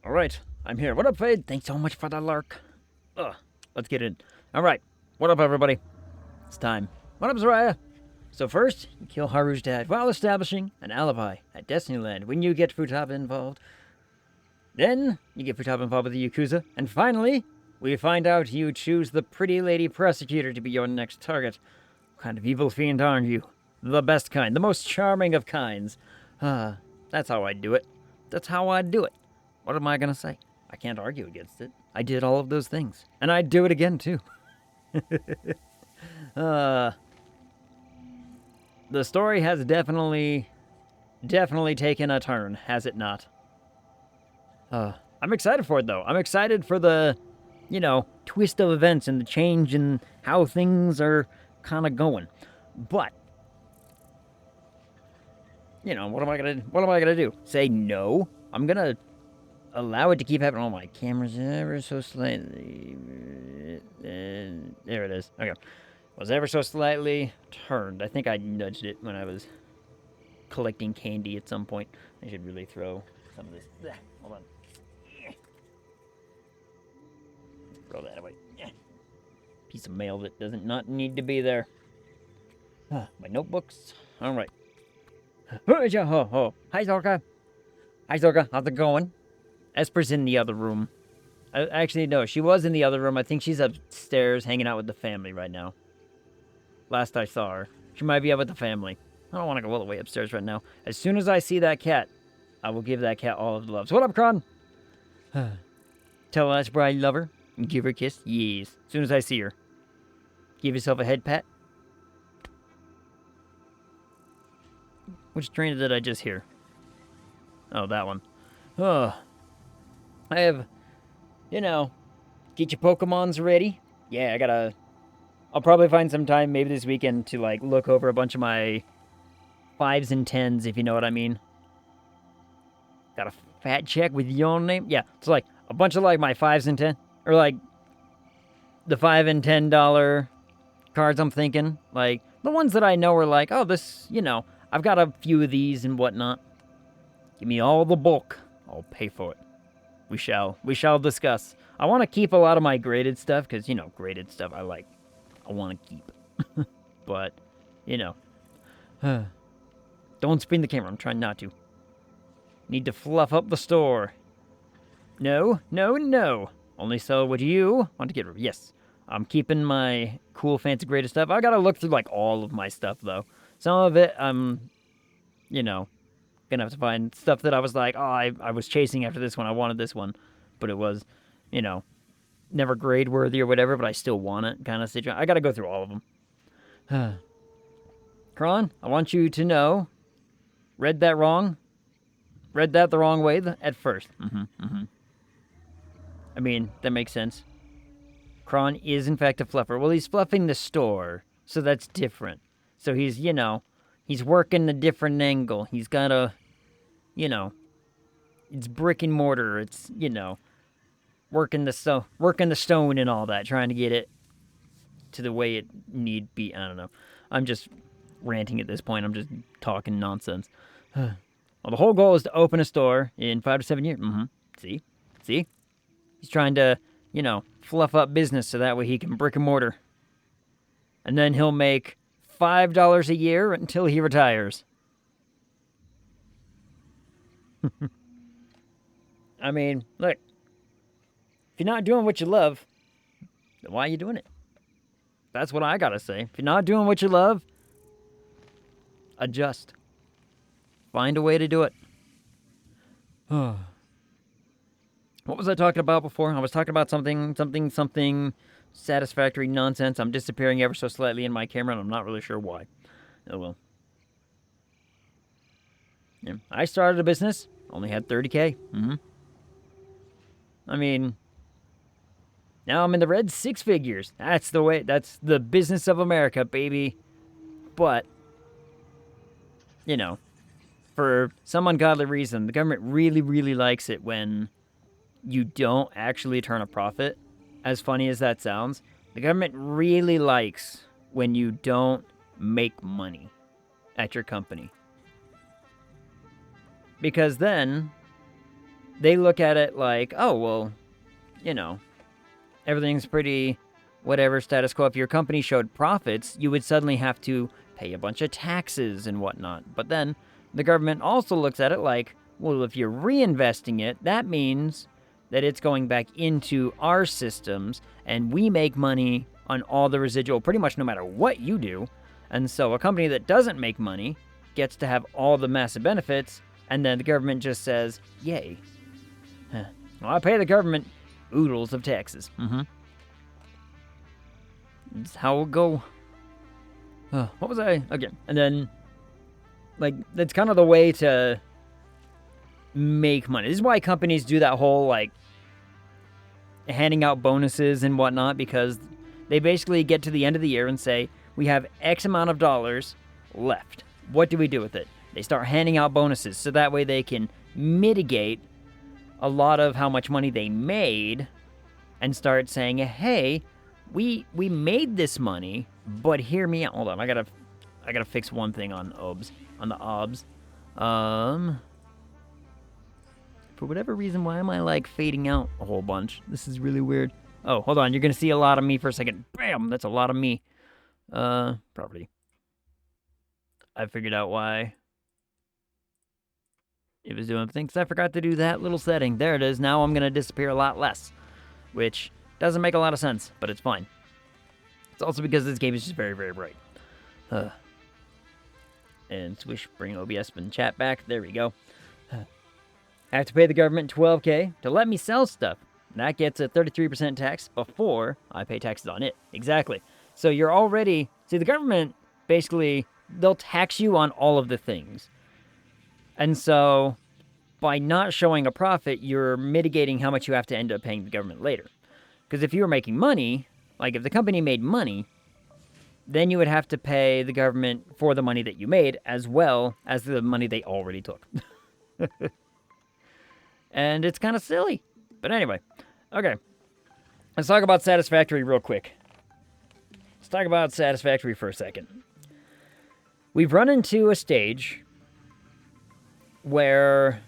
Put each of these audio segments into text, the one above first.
Alright, I'm here. What up, Fade? Thanks so much for the lurk. Let's get in. Alright, what up, everybody? It's time. What up, Zariah? So first, you kill Haru's dad while establishing an alibi at Destinyland when you get Futaba involved. Then, you get Futaba involved with the Yakuza. And finally, we find out you choose the pretty lady prosecutor to be your next target. What kind of evil fiend aren't you? The best kind, the most charming of kinds. That's how I do it. That's how I do it. What am I gonna say? I can't argue against it. I did all of those things. And I'd do it again, too. The story has definitely taken a turn, has it not? I'm excited for it, though. I'm excited for the, twist of events and the change in how things are kind of going. But, what am I gonna do? Say no? I'm gonna allow it to keep happening. Oh, my camera's ever so slightly. There it is. Okay. Was ever so slightly turned. I think I nudged it when I was collecting candy at some point. I should really throw some of this. Hold on. Throw that away. Piece of mail that doesn't not need to be there. My notebooks. All right. Hi, Zorka. Hi, Zorka. How's it going? Esper's in the other room. Actually, no, she was in the other room. I think she's upstairs hanging out with the family right now. Last I saw her. She might be out with the family. I don't want to go all the way upstairs right now. As soon as I see that cat, I will give that cat all of the love. So what up, Kron? Tell Esper I love her and give her a kiss. Yes. As soon as I see her. Give yourself a head pat. Which trainer did I just hear? Oh, that one. I have, get your Pokemons ready. Yeah, I'll probably find some time, maybe this weekend, to, look over a bunch of my 5s and 10s, if you know what I mean. Got a fat check with your name? Yeah, it's a bunch of, my 5s and 10, or, the $5 and $10 cards I'm thinking. The ones that I know are oh, this, I've got a few of these and whatnot. Give me all the bulk. I'll pay for it. We shall discuss. I want to keep a lot of my graded stuff, because, graded stuff I want to keep. But, don't spin the camera. I'm trying not to. Need to fluff up the store. No. Only sell what you want to get rid of. Yes. I'm keeping my cool, fancy, graded stuff. I gotta look through, all of my stuff, though. Some of it, I'm, gonna have to find stuff that I was I was chasing after this one. I wanted this one. But it was, never grade worthy or whatever, but I still want it kind of situation. I gotta go through all of them. Kron, I want you to know, read that wrong. Read that the wrong way at first. I mean, that makes sense. Kron is in fact a fluffer. Well, he's fluffing the store, so that's different. So he's, he's working a different angle. He's got a, it's brick and mortar. It's, working the stone and all that, trying to get it to the way it need be. I don't know. I'm just ranting at this point. I'm just talking nonsense. Well, the whole goal is to open a store in 5 to 7 years. See? He's trying to, fluff up business so that way he can brick and mortar. And then he'll make $5 a year until he retires. I mean, look. If you're not doing what you love, then why are you doing it? That's what I gotta say. If you're not doing what you love, adjust. Find a way to do it. What was I talking about before? I was talking about something satisfactory nonsense. I'm disappearing ever so slightly in my camera, and I'm not really sure why. Oh well. Yeah. I started a business, only had 30K. I mean, now I'm in the red 6 figures. That's the way. That's the business of America, baby. But, for some ungodly reason, the government really, really likes it when you don't actually turn a profit. As funny as that sounds, the government really likes when you don't make money at your company. Because then they look at it like, oh, well, you know, everything's pretty whatever, status quo. If your company showed profits, you would suddenly have to pay a bunch of taxes and whatnot. But then the government also looks at it like, well, if you're reinvesting it, that means that it's going back into our systems, and we make money on all the residual pretty much no matter what you do. And so a company that doesn't make money gets to have all the massive benefits, and then the government just says, yay. Well, I pay the government oodles of taxes. That's how it'll go. What was I? Again. And then, like, that's kind of the way to make money. This is why companies do that whole, like, handing out bonuses and whatnot, because they basically get to the end of the year and say, we have X amount of dollars left. What do we do with it? They start handing out bonuses, so that way they can mitigate a lot of how much money they made and start saying, hey, we made this money, but hear me out. Hold on, I gotta fix one thing on OBS, on the OBS. For whatever reason, why am I, like, fading out a whole bunch? This is really weird. Oh, hold on, you're gonna see a lot of me for a second. Bam, that's a lot of me. Property. I figured out why it was doing things. I forgot to do that little setting. There it is. Now I'm gonna disappear a lot less, which doesn't make a lot of sense, but it's fine. It's also because this game is just very, very bright. And swish, bring OBS and chat back. There we go. I have to pay the government $12K to let me sell stuff. That gets a 33% tax before I pay taxes on it. Exactly. So you're already... See, the government, basically, they'll tax you on all of the things. And so, by not showing a profit, you're mitigating how much you have to end up paying the government later. Because if you were making money, like if the company made money, then you would have to pay the government for the money that you made, as well as the money they already took. And it's kind of silly. But anyway, okay. Let's talk about Satisfactory real quick. Let's talk about Satisfactory for a second. We've run into a stage where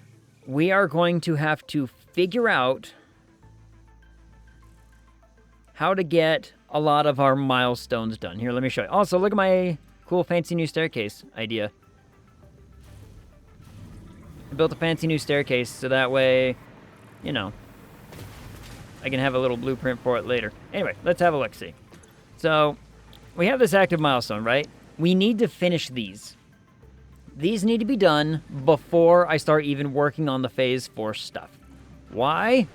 we are going to have to figure out how to get a lot of our milestones done. Here, let me show you. Also, look at my cool fancy new staircase idea. I built a fancy new staircase so that way, you know, I can have a little blueprint for it later. Anyway, let's have a look-see. So, we have this active milestone, right? We need to finish these. These need to be done before I start even working on the Phase 4 stuff. Why?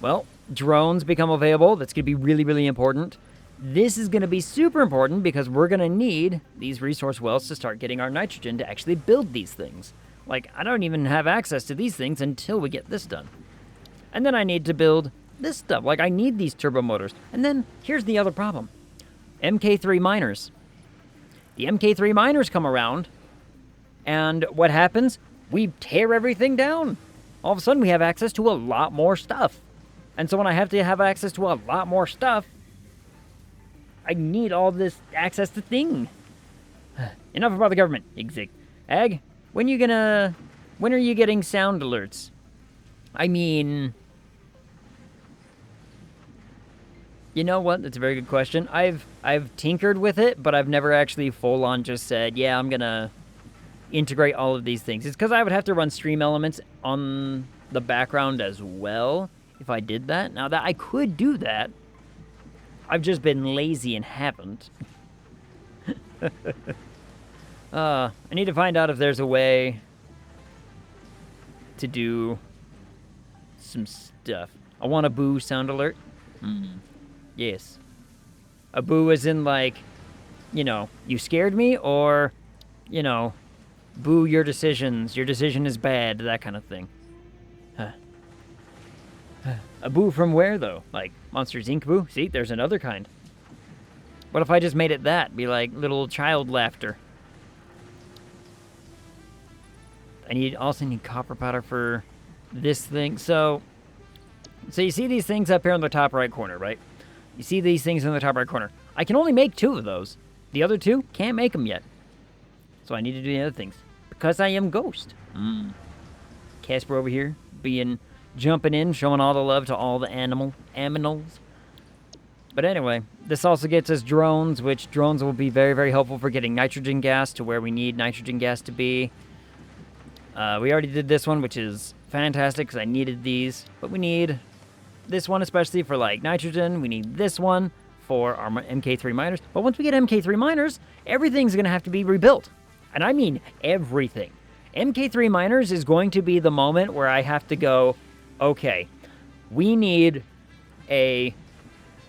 Well, drones become available. That's going to be really, really important. This is going to be super important because we're going to need these resource wells to start getting our nitrogen to actually build these things. Like, I don't even have access to these things until we get this done. And then I need to build this stuff. Like, I need these turbo motors. And then, here's the other problem. MK3 miners. The MK3 miners come around, and what happens? We tear everything down. All of a sudden, we have access to a lot more stuff. And so when I have to have access to a lot more stuff, I need all this access to thing. Enough about the government. Ag, when are you getting sound alerts? I mean, you know what? That's a very good question. I've tinkered with it, but I've never actually full on just said, yeah, I'm gonna integrate all of these things. It's because I would have to run stream elements on the background as well if I did that. Now that I could do that, I've just been lazy and haven't. I need to find out if there's a way to do some stuff. I want a boo sound alert. Yes. A boo as in, like, you know, you scared me, or, you know, boo your decisions. Your decision is bad, that kind of thing. A boo from where, though? Like, Monsters Inc. boo? See, there's another kind. What if I just made it that? Be like little child laughter. I also need copper powder for this thing. So you see these things up here in the top right corner, right? You see these things in the top right corner. I can only make 2 of those. The other 2, can't make them yet. So I need to do the other things. Because I am Ghost. Casper over here, being jumping in, showing all the love to all the aminals. But anyway, this also gets us drones, which drones will be very, very helpful for getting nitrogen gas to where we need nitrogen gas to be. We already did this one, which is fantastic because I needed these. But we need this one especially for like nitrogen. We need this one for our MK3 miners. But once we get MK3 miners, everything's going to have to be rebuilt. And I mean everything. MK3 miners is going to be the moment where I have to go, okay, we need a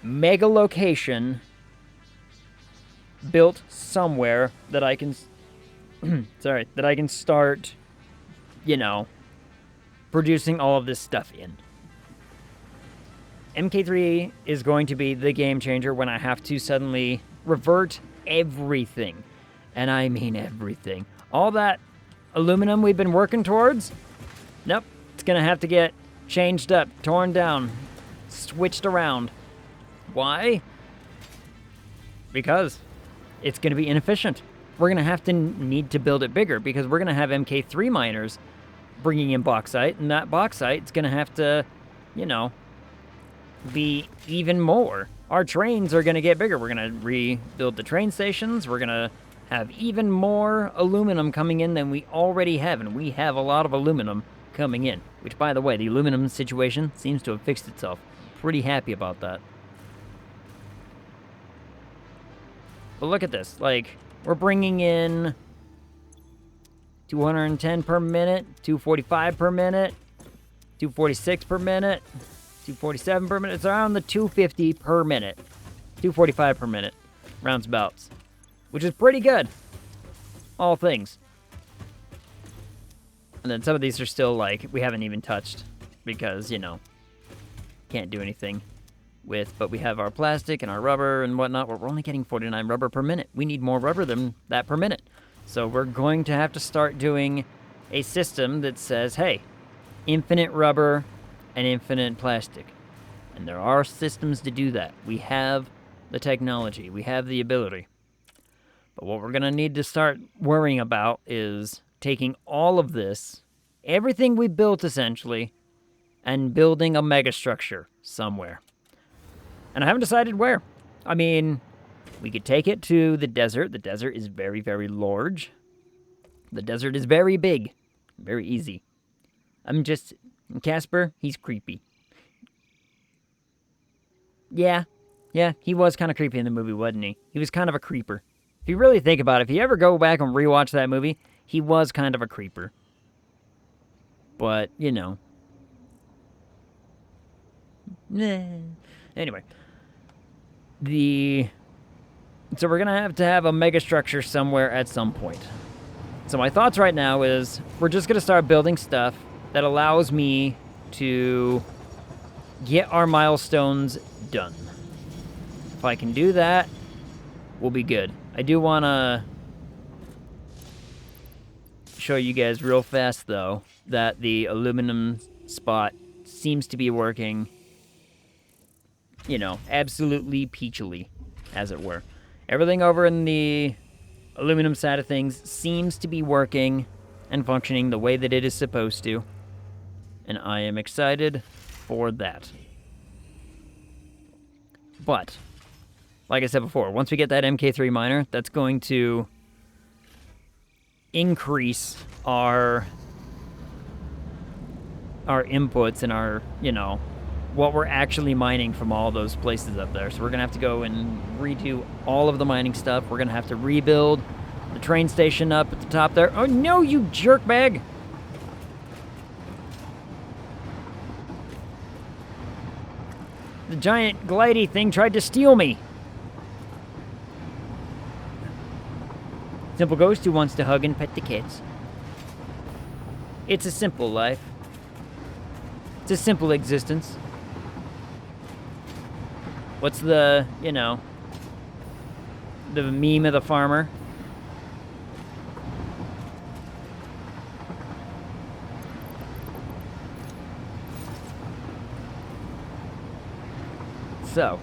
mega location built somewhere that I can that I can start, you know, producing all of this stuff in. MK3 is going to be the game changer when I have to suddenly revert everything. And I mean everything. All that aluminum we've been working towards, nope, it's gonna have to get changed up, torn down, switched around. Why? Because it's going to be inefficient. We're going to have to need to build it bigger because we're going to have MK3 miners bringing in bauxite, and that bauxite is going to have to, you know, be even more. Our trains are going to get bigger. We're going to rebuild the train stations. We're going to have even more aluminum coming in than we already have, and we have a lot of aluminum coming in, which, by the way, the aluminum situation seems to have fixed itself. Pretty happy about that. But look at this, like, we're bringing in 210 per minute, 245 per minute, 246 per minute, 247 per minute. It's around the 250 per minute, 245 per minute, roundabouts, which is pretty good, all things. And then some of these are still, like, we haven't even touched because, you know, can't do anything with, but we have our plastic and our rubber and whatnot. We're only getting 49 rubber per minute. We need more rubber than that per minute. So we're going to have to start doing a system that says, hey, infinite rubber and infinite plastic. And there are systems to do that. We have the technology. We have the ability. But what we're going to need to start worrying about is taking all of this, everything we built essentially, and building a megastructure somewhere. And I haven't decided where. I mean, we could take it to the desert. The desert is very, very large. The desert is very big. Very easy. Casper, he's creepy. Yeah, he was kind of creepy in the movie, wasn't he? He was kind of a creeper. If you really think about it, if you ever go back and rewatch that movie, he was kind of a creeper. But, you know. Anyway. So we're going to have a megastructure somewhere at some point. So my thoughts right now is we're just going to start building stuff that allows me to get our milestones done. If I can do that, we'll be good. I do want to show you guys real fast, though, that the aluminum spot seems to be working, you know, absolutely peachily, as it were. Everything over in the aluminum side of things seems to be working and functioning the way that it is supposed to. And I am excited for that. But, like I said before, once we get that MK3 miner, that's going to increase our inputs and our, you know, what we're actually mining from all those places up there. So we're going to have to go and redo all of the mining stuff. We're going to have to rebuild the train station up at the top there. Oh, no, you jerkbag! The giant glidey thing tried to steal me. Simple Ghost who wants to hug and pet the kids. It's a simple life. It's a simple existence. What's the, you know, the meme of the farmer? So,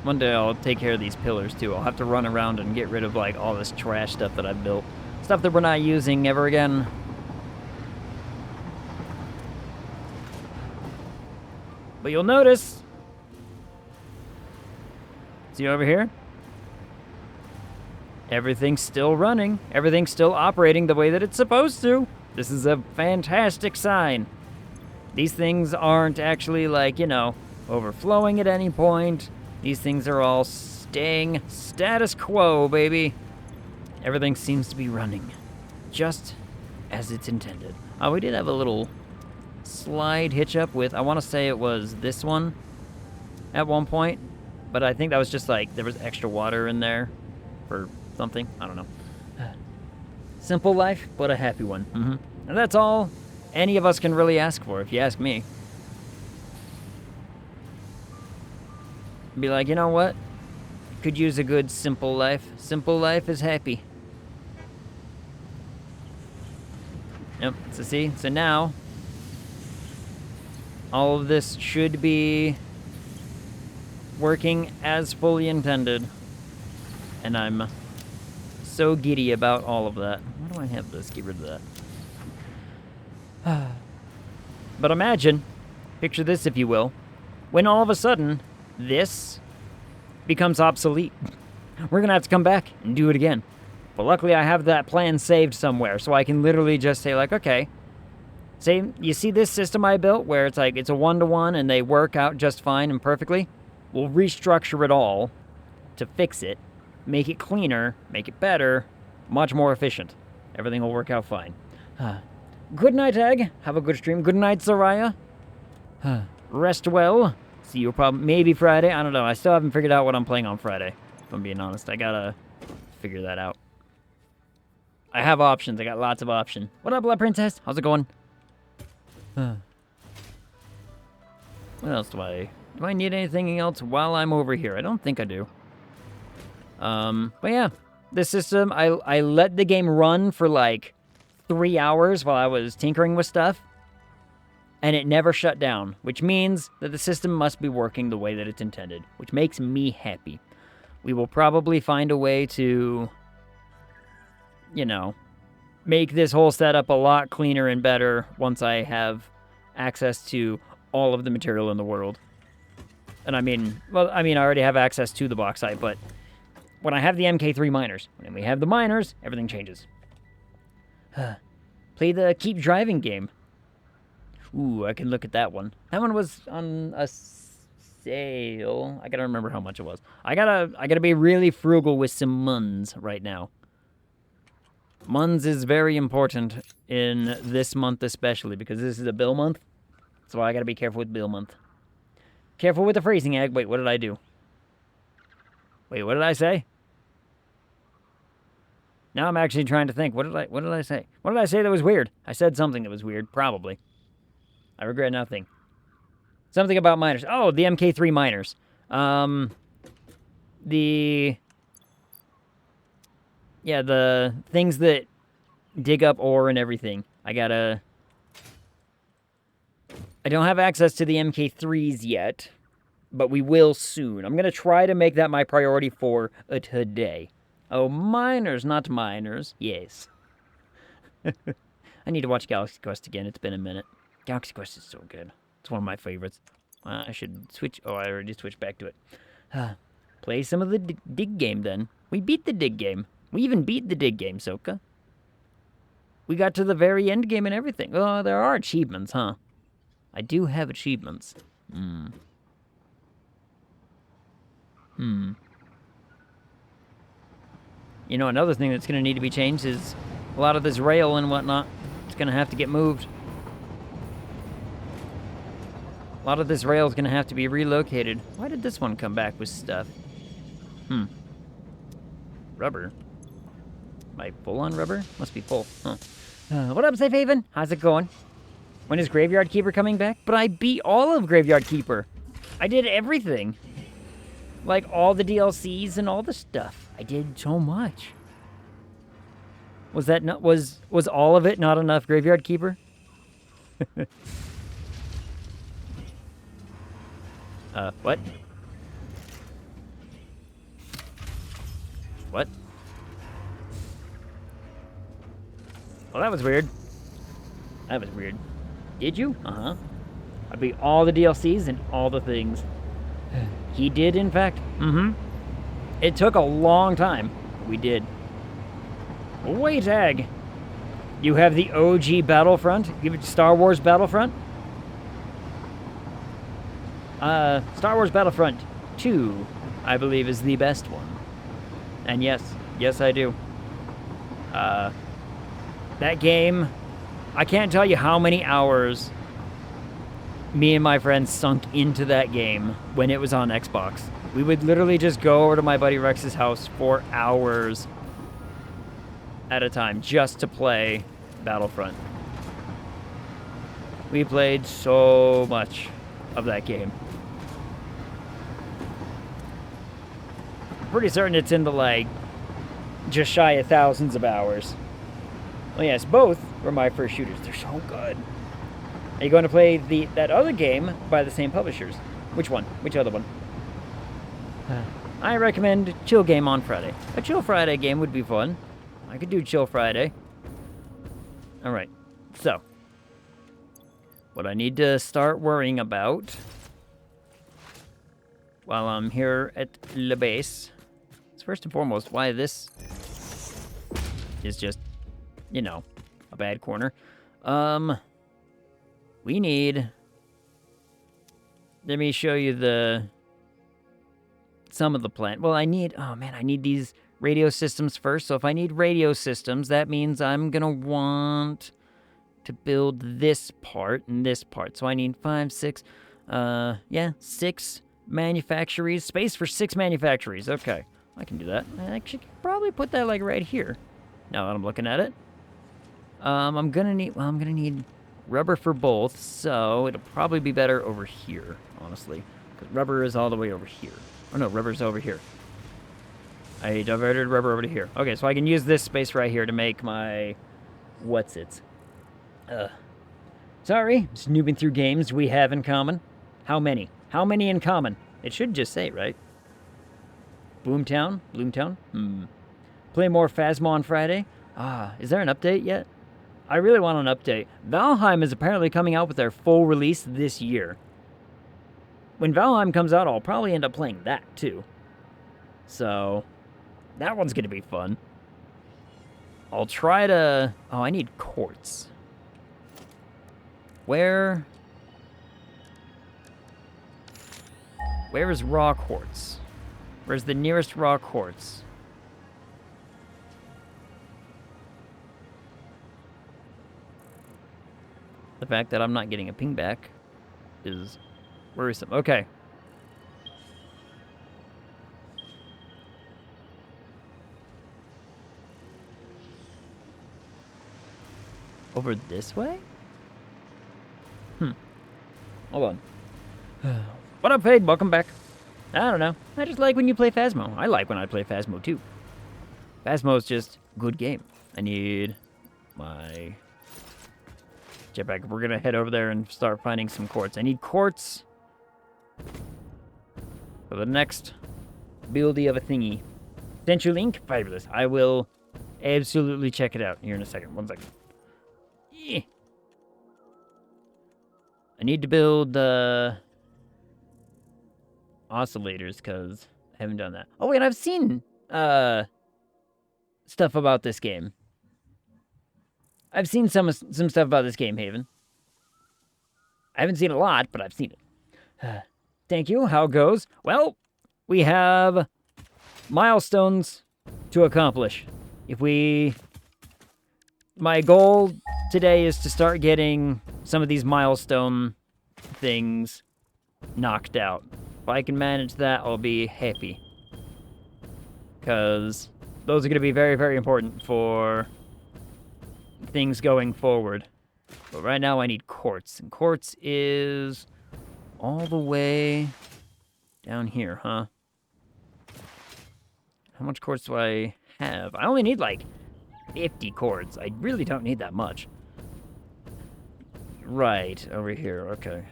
one day I'll take care of these pillars too. I'll have to run around and get rid of like all this trash stuff that I've built. Stuff that we're not using ever again. But you'll notice, see over here? Everything's still running. Everything's still operating the way that it's supposed to. This is a fantastic sign. These things aren't actually, like, you know, overflowing at any point. These things are all staying status quo, baby. Everything seems to be running just as it's intended. Oh, we did have a little slide hitch up with, I want to say it was this one at one point, but I think that was just like there was extra water in there or something. I don't know. Simple life, but a happy one. And that's all any of us can really ask for, if you ask me. Be like, you know what? Could use a good simple life. Simple life is happy. Yep, so see? So now, all of this should be working as fully intended. And I'm so giddy about all of that. Why do I have this? Get rid of that. But imagine, picture this if you will, when all of a sudden, this becomes obsolete. We're gonna have to come back and do it again. But luckily I have that plan saved somewhere, so I can literally just say like, okay, say, you see this system I built where it's like, it's a one-to-one and they work out just fine and perfectly? We'll restructure it all to fix it, make it cleaner, make it better, much more efficient. Everything will work out fine. Good night, Egg. Have a good stream. Good night, Soraya. Rest well. See you probably, maybe Friday. I don't know. I still haven't figured out what I'm playing on Friday, if I'm being honest. I gotta figure that out. I have options. I got lots of options. What up, Blood Princess? How's it going? What else do I need anything else while I'm over here? I don't think I do. But yeah, this system, I let the game run for like 3 hours while I was tinkering with stuff, and it never shut down, which means that the system must be working the way that it's intended, which makes me happy. We will probably find a way to, you know, make this whole setup a lot cleaner and better once I have access to all of the material in the world. And I mean, well, I already have access to the bauxite, but when I have the MK3 miners, when we have the miners, everything changes. Play the Keep Driving game. Ooh, I can look at that one. That one was on a sale. I gotta remember how much it was. I gotta be really frugal with some muns right now. Muns is very important in this month especially, because this is a bill month. So I gotta be careful with bill month. Careful with the freezing egg. Wait, what did I do? Wait, what did I say? Now I'm actually trying to think. What did I say? What did I say that was weird? I said something that was weird, probably. I regret nothing. Something about miners. Oh, the MK3 miners. The things that dig up ore and everything. I don't have access to the MK3s yet, but we will soon. I'm going to try to make that my priority for today. Oh, miners, not miners. Yes. I need to watch Galaxy Quest again. It's been a minute. Galaxy Quest is so good. It's one of my favorites. I should switch. Oh, I already switched back to it. Play some of the dig game, then. We beat the dig game. We even beat the dig game, Soka. We got to the very end game and everything. Oh, there are achievements, huh? I do have achievements. You know, another thing that's going to need to be changed is a lot of this rail and whatnot. It's going to have to get moved. A lot of this rail is going to have to be relocated. Why did this one come back with stuff? Rubber. Am I full on rubber? Must be full. Huh. What up, Safe Haven? How's it going? When is Graveyard Keeper coming back? But I beat all of Graveyard Keeper. I did everything. Like all the DLCs and all the stuff. I did so much. Was that not was all of it not enough, Graveyard Keeper? What? What? Well, that was weird. That was weird. Did you? Uh-huh. I beat all the DLCs and all the things. He did, in fact. It took a long time. We did. Wait, Ag. You have the OG Battlefront? You have Star Wars Battlefront? Star Wars Battlefront 2, I believe, is the best one. And yes, I do. That game, I can't tell you how many hours me and my friends sunk into that game when it was on Xbox. We would literally just go over to my buddy Rex's house for hours at a time just to play Battlefront. We played so much of that game. Pretty certain it's in the, like, just shy of thousands of hours. Well, yes, both were my first shooters. They're so good. Are you going to play that other game by the same publishers? Which one? Which other one? I recommend Chill Game on Friday. A Chill Friday game would be fun. I could do Chill Friday. Alright, so. What I need to start worrying about while I'm here at La Base is first and foremost why this is just, you know, a bad corner. We need... Let me show you some of the plan. Well, I need these radio systems first. So if I need radio systems, that means I'm gonna want to build this part and this part. So I need 6 manufactories. Space for 6 manufactories. Okay, I can do that. I actually could probably put that like right here. Now that I'm looking at it. I'm gonna need rubber for both, so it'll probably be better over here, honestly. Because rubber is all the way over here. Oh no, rubber's over here. I diverted rubber over to here. Okay, so I can use this space right here to make my... Sorry, snooping through games we have in common. How many? How many in common? It should just say, right? Boomtown? Bloomtown? Play more Phasmo on Friday? Is there an update yet? I really want an update. Valheim is apparently coming out with their full release this year. When Valheim comes out, I'll probably end up playing that, too. So, that one's gonna be fun. I'll try to... Oh, I need quartz. Where is raw quartz? Where's the nearest raw quartz? The fact that I'm not getting a ping back is worrisome. Okay. Over this way? Hold on. What up, Fade? Welcome back. I don't know. I just like when you play Phasmo. I like when I play Phasmo, too. Phasmo is just a good game. I need my... jetpack. We're gonna head over there and start finding some quartz. I need quartz for the next buildy of a thingy. Sent you link? Fabulous. I will absolutely check it out here in a second. 1 second. Yeah. I need to build oscillators because I haven't done that. Oh wait, I've seen stuff about this game. I've seen some stuff about this game, Haven. I haven't seen a lot, but I've seen it. Thank you. How it goes? Well, we have milestones to accomplish. My goal today is to start getting some of these milestone things knocked out. If I can manage that, I'll be happy. Because those are going to be very, very important for things going forward. But right now I need quartz. And quartz is all the way down here, huh? How much quartz do I have? I only need like 50 quartz. I really don't need that much. Right, over here, okay.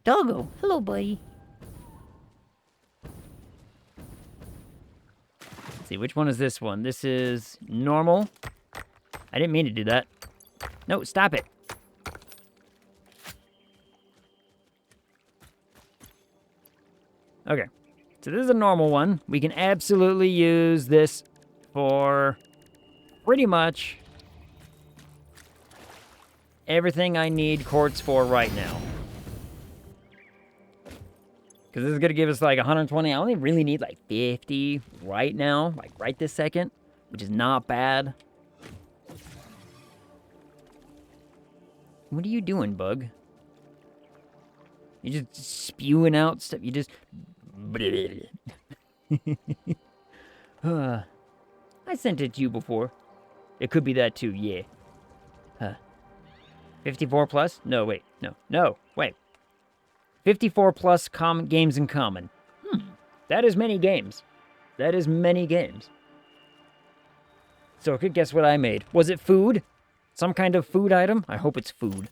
Doggo, hello, buddy. Let's see, which one is this one? This is normal. I didn't mean to do that. No, stop it. Okay. So this is a normal one. We can absolutely use this for pretty much everything I need quartz for right now. Because this is going to give us like 120. I only really need like 50 right now, like right this second, which is not bad. What are you doing, bug? You're just spewing out stuff. You just... I sent it to you before. It could be that too, yeah. 54 plus? No, wait. No, wait. 54 plus games in common. That is many games. That is many games. So, guess what I made? Was it food? Some kind of food item? I hope it's food.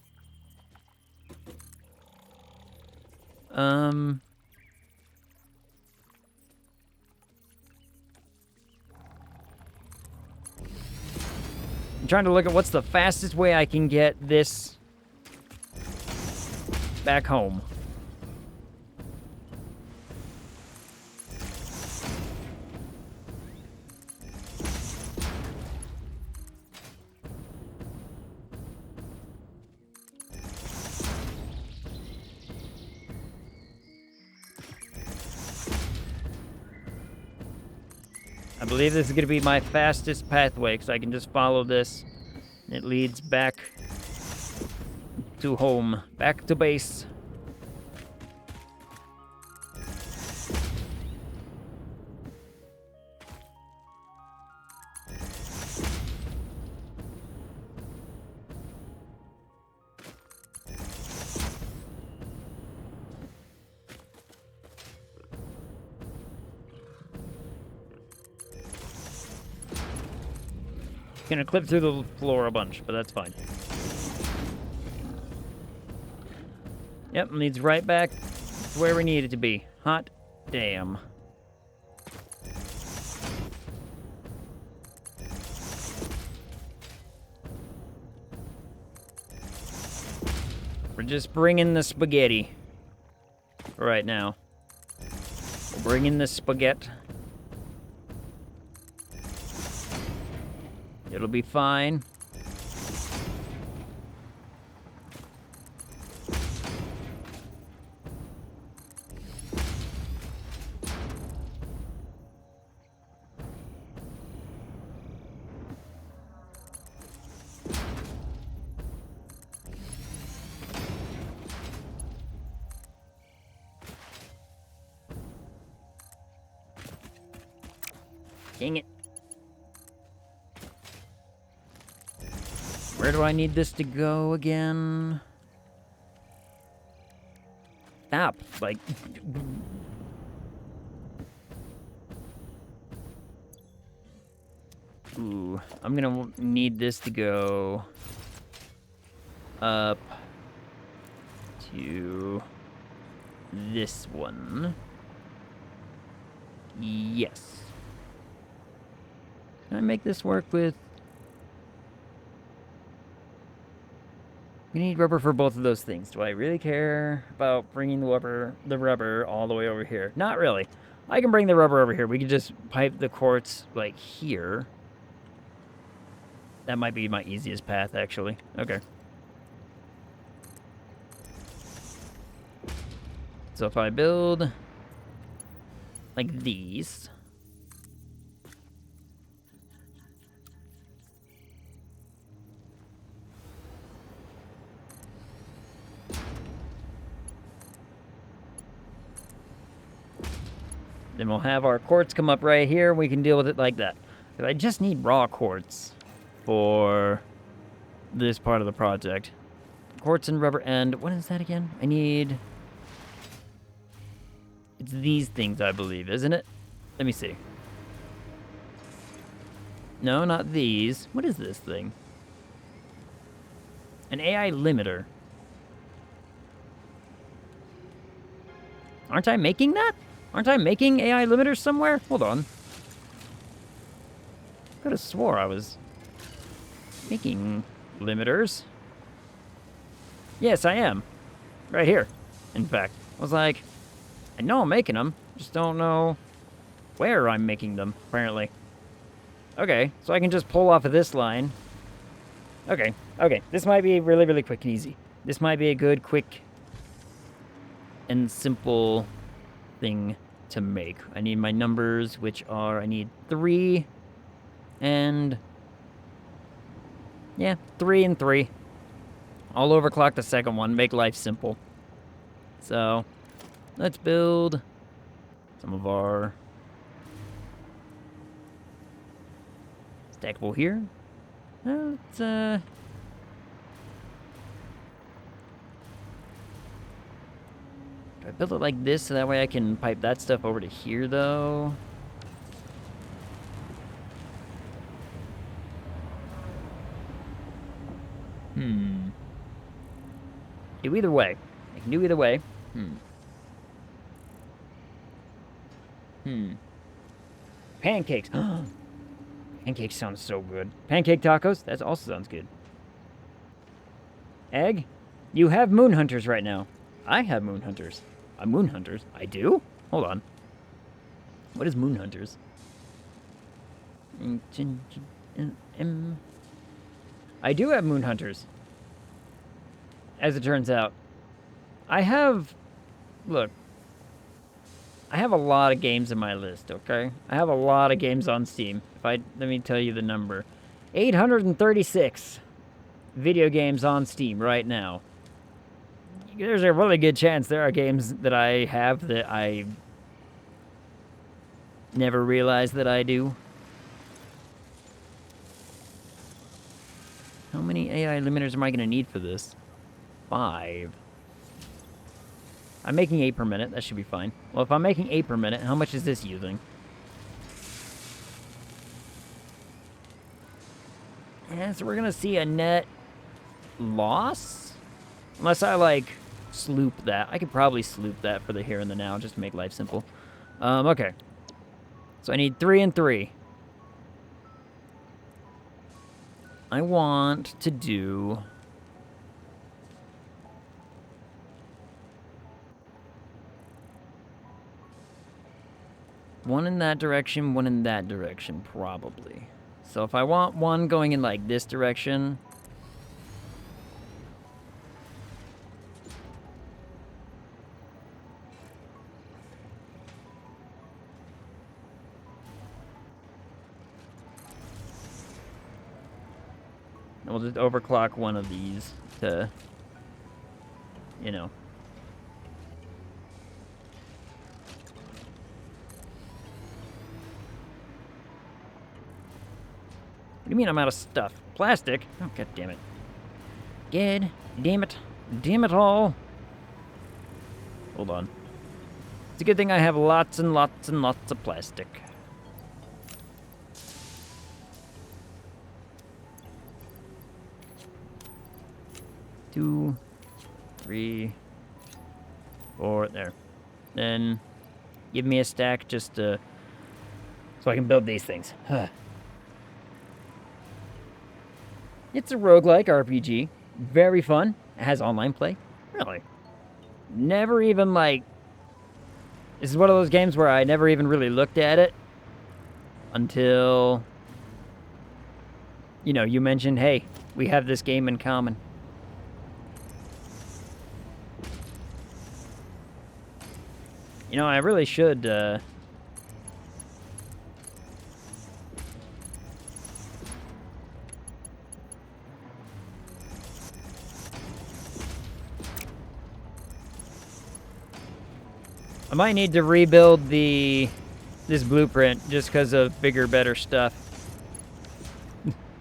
I'm trying to look at what's the fastest way I can get this back home. I believe this is going to be my fastest pathway, because I can just follow this. And it leads back to home, back to base. Gonna clip through the floor a bunch, but that's fine. Yep, leads right back to where we need it to be. Hot damn. We're just bringing the spaghetti right now. We're bringing the spaghetti. It'll be fine. Dang it. Where do I need this to go again? Stop. Like... Ooh. I'm gonna need this to go... up... to... this one. Yes. Can I make this work with... We need rubber for both of those things. Do I really care about bringing the rubber all the way over here? Not really. I can bring the rubber over here. We can just pipe the quartz, like, here. That might be my easiest path, actually. Okay. So if I build... like these... then we'll have our quartz come up right here. We can deal with it like that. But I just need raw quartz for this part of the project. Quartz and rubber and... what is that again? I need... it's these things, I believe, isn't it? Let me see. No, not these. What is this thing? An AI limiter. Aren't I making that? Aren't I making AI limiters somewhere? Hold on. Could have swore I was making limiters. Yes, I am. Right here, in fact. I was like, I know I'm making them, just don't know where I'm making them, apparently. Okay, so I can just pull off of this line. Okay, this might be really, really quick and easy. This might be a good, quick, and simple thing to make. I need my numbers, which are, I need 3 and... yeah, 3 and 3. I'll overclock the second one, make life simple. So, let's build some of our stackable here. Let's, do I build it like this so that way I can pipe that stuff over to here, though? Do either way. I can do either way. Pancakes. Pancakes sound so good. Pancake tacos? That also sounds good. Egg? You have moon hunters right now. I have moon hunters. Moon hunters? I do? Hold on. What is moon hunters? I do have moon hunters. As it turns out. I have... Look. I have a lot of games in my list, okay? I have a lot of games on Steam. Let me tell you the number. 836 video games on Steam right now. There's a really good chance there are games that I have that I never realized that I do. How many AI limiters am I going to need for this? 5. I'm making 8 per minute. That should be fine. Well, if I'm making 8 per minute, how much is this using? Yeah, so we're going to see a net loss? Unless I, like, sloop that. I could probably sloop that for the here and the now, just to make life simple. Okay. So I need 3 and 3. I want to do... one in that direction, one in that direction, probably. So if I want one going in, like, this direction... we'll just overclock one of these to, you know... What do you mean I'm out of stuff? Plastic? Oh, god damn it. God damn it. Damn it all. Hold on. It's a good thing I have lots and lots and lots of plastic. Two, 3, 4, there. Then give me a stack just so I can build these things. It's a roguelike RPG. Very fun. It has online play. Really. Never even, like... This is one of those games where I never even really looked at it until... you know, you mentioned, hey, we have this game in common. You know, I really should, I might need to rebuild this blueprint just because of bigger, better stuff.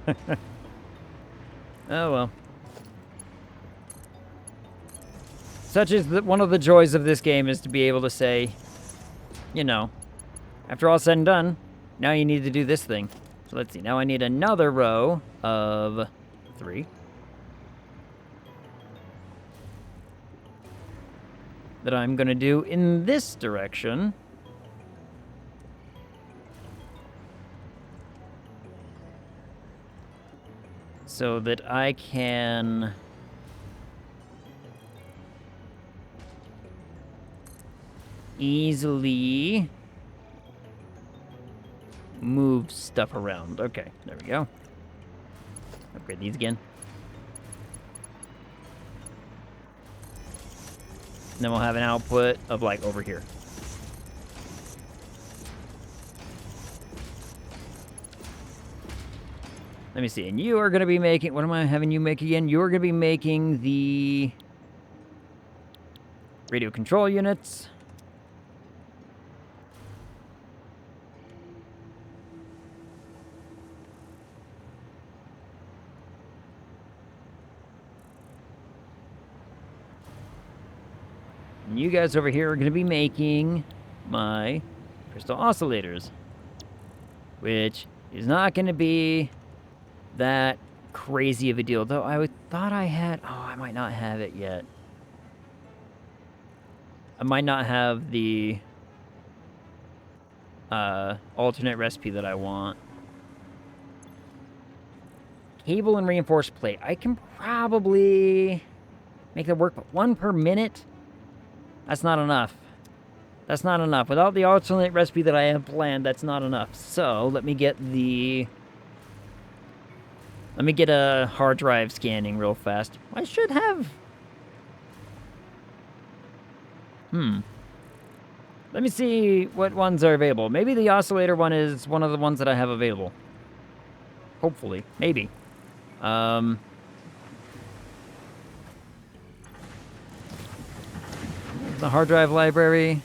Oh, well. Such is one of the joys of this game is to be able to say, you know, after all said and done, now you need to do this thing. So let's see. Now I need another row of 3. That I'm going to do in this direction. so that I can easily move stuff around. Okay, there we go. Upgrade these again. And then we'll have an output of like over here. Let me see. And you are going to be making... What am I having you make again? You're going to be making the radio control units. And you guys over here are going to be making my crystal oscillators, which is not going to be that crazy of a deal, though I thought I had... Oh, I might not have it yet. I might not have the alternate recipe that I want. Cable and reinforced plate. I can probably make that work, but 1 per minute? That's not enough. That's not enough. Without the alternate recipe that I have planned, that's not enough. So, let me get the... Let me get a hard drive scanning real fast. I should have... Let me see what ones are available. Maybe the oscillator one is one of the ones that I have available. Hopefully. Maybe. The hard drive library.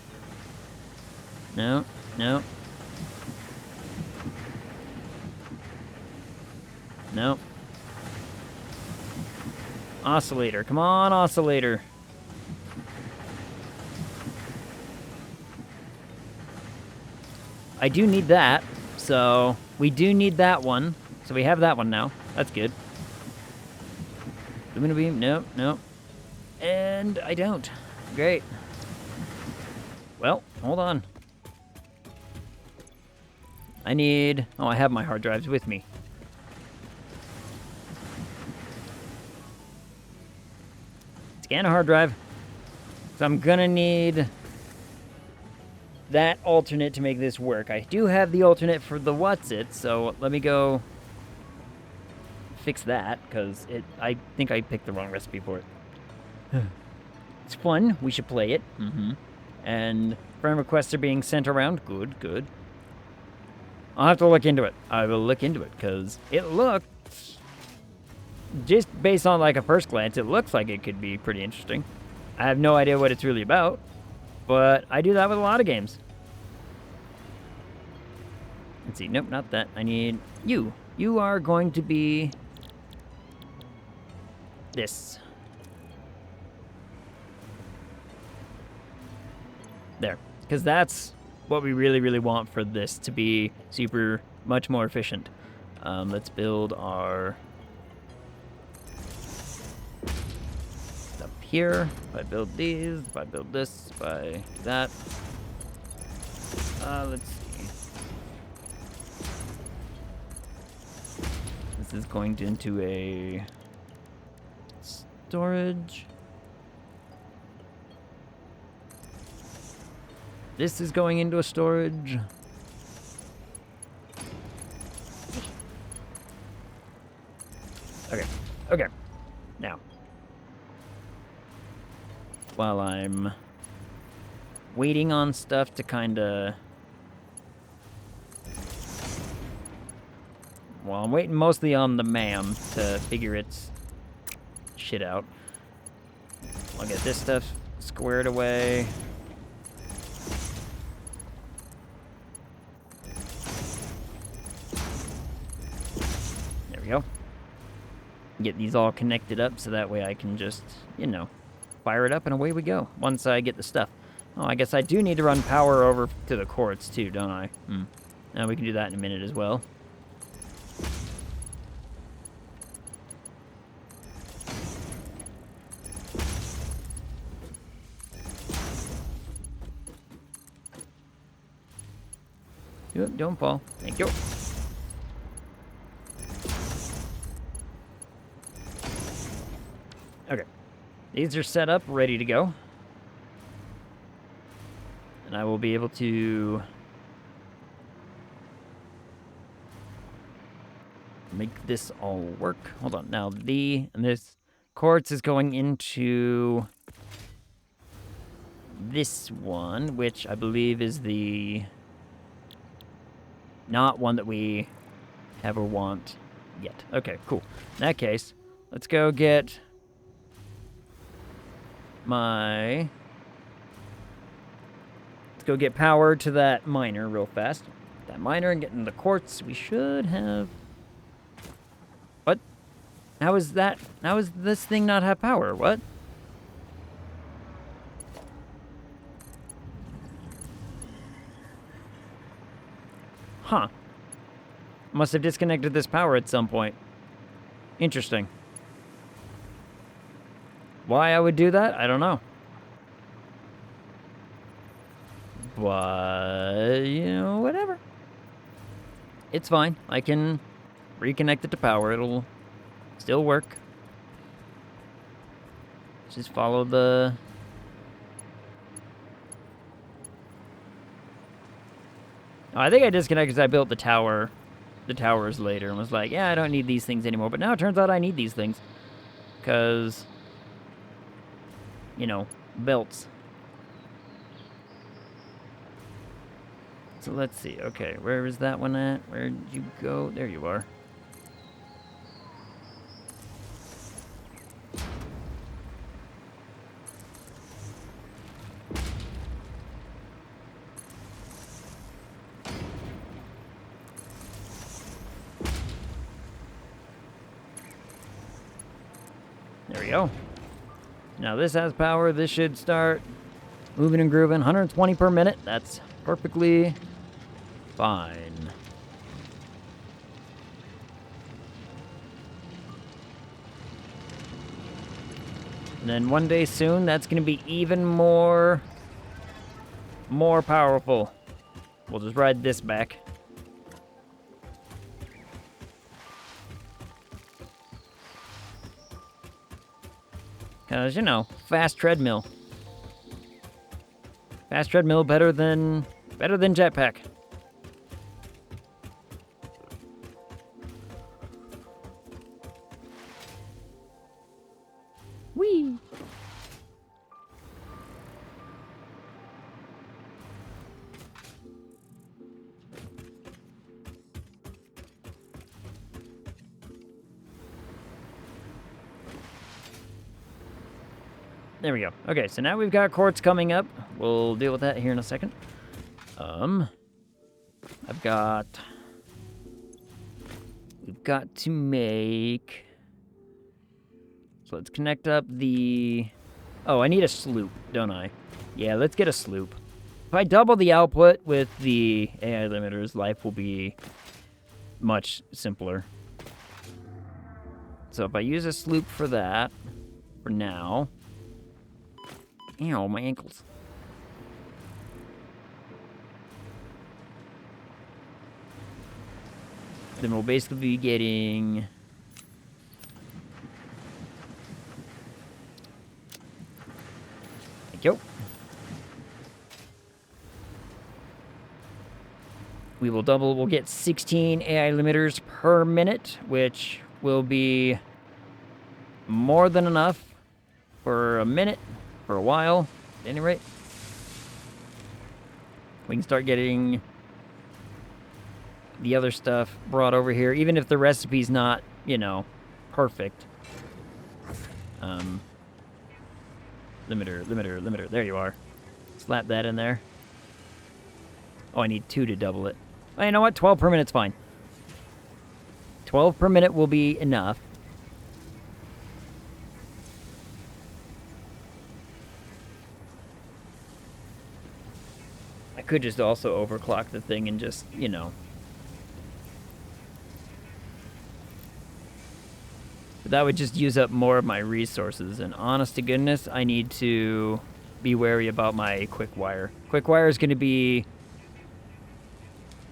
No, no. No. Oscillator. Come on, oscillator. I do need that, so we do need that one. So we have that one now. That's good. Lumina beam? No, no. And I don't. Great. Well, hold on. I need... Oh, I have my hard drives with me. Scan a hard drive. So I'm gonna need that alternate to make this work. I do have the alternate for the what's-it, so let me go fix that, because I think I picked the wrong recipe for it. It's fun. We should play it. And friend requests are being sent around. Good, good. I'll have to look into it. I will look into it, because it looked... Just based on, like, a first glance, it looks like it could be pretty interesting. I have no idea what it's really about, but I do that with a lot of games. Let's see. Nope, not that. I need you. You are going to be... this. There. Because that's what we really, really want for this to be super, much more efficient. Let's build our... here. If I build these, if I build this, if I do that. Let's see. This is going into a storage. This is going into a storage. Okay. Okay. Now. While I'm waiting on stuff to kinda... Well, I'm waiting mostly on the MAM to figure its shit out. I'll get this stuff squared away. There we go. Get these all connected up so that way I can just, you know, fire it up and away we go once I get the stuff. Oh, I guess I do need to run power over to the quartz too, don't I? Now we can do that in a minute as well. Don't fall. Thank you. These are set up, ready to go. And I will be able to make this all work. Hold on. Now, this quartz is going into this one, which I believe is the not one that we ever want yet. Okay, cool. In that case, let's go get let's go get power to that miner real fast. That miner and getting the quartz, we should have... What? How is this thing not have power? What? Huh. Must have disconnected this power at some point. Interesting. Why I would do that? I don't know. But, whatever. It's fine. I can reconnect it to power. It'll still work. Just follow the... Oh, I think I disconnected because I built the towers later and was like, yeah, I don't need these things anymore. But now it turns out I need these things. Because, belts. So let's see. Okay, where is that one at? Where did you go? There you are. There we go. Now this has power. This should start moving and grooving. 120 per minute. That's perfectly fine. And then one day soon, that's going to be even more powerful. We'll just ride this back. Because, fast treadmill. Fast treadmill better than jetpack. Whee! There we go. Okay, so now we've got quartz coming up. We'll deal with that here in a second. We've got to make... So let's connect up the... Oh, I need a sloop, don't I? Yeah, let's get a sloop. If I double the output with the AI limiters, life will be much simpler. So if I use a sloop for that, for now... Ow, my ankles. Then we'll basically be getting... Thank you. We'll get 16 AI limiters per minute, which will be more than enough for a minute, for a while, at any rate. We can start getting the other stuff brought over here, even if the recipe's not, perfect. Limiter. There you are. Slap that in there. Oh, I need 2 to double it. Oh, you know what? 12 per minute's fine. 12 per minute will be enough. I could just also overclock the thing and just, But that would just use up more of my resources. And honest to goodness, I need to be wary about my quick wire. Quick wire is going to be...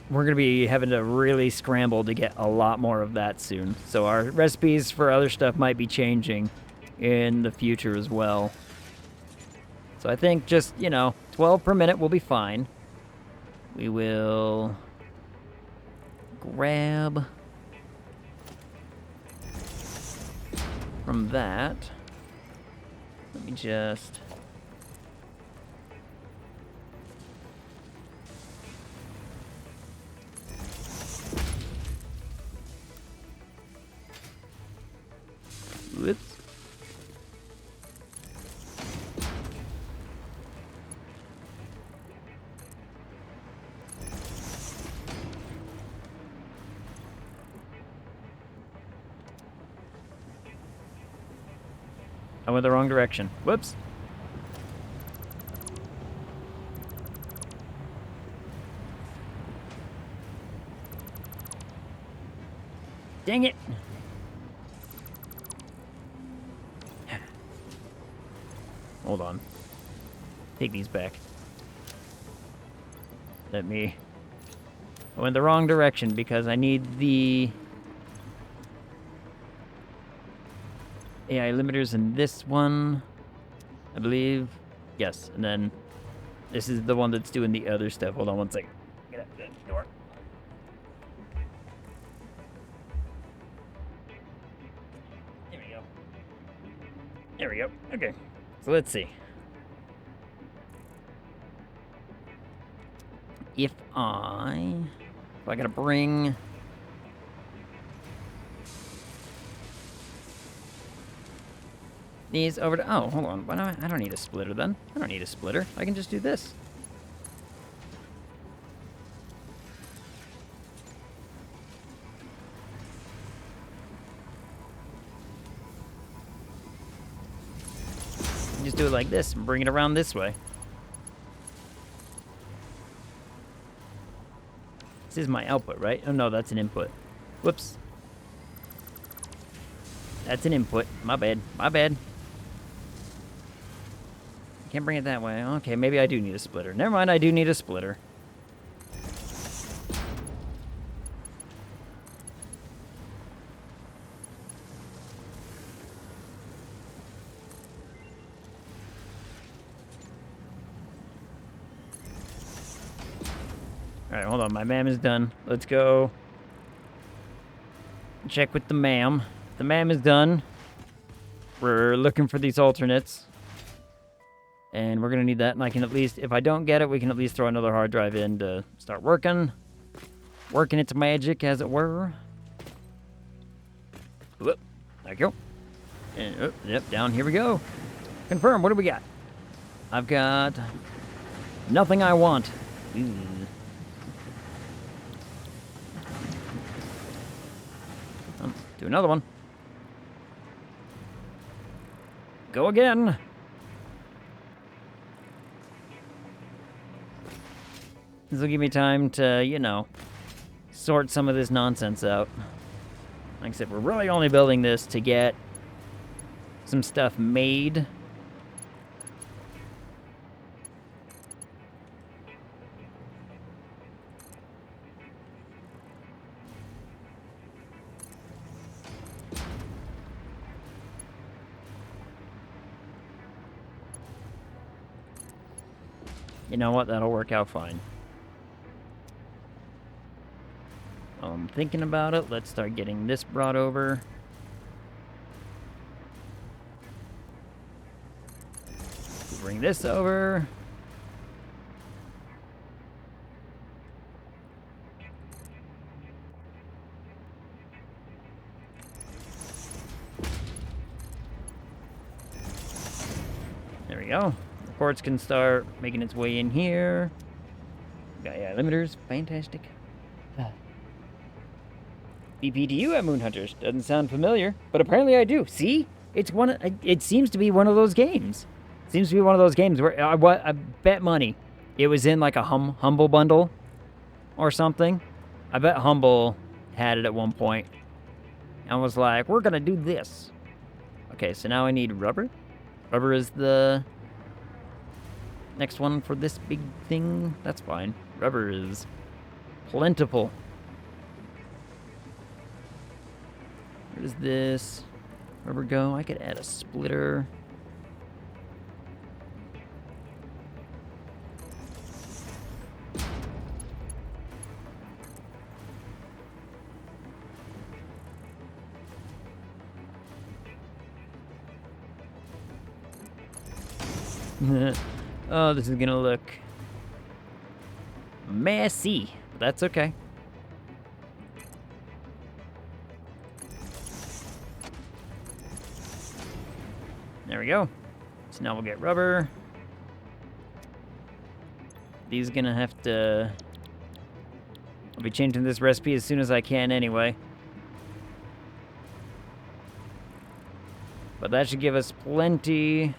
We're going to be having to really scramble to get a lot more of that soon. So our recipes for other stuff might be changing in the future as well. So I think just, 12 per minute will be fine. We will grab from that. Let me just... Whoops. I went the wrong direction. Whoops. Dang it. Hold on. Take these back. I went the wrong direction because I need the AI limiters in this one, I believe. Yes, and then this is the one that's doing the other stuff. Hold on one second. Get out that door. There we go. There we go. Okay. So let's see. If I gotta bring these over to... Oh, hold on. Why don't I don't need a splitter then. I don't need a splitter. I can just do this. Just do it like this and bring it around this way. This is my output, right? Oh no, that's an input. Whoops. That's an input. My bad. My bad. Can't bring it that way. Okay, maybe I do need a splitter. Never mind, I do need a splitter. Alright, hold on. My ma'am is done. Let's go check with the ma'am. The ma'am is done. We're looking for these alternates. And we're going to need that. And I can at least, if I don't get it, we can at least throw another hard drive in to start working. Working its magic, as it were. Whoop. There we go. And, yep, down. Here we go. Confirm. What do we got? I've got nothing I want. Ooh. Do another one. Go again. This will give me time to, sort some of this nonsense out. Like I said, we're really only building this to get some stuff made. You know what? That'll work out fine. While I'm thinking about it, let's start getting this brought over. Bring this over. There we go. The quartz can start making its way in here. Got AI limiters. Fantastic. BPDU at Moonhunters. Doesn't sound familiar, but apparently I do. See? It seems to be one of those games. It seems to be one of those games where I bet money it was in like a Humble bundle or something. I bet Humble had it at one point and was like, we're going to do this. Okay, so now I need rubber. Rubber is the next one for this big thing. That's fine. Rubber is plentiful. What is this? rubber go? I could add a splitter. Oh, this is gonna look messy, but that's okay. There we go. So now we'll get rubber. These gonna have to... I'll be changing this recipe as soon as I can anyway. But that should give us plenty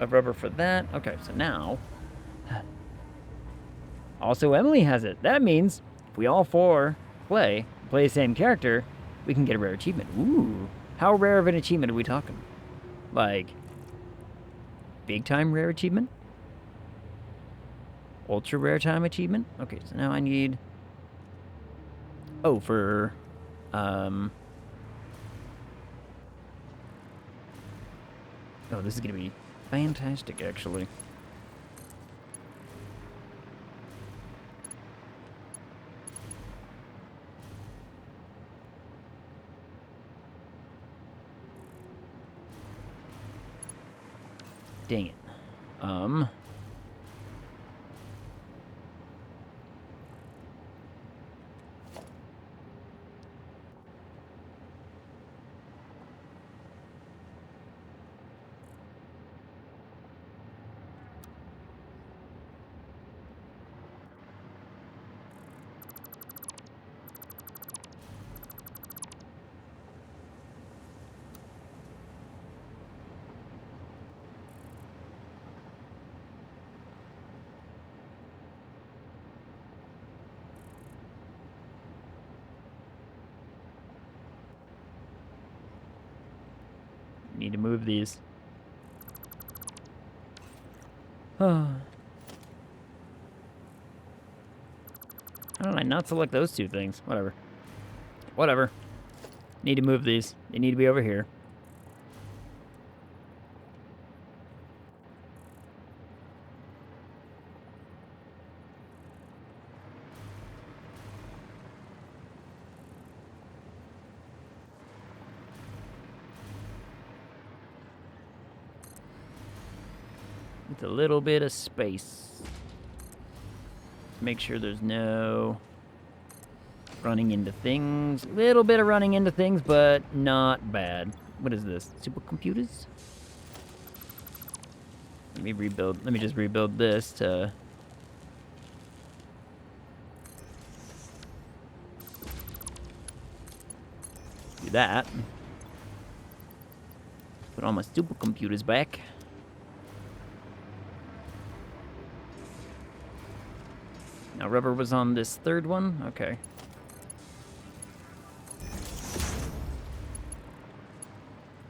of rubber for that. Okay, so now... Also, Emily has it. That means if we all four play the same character, we can get a rare achievement. Ooh. How rare of an achievement are we talking? Like, big time rare achievement? Ultra rare time achievement? Okay, so now I need... Oh, for... Oh, this is gonna be fantastic, actually. Dang it. Need to move these. How did I not select those two things? Whatever. Whatever. Need to move these. They need to be over here. With a little bit of space. Make sure there's no running into things. A little bit of running into things, but not bad. What is this? Supercomputers? Let me rebuild. Let me just rebuild this to... do that. Put all my supercomputers back. Now rubber was on this third one? Okay.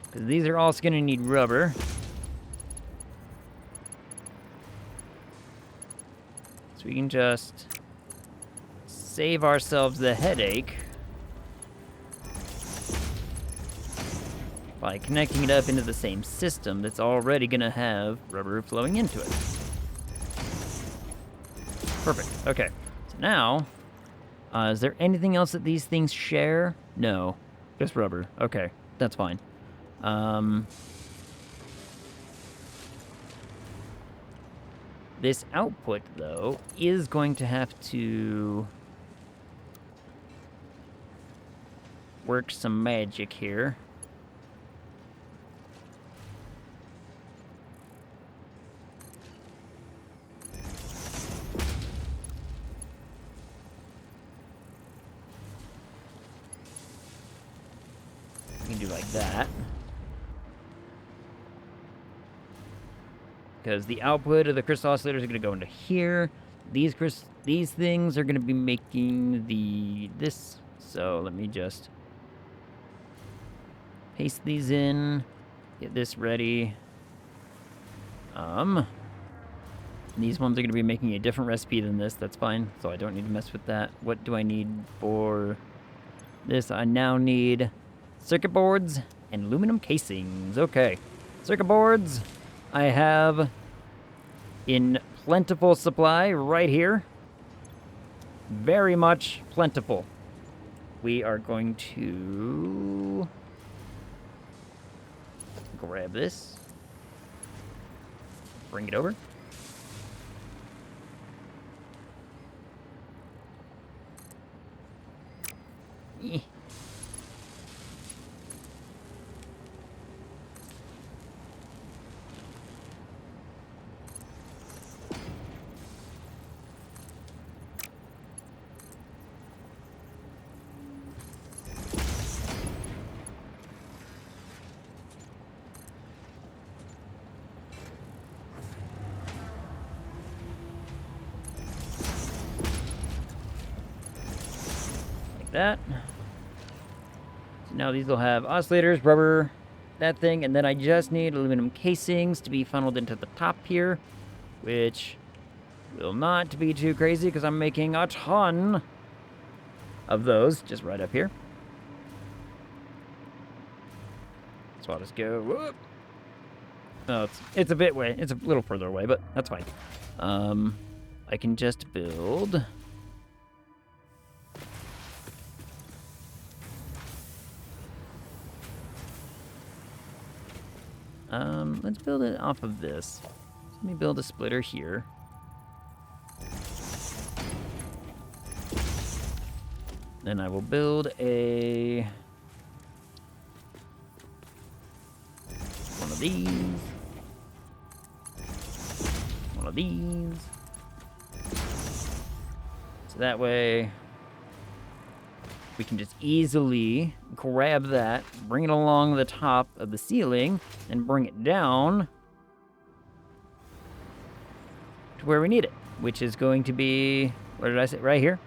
Because these are also going to need rubber. So we can just save ourselves the headache by connecting it up into the same system that's already going to have rubber flowing into it. Perfect. Okay. So now, is there anything else that these things share? No. Just rubber. Okay. That's fine. This output, though, is going to have to work some magic here. Do like that, because the output of the crystal oscillators are going to go into here. These things are going to be making this. So let me just paste these in, get this ready. These ones are going to be making a different recipe than this. That's fine. So I don't need to mess with that. What do I need for this? I now need circuit boards and aluminum casings. Okay. Circuit boards, I have in plentiful supply right here. Very much plentiful. We are going to grab this. Bring it over. Eh. That. So now these will have oscillators, rubber, that thing, and then I just need aluminum casings to be funneled into the top here, which will not be too crazy because I'm making a ton of those just right up here. So I'll just go. Whoop. Oh, it's a bit away. It's a little further away, but that's fine. I can just build. Let's build it off of this. Let me build a splitter here. Then I will build one of these. One of these. So that way we can just easily grab that, bring it along the top of the ceiling, and bring it down to where we need it, which is going to be, where did I say? Right here.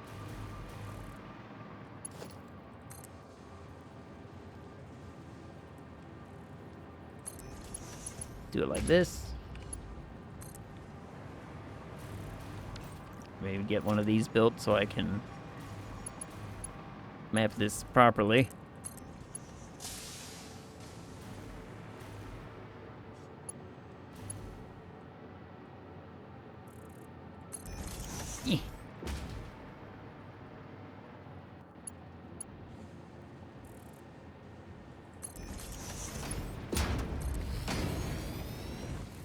Do it like this. Maybe get one of these built so I can map this properly.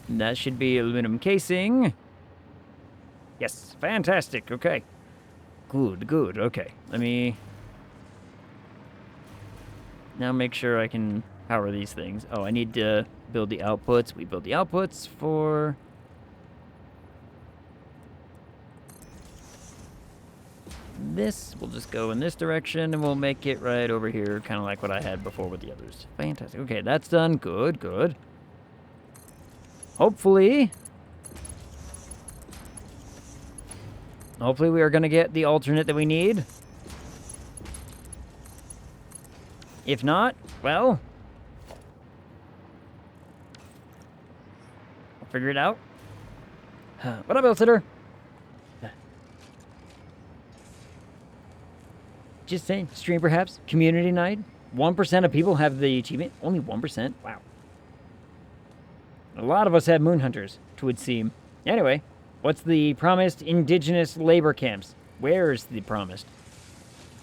That should be aluminum casing. Yes, fantastic. Okay. Good, good. Okay. Let me now make sure I can power these things. Oh, I need to build the outputs. We build the outputs for this. We'll just go in this direction and we'll make it right over here, kind of like what I had before with the others. Fantastic. Okay, that's done. Good, good. Hopefully we are going to get the alternate that we need. If not, well, I'll figure it out. What up, Elsitter? Just saying, stream perhaps, community night. 1% of people have the achievement. Only 1%? Wow. A lot of us have moon hunters, it would seem. Anyway, what's the promised indigenous labor camps? Where's the promised?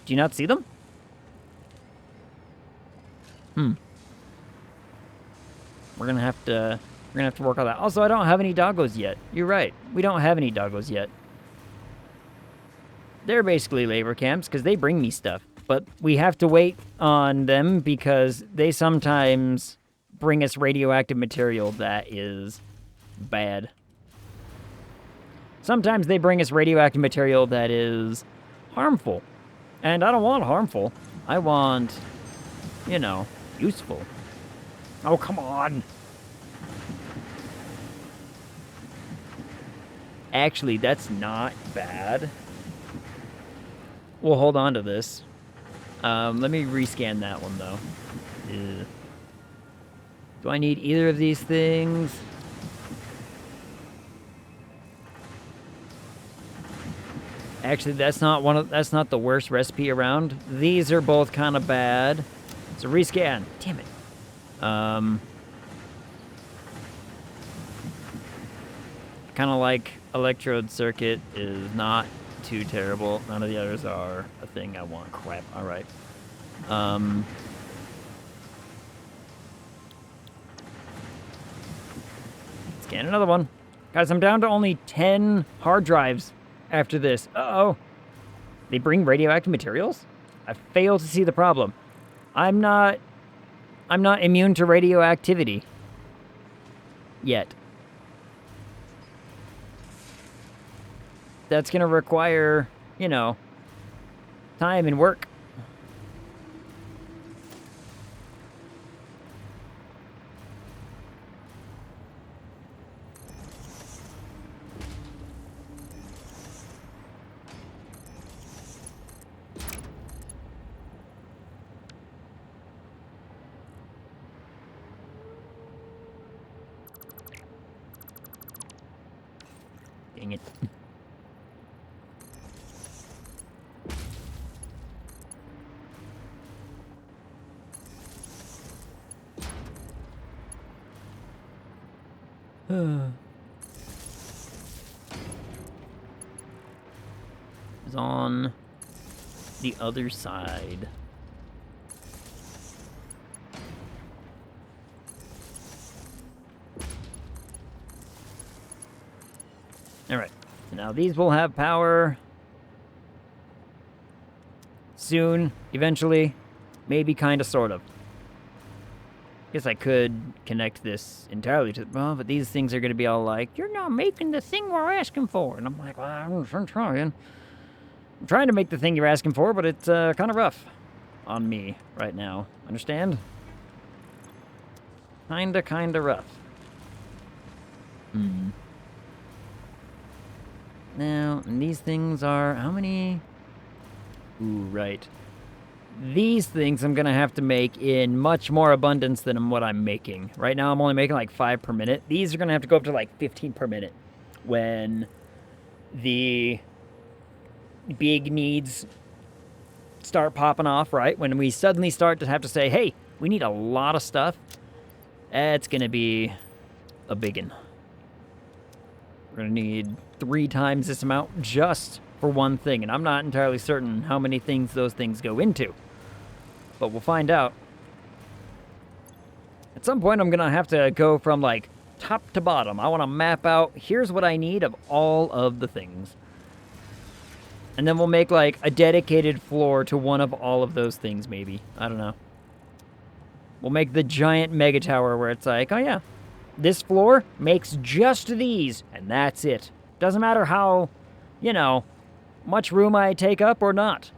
Do you not see them? We're gonna have to work on that. Also, I don't have any doggos yet. You're right. We don't have any doggos yet. They're basically labor camps because they bring me stuff, but we have to wait on them because they sometimes bring us radioactive material that is bad. Sometimes they bring us radioactive material that is harmful. And I don't want harmful. I want, you know, useful. Oh, come on. Actually, that's not bad. We'll hold on to this. Let me rescan that one, though. Ugh. Do I need either of these things? Actually, that's not the worst recipe around. These are both kind of bad. So rescan. Damn it. Kind of like electrode circuit is not too terrible. None of the others are a thing I want. Crap. All right. Scan another one. Guys, I'm down to only 10 hard drives after this. Uh-oh. They bring radioactive materials? I fail to see the problem. I'm not immune to radioactivity. Yet. That's gonna require, you know, time and work. Dang it. It's on the other side. Alright, so now these will have power soon, eventually, maybe, kind of, sort of. Guess I could connect this entirely to, well, but these things are going to be all like, you're not making the thing we're asking for. And I'm like, well, I'm trying. I'm trying to make the thing you're asking for, but it's kind of rough on me right now. Understand? Kinda rough. Now, and these things are, how many? Ooh, right. These things I'm going to have to make in much more abundance than what I'm making. Right now I'm only making like 5 per minute. These are going to have to go up to like 15 per minute when the big needs start popping off, right? When we suddenly start to have to say, hey, we need a lot of stuff. It's going to be a biggin. We're going to need 3 times this amount just for one thing. And I'm not entirely certain how many things those things go into. But we'll find out. At some point, I'm going to have to go from, like, top to bottom. I want to map out, here's what I need of all of the things. And then we'll make, like, a dedicated floor to one of all of those things, maybe. I don't know. We'll make the giant mega tower where it's like, oh, yeah, this floor makes just these, and that's it. Doesn't matter how, you know, much room I take up or not.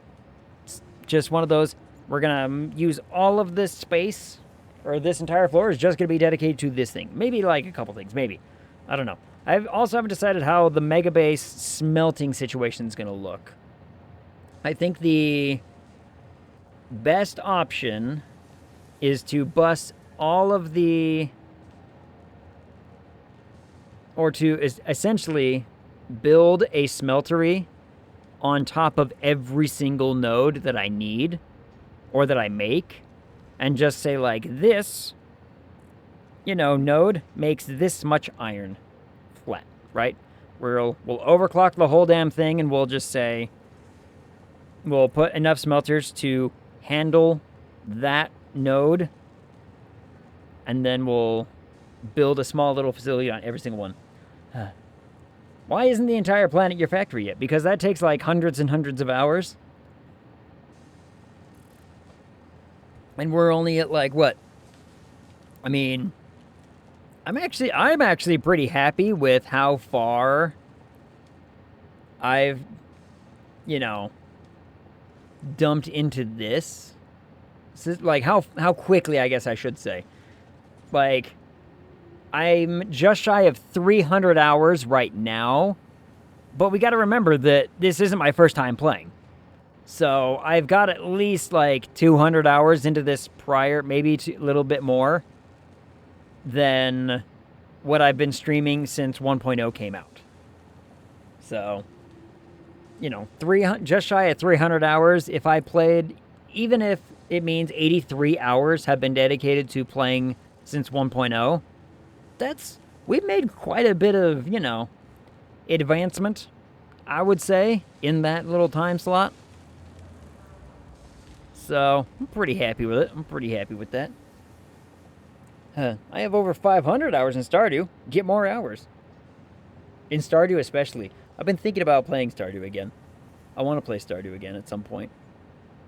It's just one of those, we're going to use all of this space, or this entire floor is just going to be dedicated to this thing. Maybe like a couple things, maybe. I don't know. I also haven't decided how the mega base smelting situation is going to look. I think the best option is to bust all of the, or to essentially build a smeltery on top of every single node that I need or that I make, and just say, like, this, you know, node makes this much iron flat, right? We'll overclock the whole damn thing, and we'll just say, we'll put enough smelters to handle that node, and then we'll build a small little facility on every single one. Why isn't the entire planet your factory yet? Because that takes like hundreds and hundreds of hours. And we're only at like what? I mean, I'm actually pretty happy with how far I've, you know, dumped into this. This is like how quickly, I guess I should say. Like, I'm just shy of 300 hours right now, but we got to remember that this isn't my first time playing. So I've got at least like 200 hours into this prior, maybe a little bit more than what I've been streaming since 1.0 came out. So, you know, just shy of 300 hours. If I played, even if it means 83 hours have been dedicated to playing since 1.0. We've made quite a bit of, advancement, I would say, in that little time slot. So, I'm pretty happy with it. I'm pretty happy with that. I have over 500 hours in Stardew. Get more hours. In Stardew especially. I've been thinking about playing Stardew again. I want to play Stardew again at some point.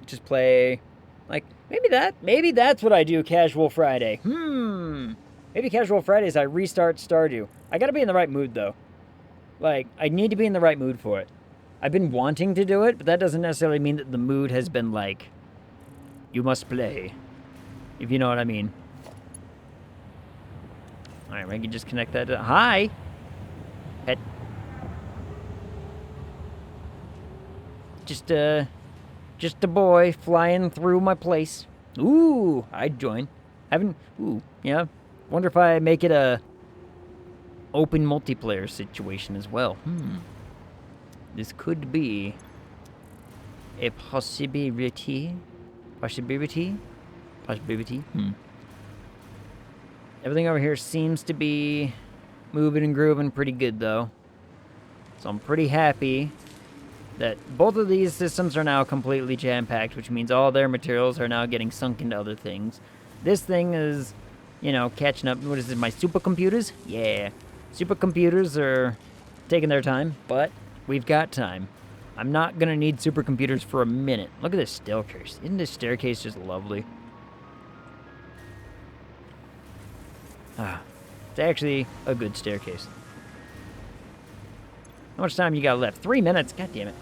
Just play, like, maybe that's what I do Casual Friday. Maybe Casual Fridays I restart Stardew. I gotta be in the right mood, though. Like, I need to be in the right mood for it. I've been wanting to do it, but that doesn't necessarily mean that the mood has been like, you must play. If you know what I mean. Alright, we can just connect that to... Hi! Pet. Just a boy flying through my place. Ooh, I'd join. Yeah. Wonder if I make it a open multiplayer situation as well. This could be a possibility. Possibility? Everything over here seems to be moving and grooving pretty good, though. So I'm pretty happy that both of these systems are now completely jam-packed, which means all their materials are now getting sunk into other things. This thing is, catching up. What is it, my supercomputers? Yeah. Supercomputers are taking their time, but we've got time. I'm not going to need supercomputers for a minute. Look at this staircase. Isn't this staircase just lovely? It's actually a good staircase. How much time you got left? 3 minutes? God damn it.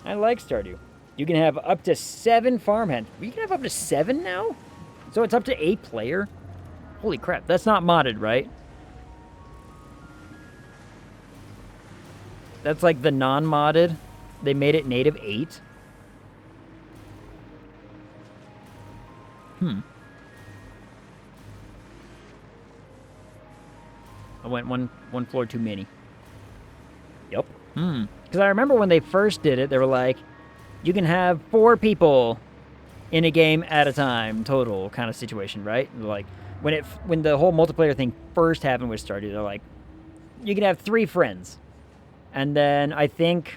I like Stardew. You can have up to 7 farmhands. You can have up to 7 now? So it's up to 8 player? Holy crap. That's not modded, right? That's like the non-modded. They made it native 8. I went one floor too many. Yep. Because I remember when they first did it, they were like, you can have 4 people in a game at a time, total kind of situation, right? Like, when the whole multiplayer thing first happened with Stardew, they're like, you can have 3 friends. And then I think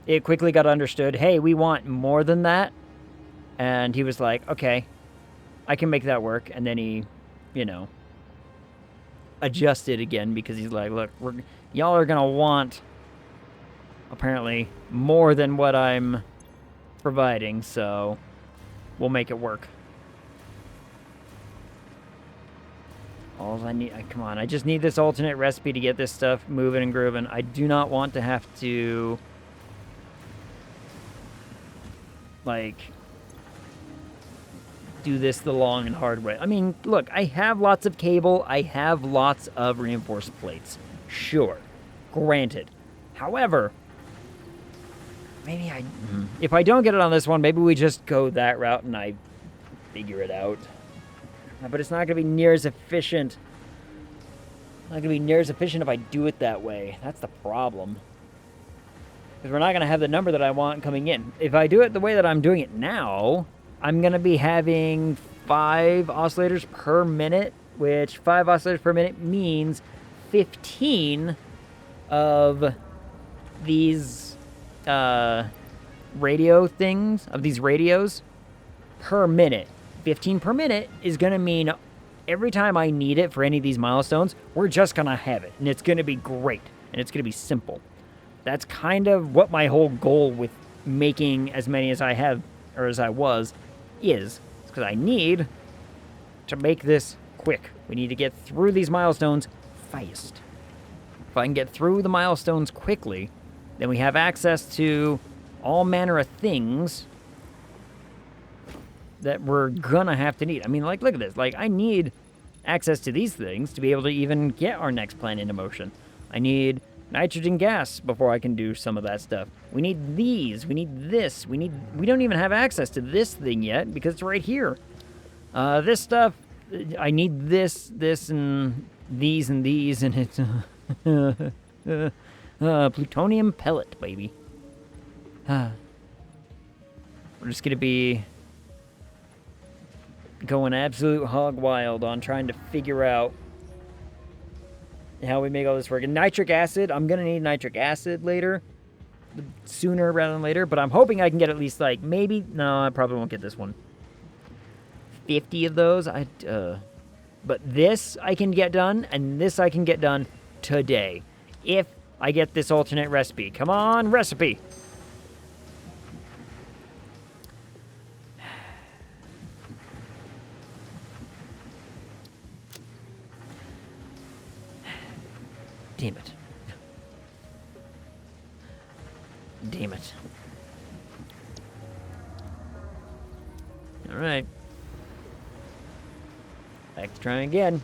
it quickly got understood, hey, we want more than that. And he was like, okay, I can make that work. And then he, adjusted again because he's like, look, y'all are going to want, apparently, more than what I'm providing, so we'll make it work. All I need, come on, I just need this alternate recipe to get this stuff moving and grooving. I do not want to have to, like, do this the long and hard way. I mean, look, I have lots of cable. I have lots of reinforced plates. Sure. Granted. However, maybe if I don't get it on this one, maybe we just go that route and I figure it out. But it's not going to be near as efficient. Not going to be near as efficient if I do it that way. That's the problem. Because we're not going to have the number that I want coming in. If I do it the way that I'm doing it now, I'm going to be having 5 oscillators per minute, which 5 oscillators per minute means 15 of these radio things, of these radios per minute. 15 per minute is going to mean every time I need it for any of these milestones, we're just going to have it. And it's going to be great. And it's going to be simple. That's kind of what my whole goal with making as many as I have, or as I was, is. It's because I need to make this quick. We need to get through these milestones fast. If I can get through the milestones quickly, then we have access to all manner of things that we're gonna have to need. I mean, like, look at this. Like, I need access to these things to be able to even get our next plan into motion. I need nitrogen gas before I can do some of that stuff. We need these. We need this. We don't even have access to this thing yet because it's right here. This stuff, I need this, and these, and it's plutonium pellet, baby. We're just gonna be going absolute hog wild on trying to figure out how we make all this work. And nitric acid, I'm going to need nitric acid later. Sooner rather than later. But I'm hoping I can get at least, like, maybe... No, I probably won't get this one. 50 of those. But this I can get done, and this I can get done today. If I get this alternate recipe. Come on, recipe! Damn it. Damn it. Alright. Back to trying again.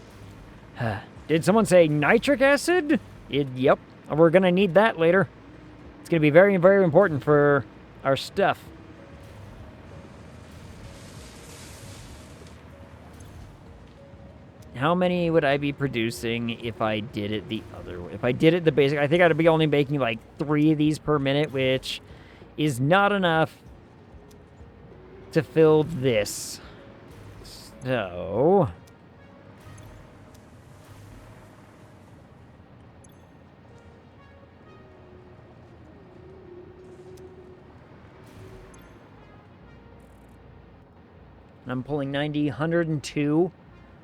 Did someone say nitric acid? Yep. We're gonna need that later. It's gonna be very, very important for our stuff. How many would I be producing if I did it the other way? If I did it the basic, I think I'd be only making like 3 of these per minute, which is not enough to fill this. So... I'm pulling 90, 102.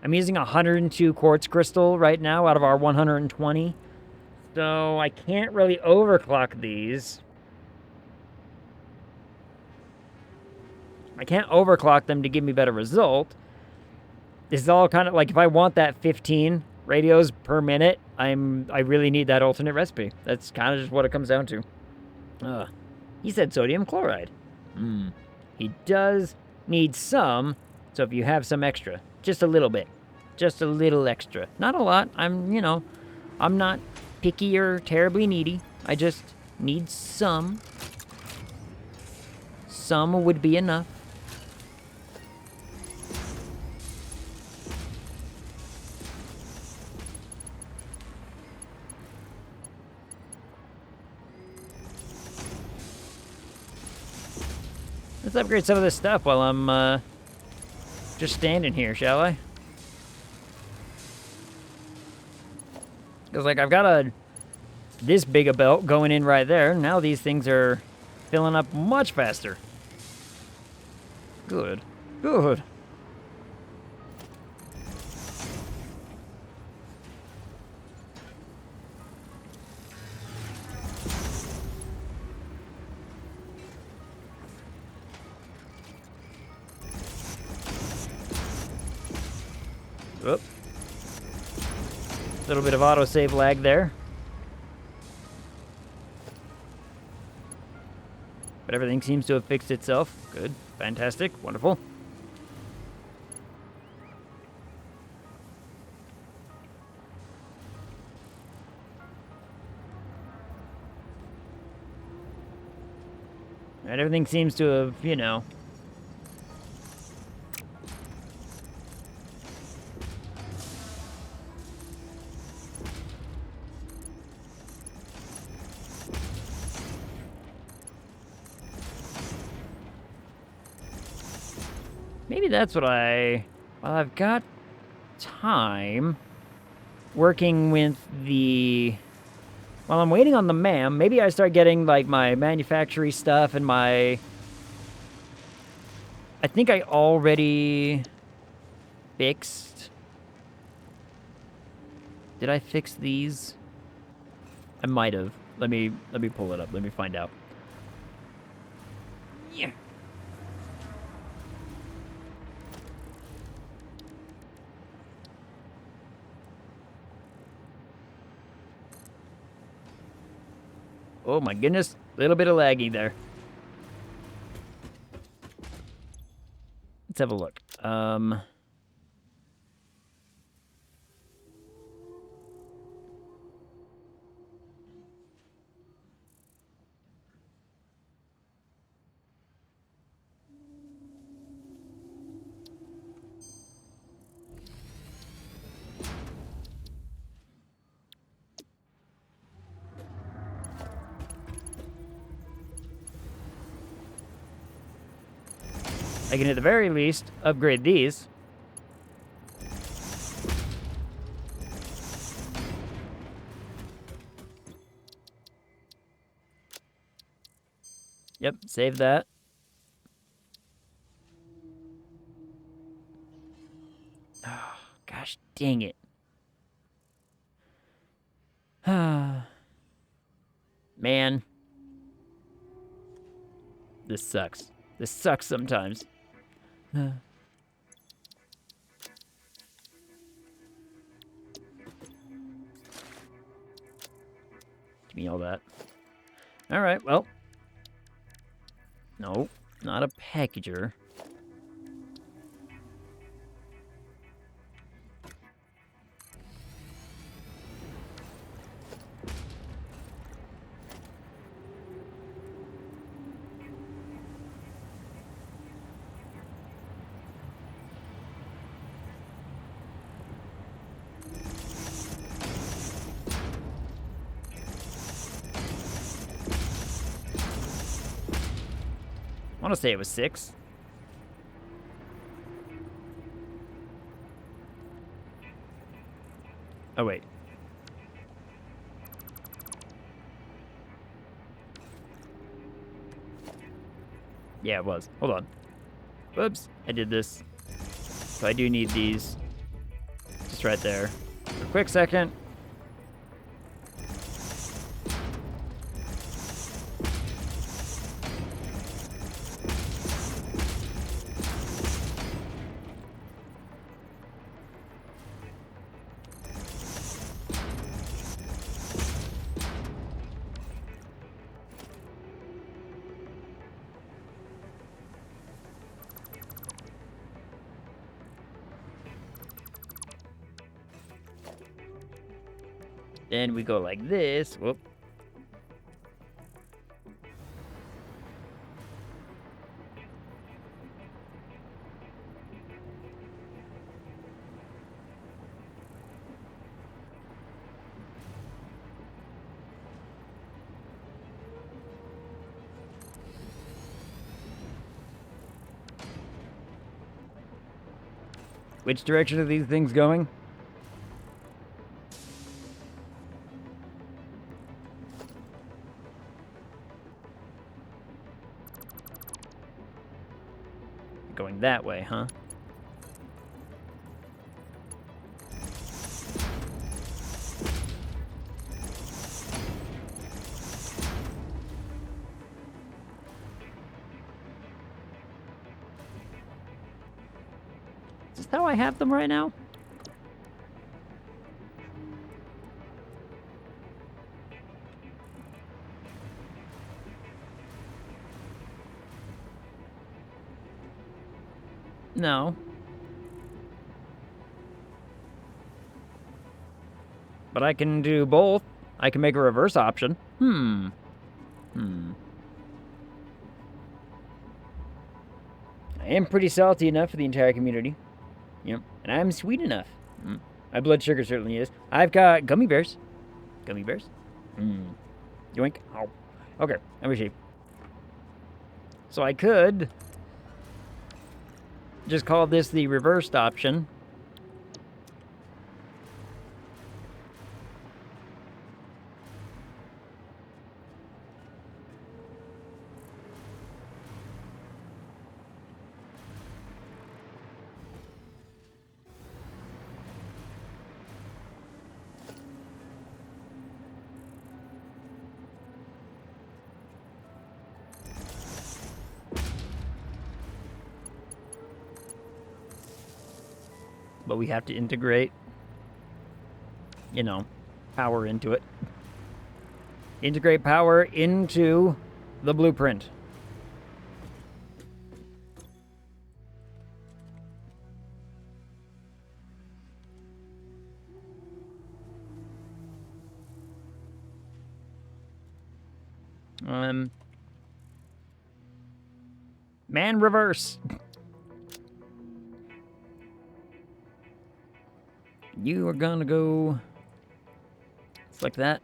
I'm using 102 quartz crystal right now out of our 120. So I can't really overclock these. I can't overclock them to give me better result. This is all kind of like, if I want that 15 radios per minute, I really need that alternate recipe. That's kind of just what it comes down to. He said sodium chloride. He does need some, so if you have some extra, just a little bit, just a little extra, not a lot. I'm not picky or terribly needy. I just need some. Some would be enough. Let's upgrade some of this stuff while I'm just standing here, shall I? Because, like, I've got this big a belt going in right there. Now these things are filling up much faster. Good. Good. Oop. A little bit of autosave lag there. But everything seems to have fixed itself. Good. Fantastic. Wonderful. And everything seems to have, maybe that's what while I've got time working with while I'm waiting on the MAM, maybe I start getting, like, my manufactory stuff and I think I already fixed. Did I fix these? I might have. Let me pull it up. Let me find out. Yeah. Oh my goodness, a little bit of laggy there. Let's have a look. I can, at the very least, upgrade these. Yep, save that. Oh, gosh dang it. Man. This sucks. This sucks sometimes. Give me all that. Alright, well. No, not a packager. I want to say it was 6. Oh, wait. Yeah, it was. Hold on. Whoops. I did this. So I do need these. Just right there. For a quick second. Then we go like this. Whoop. Which direction are these things going? Going that way, huh? Is this how I have them right now? No. But I can do both. I can make a reverse option. I am pretty salty enough for the entire community. Yep. And I'm sweet enough. My blood sugar certainly is. I've got gummy bears. Gummy bears? Yoink. Ow. Okay, let me see. So I could just call this the reversed option. But we have to integrate, you know, power into it. Integrate power into the blueprint. Man reverse. You are gonna go... It's like that.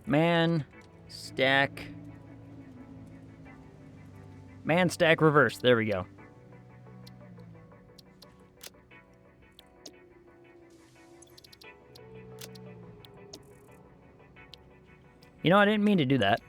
Man, stack... Man, stack, reverse. There we go. You know, I didn't mean to do that.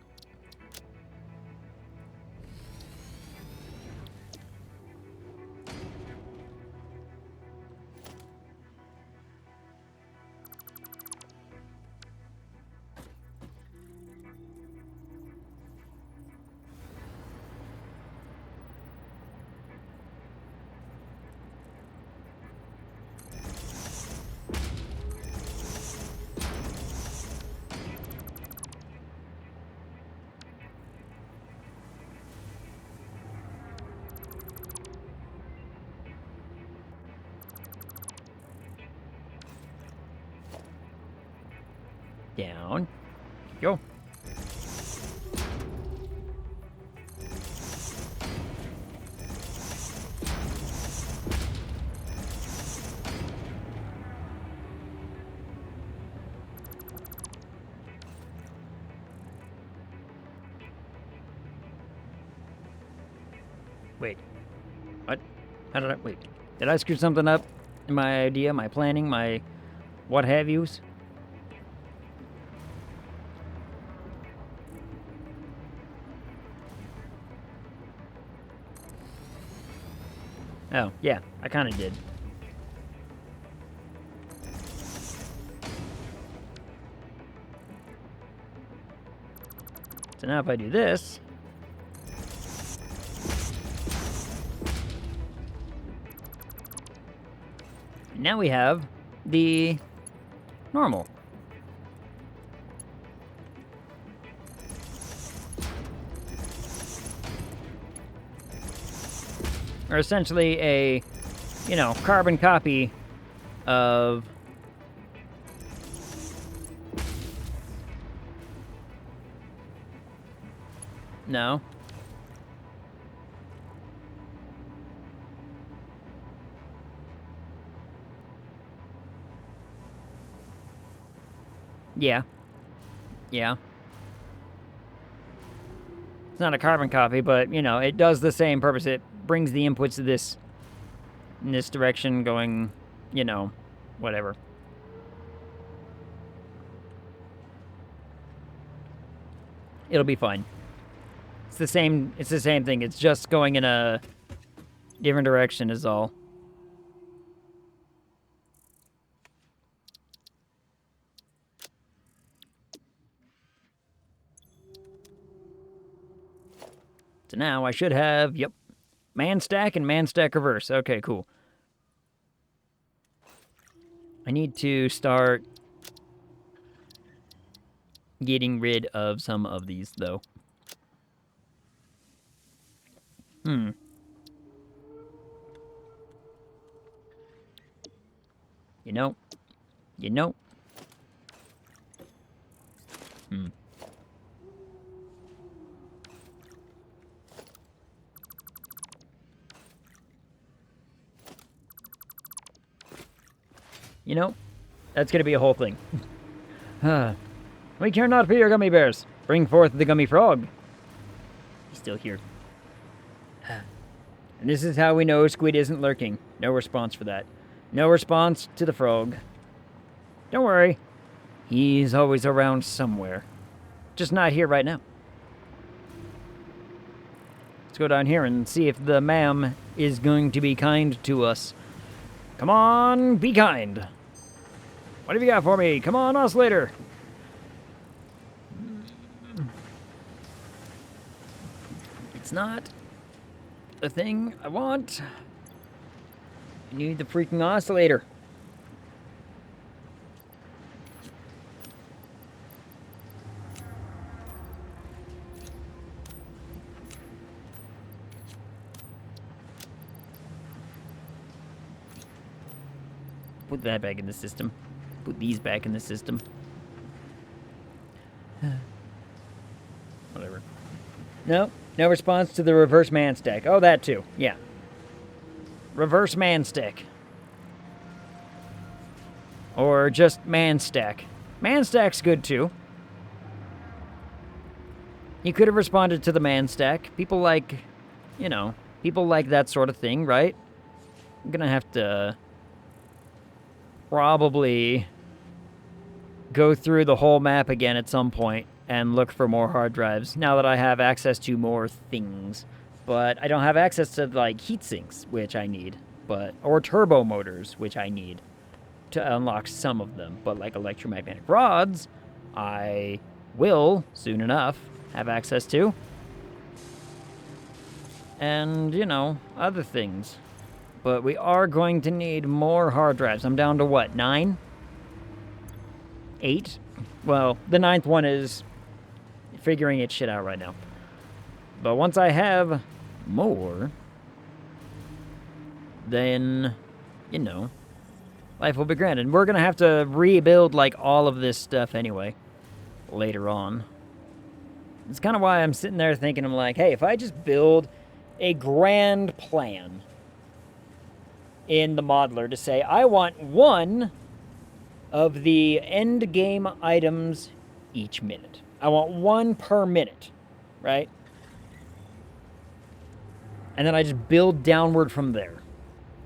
Down. Go. Wait. What? How did I... Wait. Did I screw something up in my idea, my planning, my what have yous? Oh, yeah. I kind of did. So now if I do this... Now we have the normal. Or essentially a, you know, carbon copy of... No. Yeah. Yeah. It's not a carbon copy, but, you know, it does the same purpose. It brings the inputs to this, in this direction going, you know, whatever. It'll be fine. It's the same thing. It's just going in a different direction is all. So now I should have, yep, man stack and man stack reverse. Okay, cool. I need to start getting rid of some of these, though. You know. You know, that's gonna be a whole thing. We care not for your gummy bears. Bring forth the gummy frog. He's still here. And this is how we know Squid isn't lurking. No response for that. No response to the frog. Don't worry. He's always around somewhere. Just not here right now. Let's go down here and see if the ma'am is going to be kind to us. Come on, be kind. What have you got for me? Come on, oscillator. It's not the thing I want. I need the freaking oscillator. Put that back in the system. Put these back in the system. Whatever. No response to the reverse man stack. Oh, that too. Yeah. Reverse man stack. Or just man stack. Man stack's good too. You could have responded to the man stack. People like, you know, people like that sort of thing, right? I'm gonna have to probably go through the whole map again at some point and look for more hard drives now that I have access to more things. But I don't have access to, like, heat sinks, which I need, or turbo motors, which I need to unlock some of them. But, like, electromagnetic rods, I will, soon enough, have access to. And, you know, other things. But we are going to need more hard drives. I'm down to what, 9? 8? Well, the 9th one is figuring its shit out right now. But once I have more, then, life will be grand. And we're going to have to rebuild, like, all of this stuff anyway. later on. It's kind of why I'm sitting there thinking, I'm like, hey, if I just build a grand plan in the modeler to say, I want one of the end game items each minute. I want one per minute, right? And then I just build downward from there.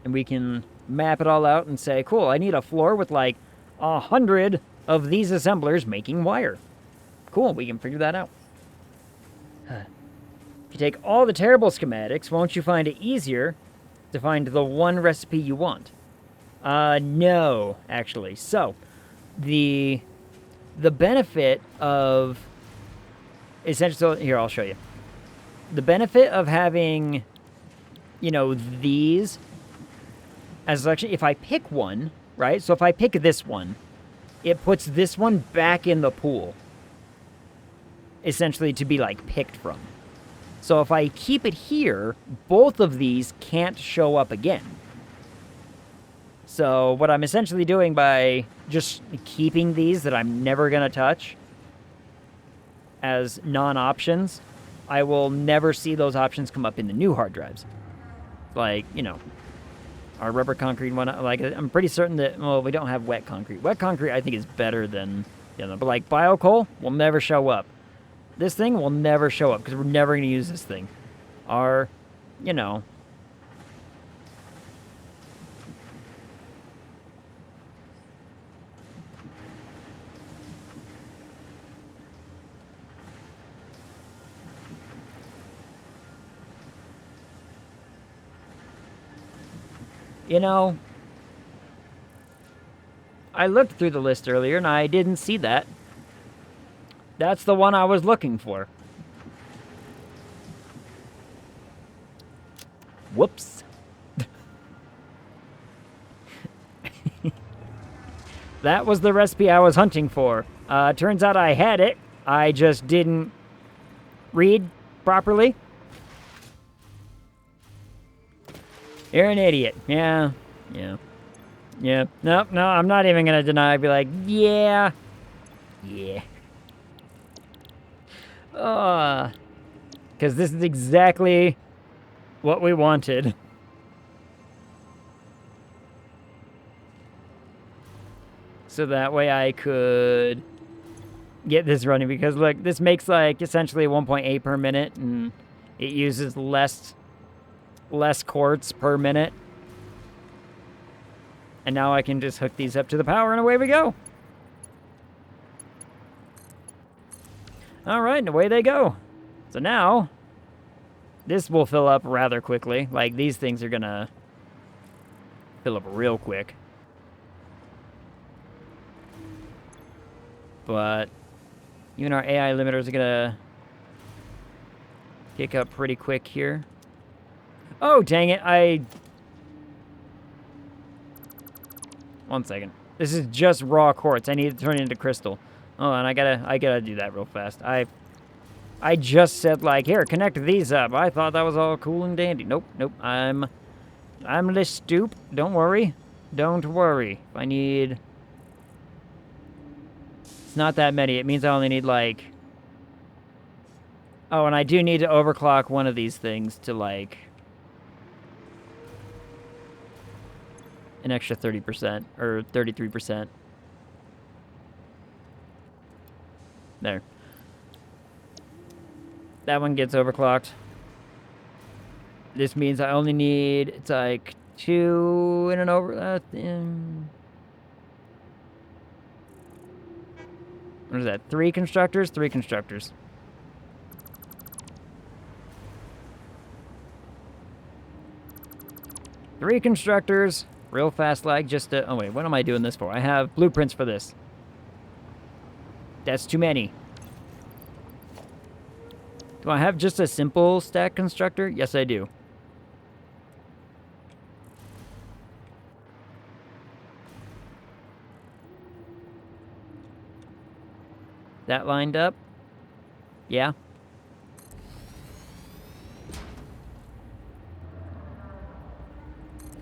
And we can map it all out and say, cool, I need a floor with like 100 of these assemblers making wire. Cool, we can figure that out. If you take all the terrible schematics, won't you find it easier to find the one recipe you want? No, actually. So, the benefit of... essentially, here, I'll show you. The benefit of having, you know, these... as actually, if I pick one, right? So if I pick this one, it puts this one back in the pool. Essentially to be, like, picked from. So if I keep it here, both of these can't show up again. So what I'm essentially doing by just keeping these that I'm never going to touch as non-options, I will never see those options come up in the new hard drives. Like, you know, our rubber concrete one, like, I'm pretty certain that, well, we don't have wet concrete. Wet concrete, I think, is better than the other. But, like, biocoal will never show up. This thing will never show up because we're never going to use this thing. Our, you know... You know, I looked through the list earlier and I didn't see that. That's the one I was looking for. Whoops. That was the recipe I was hunting for. Turns out I had it. I just didn't read properly. You're an idiot. Yeah. No, I'm not even going to deny. I'd be like, yeah. Because this is exactly what we wanted. So that way I could get this running. Because, look, this makes, like, essentially 1.8 per minute. And it uses less quartz per minute. And now I can just hook these up to the power and away we go. Alright, and away they go. So now, this will fill up rather quickly. Like, these things are gonna fill up real quick. But even our AI limiters are gonna kick up pretty quick here. Oh, dang it, one second. This is just raw quartz. I need to turn it into crystal. Oh, and I gotta do that real fast. I just said, like, here, connect these up. I thought that was all cool and dandy. Nope. I'm this stoop. Don't worry. If I need... It's not that many. It means I only need, like... Oh, and I do need to overclock one of these things to, like... an extra 30%, or 33%. There. That one gets overclocked. This means I only need, it's like 2 in an over... what is that? 3 constructors? 3 constructors. Three constructors. Real fast lag, just to... Oh, wait, what am I doing this for? I have blueprints for this. That's too many. Do I have just a simple stack constructor? Yes, I do. That lined up? Yeah.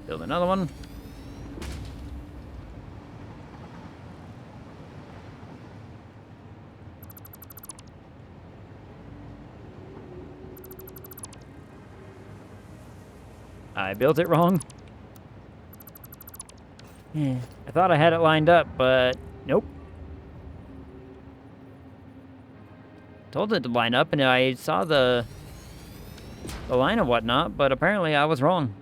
Build another one. I built it wrong. I thought I had it lined up, but nope. Told it to line up, and I saw the line and whatnot, but apparently I was wrong.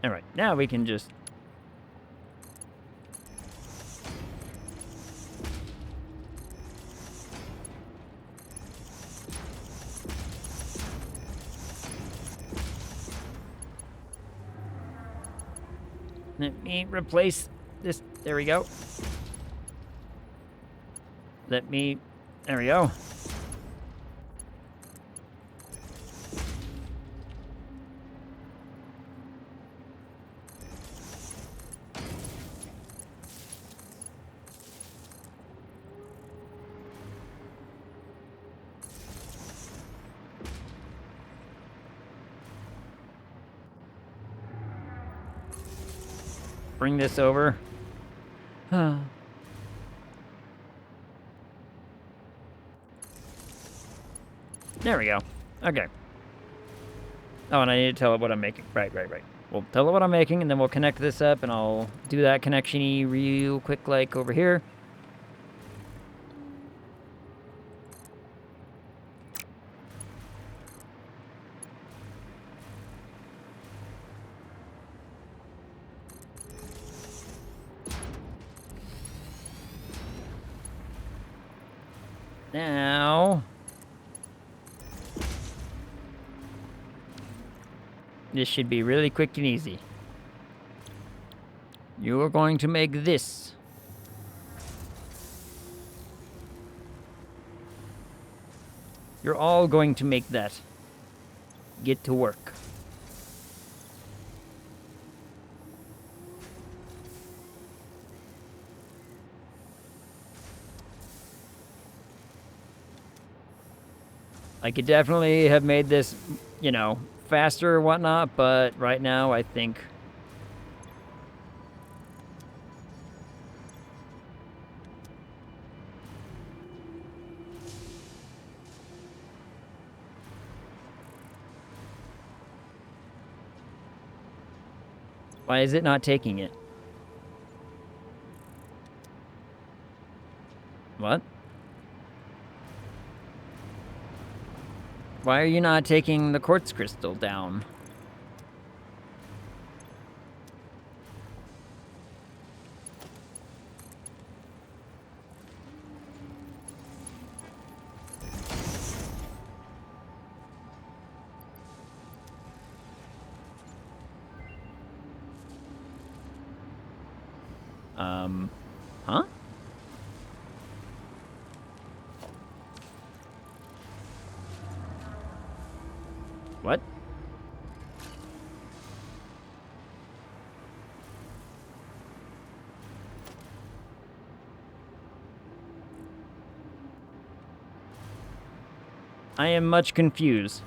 Alright, now we can just... Let me replace this. There we go. There we go. Bring this over. There we go. Okay. Oh, and I need to tell it what I'm making. Right. We'll tell it what I'm making, and then we'll connect this up, and I'll do that connection-y real quick, like over here. Now, this should be really quick and easy. You're going to make this. You're all going to make that. Get to work. I could definitely have made this, you know, faster or whatnot, but right now I think... Why is it not taking it? What? Why are you not taking the quartz crystal down? Huh? What? I am much confused.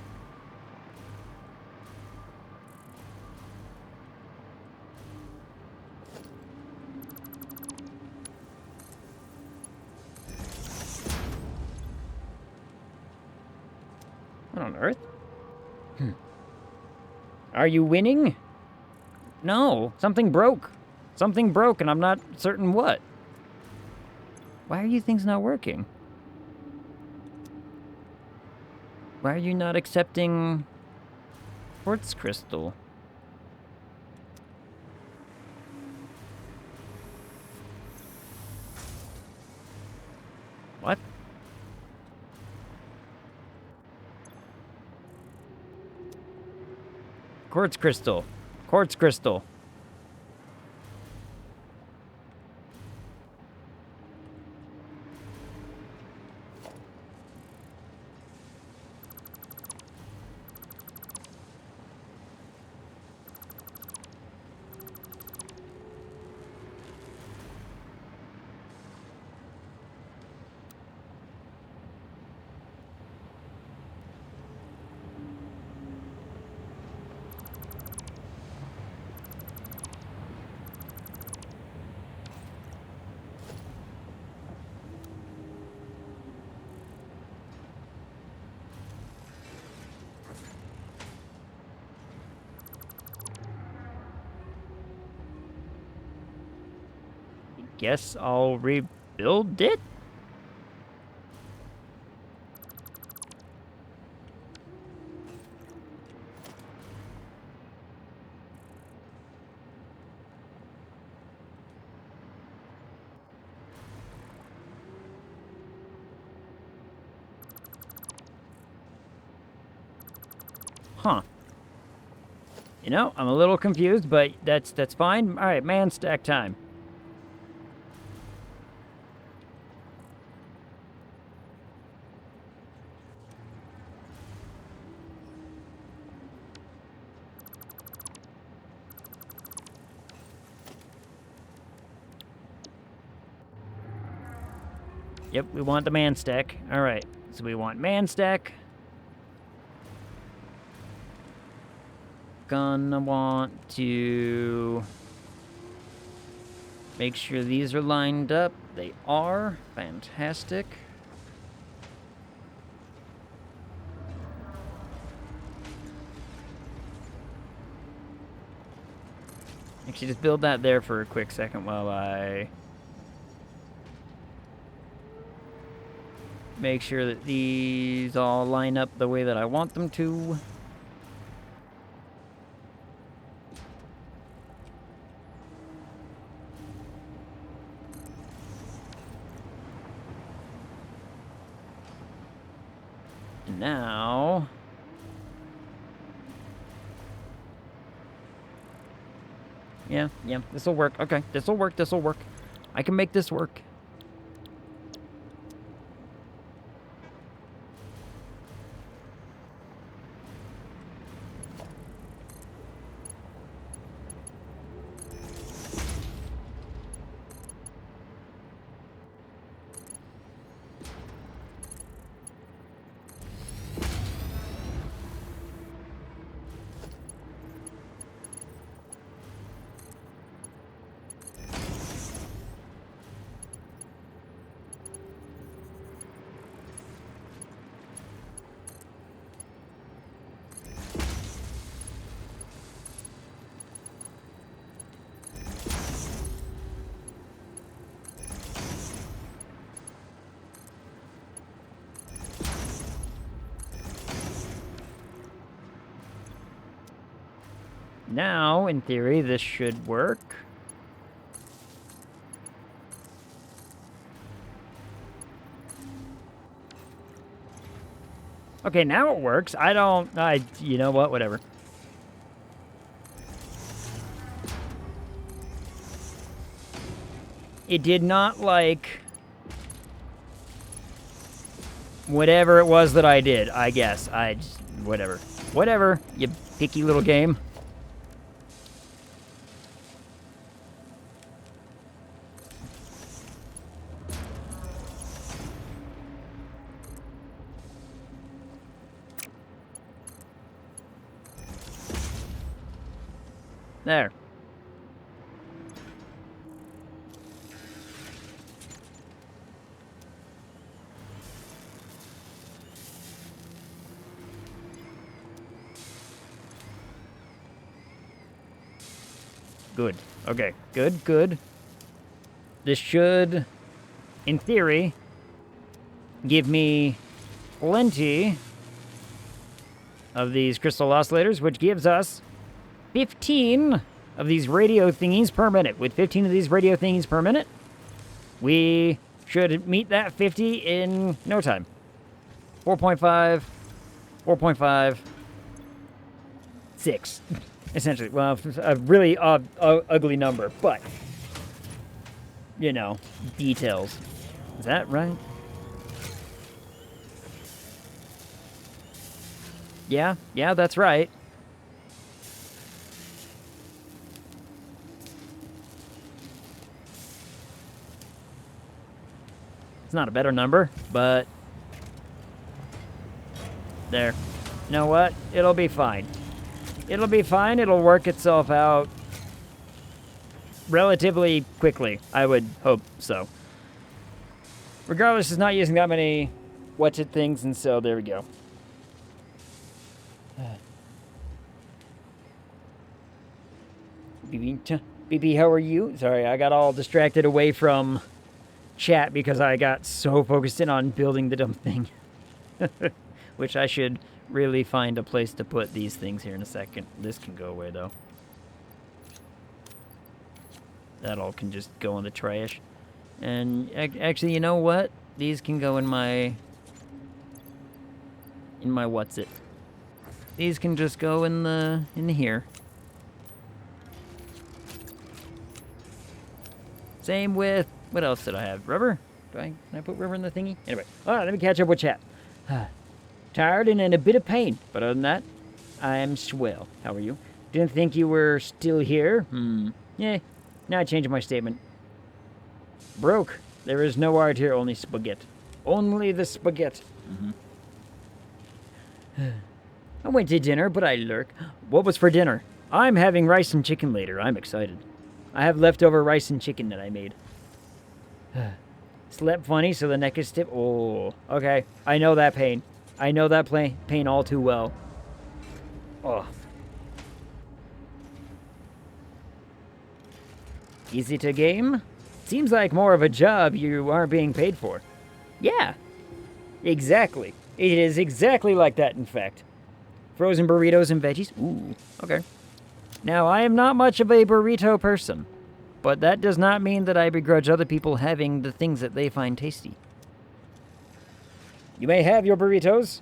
What on earth? Are you winning? No, something broke. Something broke, and I'm not certain what. Why are you things not working? Why are you not accepting quartz crystal? What? Quartz crystal. Quartz crystal. guess I'll rebuild it? Huh. You know, I'm a little confused, but that's fine. All right, man stack time. Yep, we want the man stack. All right, so we want man stack. Gonna want to make sure these are lined up. They are. Fantastic. Actually, just build that there for a quick second while I make sure that these all line up the way that I want them to. Now, yeah, this'll work. Okay, this'll work. I can make this work. Now, in theory, this should work. Okay, now it works. You know what? Whatever. It did not like whatever it was that I did, I guess. Whatever. Whatever, you picky little game. There. Good. Okay. Good. This should, in theory, give me plenty of these crystal oscillators, which gives us 15 of these radio thingies per minute. With 15 of these radio thingies per minute, we should meet that 50 in no time. 4.5, 4.5, 6. Essentially, well, a really ugly number, but, you know, details. Is that right? Yeah, that's right. It's not a better number, but there. You know what? It'll be fine. It'll be fine. It'll work itself out relatively quickly. I would hope so. Regardless, it's not using that many what's-it things, and so there we go. BP, how are you? Sorry, I got all distracted away from chat because I got so focused in on building the dumb thing. Which I should really find a place to put these things here in a second. This can go away, though. That all can just go in the trash. And actually, you know what? These can go in my what's it? These can just go in here. Same with, what else did I have? Rubber? Can I put rubber in the thingy? Anyway, all right, let me catch up with chat. Tired and in a bit of pain, but other than that, I'm swell. How are you? Didn't think you were still here. Yeah, now I changed my statement. Broke. There is no art here, only spaghetti. Only the spaghetti. I went to dinner, but I lurk. What was for dinner? I'm having rice and chicken later. I'm excited. I have leftover rice and chicken that I made. Slept funny, so the neck is stiff. Oh, okay. I know that pain. I know that pain all too well. Oh. Easy to game? Seems like more of a job you aren't being paid for. Yeah. Exactly. It is exactly like that, in fact. Frozen burritos and veggies? Ooh, okay. Now, I am not much of a burrito person, but that does not mean that I begrudge other people having the things that they find tasty. You may have your burritos.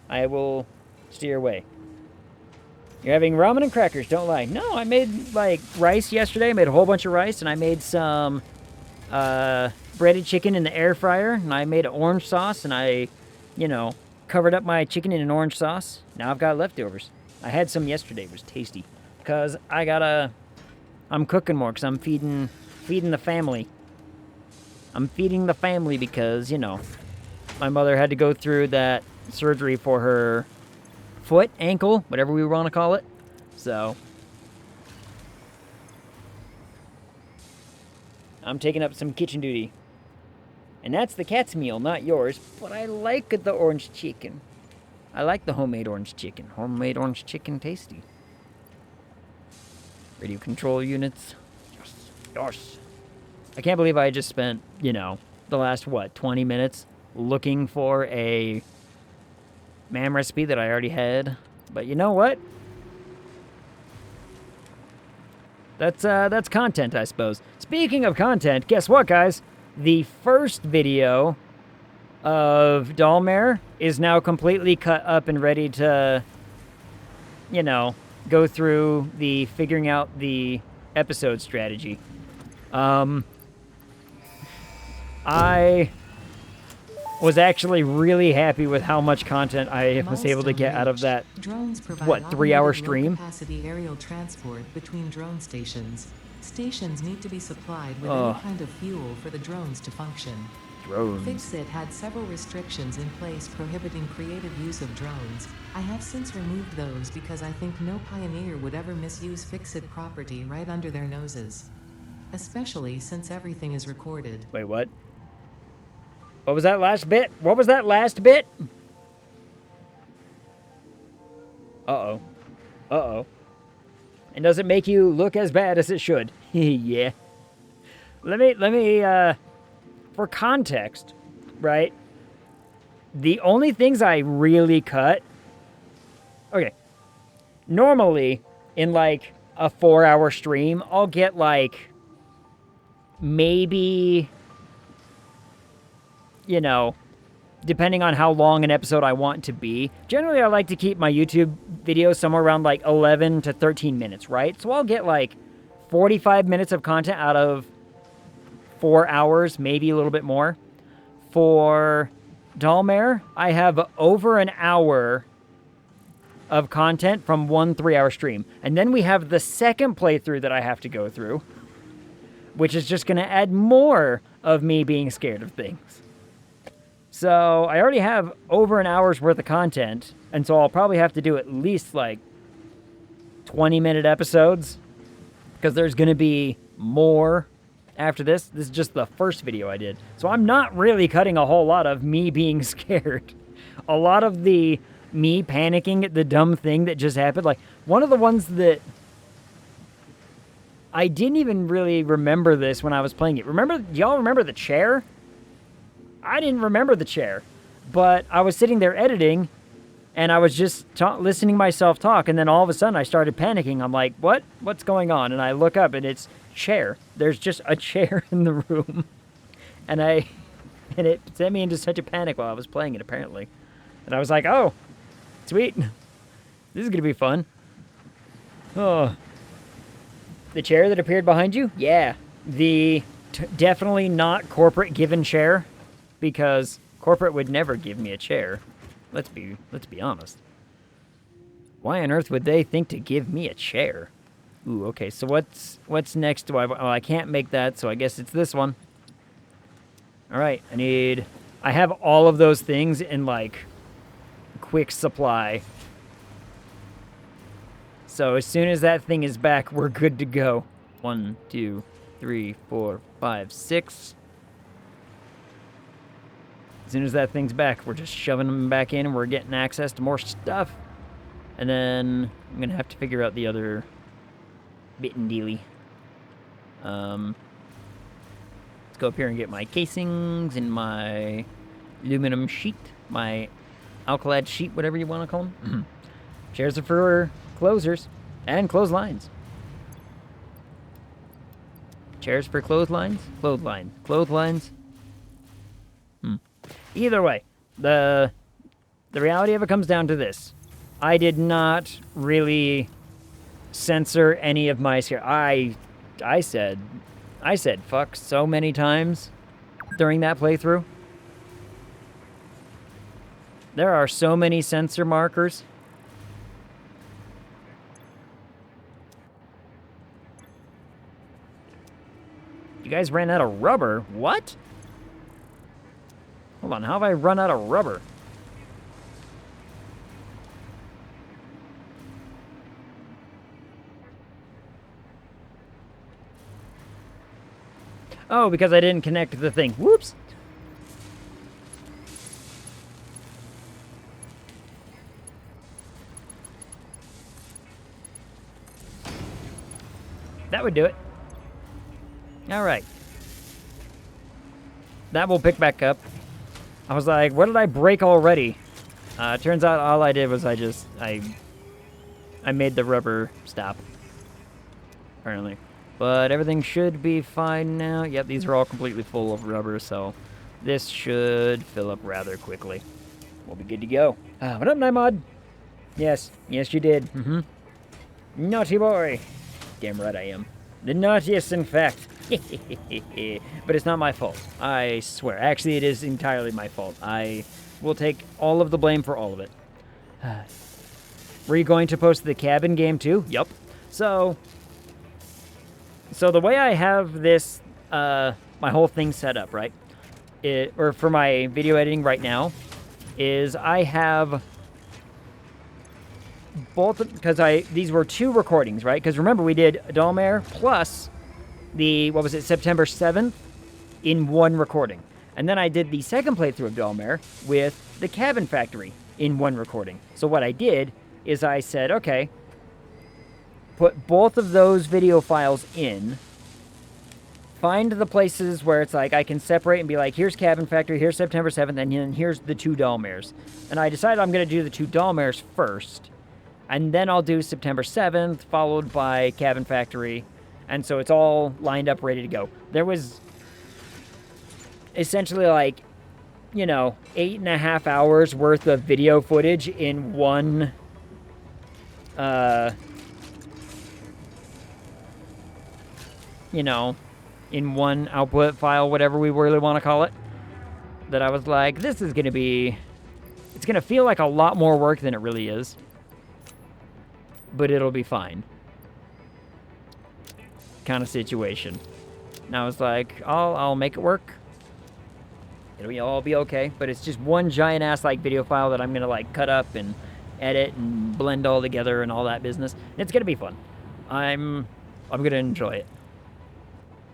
I will steer away. You're having ramen and crackers, don't lie. No, I made, like, rice yesterday. I made a whole bunch of rice, and I made some breaded chicken in the air fryer, and I made an orange sauce, and I, you know, covered up my chicken in an orange sauce. Now I've got leftovers. I had some yesterday. It was tasty. Because I'm cooking more because I'm feeding the family. I'm feeding the family because, you know, my mother had to go through that surgery for her foot, ankle, whatever we want to call it. So I'm taking up some kitchen duty. And that's the cat's meal, not yours. But I like the orange chicken. I like the homemade orange chicken. Homemade orange chicken tasty. Radio control units. Yes. Yes. I can't believe I just spent, you know, the last, 20 minutes looking for a MAM recipe that I already had. But you know what? That's content, I suppose. Speaking of content, guess what, guys? The first video of Dollmare is now completely cut up and ready to, you know, go through the figuring out the episode strategy. I was actually really happy with how much content I was able to get out of that, 3-hour stream? Capacity aerial transport between drone stations. Stations need to be supplied with any kind of fuel for the drones to function. Drones. Fixit had several restrictions in place prohibiting creative use of drones. I have since removed those because I think no pioneer would ever misuse Fixit property right under their noses. Especially since everything is recorded. Wait, what? What was that last bit? What was that last bit? Uh-oh. Uh-oh. And does it make you look as bad as it should? Yeah. Let me, for context, right? The only things I really cut... Okay. Normally, in, like, a 4-hour stream, I'll get, like, maybe... You know, depending on how long an episode I want to be. Generally, I like to keep my YouTube videos somewhere around like 11 to 13 minutes, right? So I'll get like 45 minutes of content out of 4 hours, maybe a little bit more. For Dollmare, I have over an hour of content from one 3-hour stream. And then we have the second playthrough that I have to go through, which is just going to add more of me being scared of things. So I already have over an hour's worth of content, and so I'll probably have to do at least like 20-minute episodes, because there's going to be more after this. This is just the first video I did. So I'm not really cutting a whole lot of me being scared. A lot of the me panicking at the dumb thing that just happened. Like, one of the ones that I didn't even really remember this when I was playing it. Y'all remember the chair? I didn't remember the chair, but I was sitting there editing, and I was just listening to myself talk, and then all of a sudden I started panicking. I'm like, what? What's going on? And I look up, and it's chair. There's just a chair in the room. And it sent me into such a panic while I was playing it, apparently. And I was like, oh, sweet. This is going to be fun. Oh. The chair that appeared behind you? Yeah. Definitely not corporate given chair, because corporate would never give me a chair. Let's be honest. Why on earth would they think to give me a chair? Ooh, okay, so what's next? I can't make that, so I guess it's this one. All right, I have all of those things in, like, quick supply. So as soon as that thing is back, we're good to go. 1, 2, 3, 4, 5, 6. As soon as that thing's back, we're just shoving them back in, and we're getting access to more stuff. And then I'm going to have to figure out the other bit and dealy. Let's go up here and get my casings and my aluminum sheet, my alkalad sheet, whatever you want to call them. Chairs are for closers and clotheslines. Chairs for clotheslines? Clotheslines? Either way, the reality of it comes down to this. I did not really censor any of my scare. I said fuck so many times during that playthrough. There are so many censor markers. You guys ran out of rubber? What? Hold on, how have I run out of rubber? Oh, because I didn't connect the thing. Whoops. That would do it. All right. That will pick back up. I was like, what did I break already? Turns out all I did was I made the rubber stop. Apparently. But everything should be fine now. Yep, these are all completely full of rubber, so this should fill up rather quickly. We'll be good to go. What up, Nymod? Yes, you did. Naughty boy. Damn right I am. The naughtiest, in fact. But it's not my fault. I swear. Actually, it is entirely my fault. I will take all of the blame for all of it. Were you going to post the cabin game too? Yup. So the way I have this, my whole thing set up, right? Or for my video editing right now, is I have both, because these were 2 recordings, right? Because remember, we did Dalmare plus the, September 7th in 1 recording. And then I did the second playthrough of Dalmare with the Cabin Factory in 1 recording. So what I did is I said, okay, put both of those video files in, find the places where it's like I can separate and be like, here's Cabin Factory, here's September 7th, and then here's the 2 Dalmares. And I decided I'm going to do the 2 Dalmares first, and then I'll do September 7th, followed by Cabin Factory. And so it's all lined up, ready to go. There was essentially 8.5 hours worth of video footage in one, in one output file, whatever we really want to call it, that I was like, this is going to be, it's going to feel like a lot more work than it really is, but it'll be fine kind of situation. And I was like, I'll make it work. It'll all be okay, but it's just one giant ass video file that I'm going to cut up and edit and blend all together and all that business. It's going to be fun. I'm going to enjoy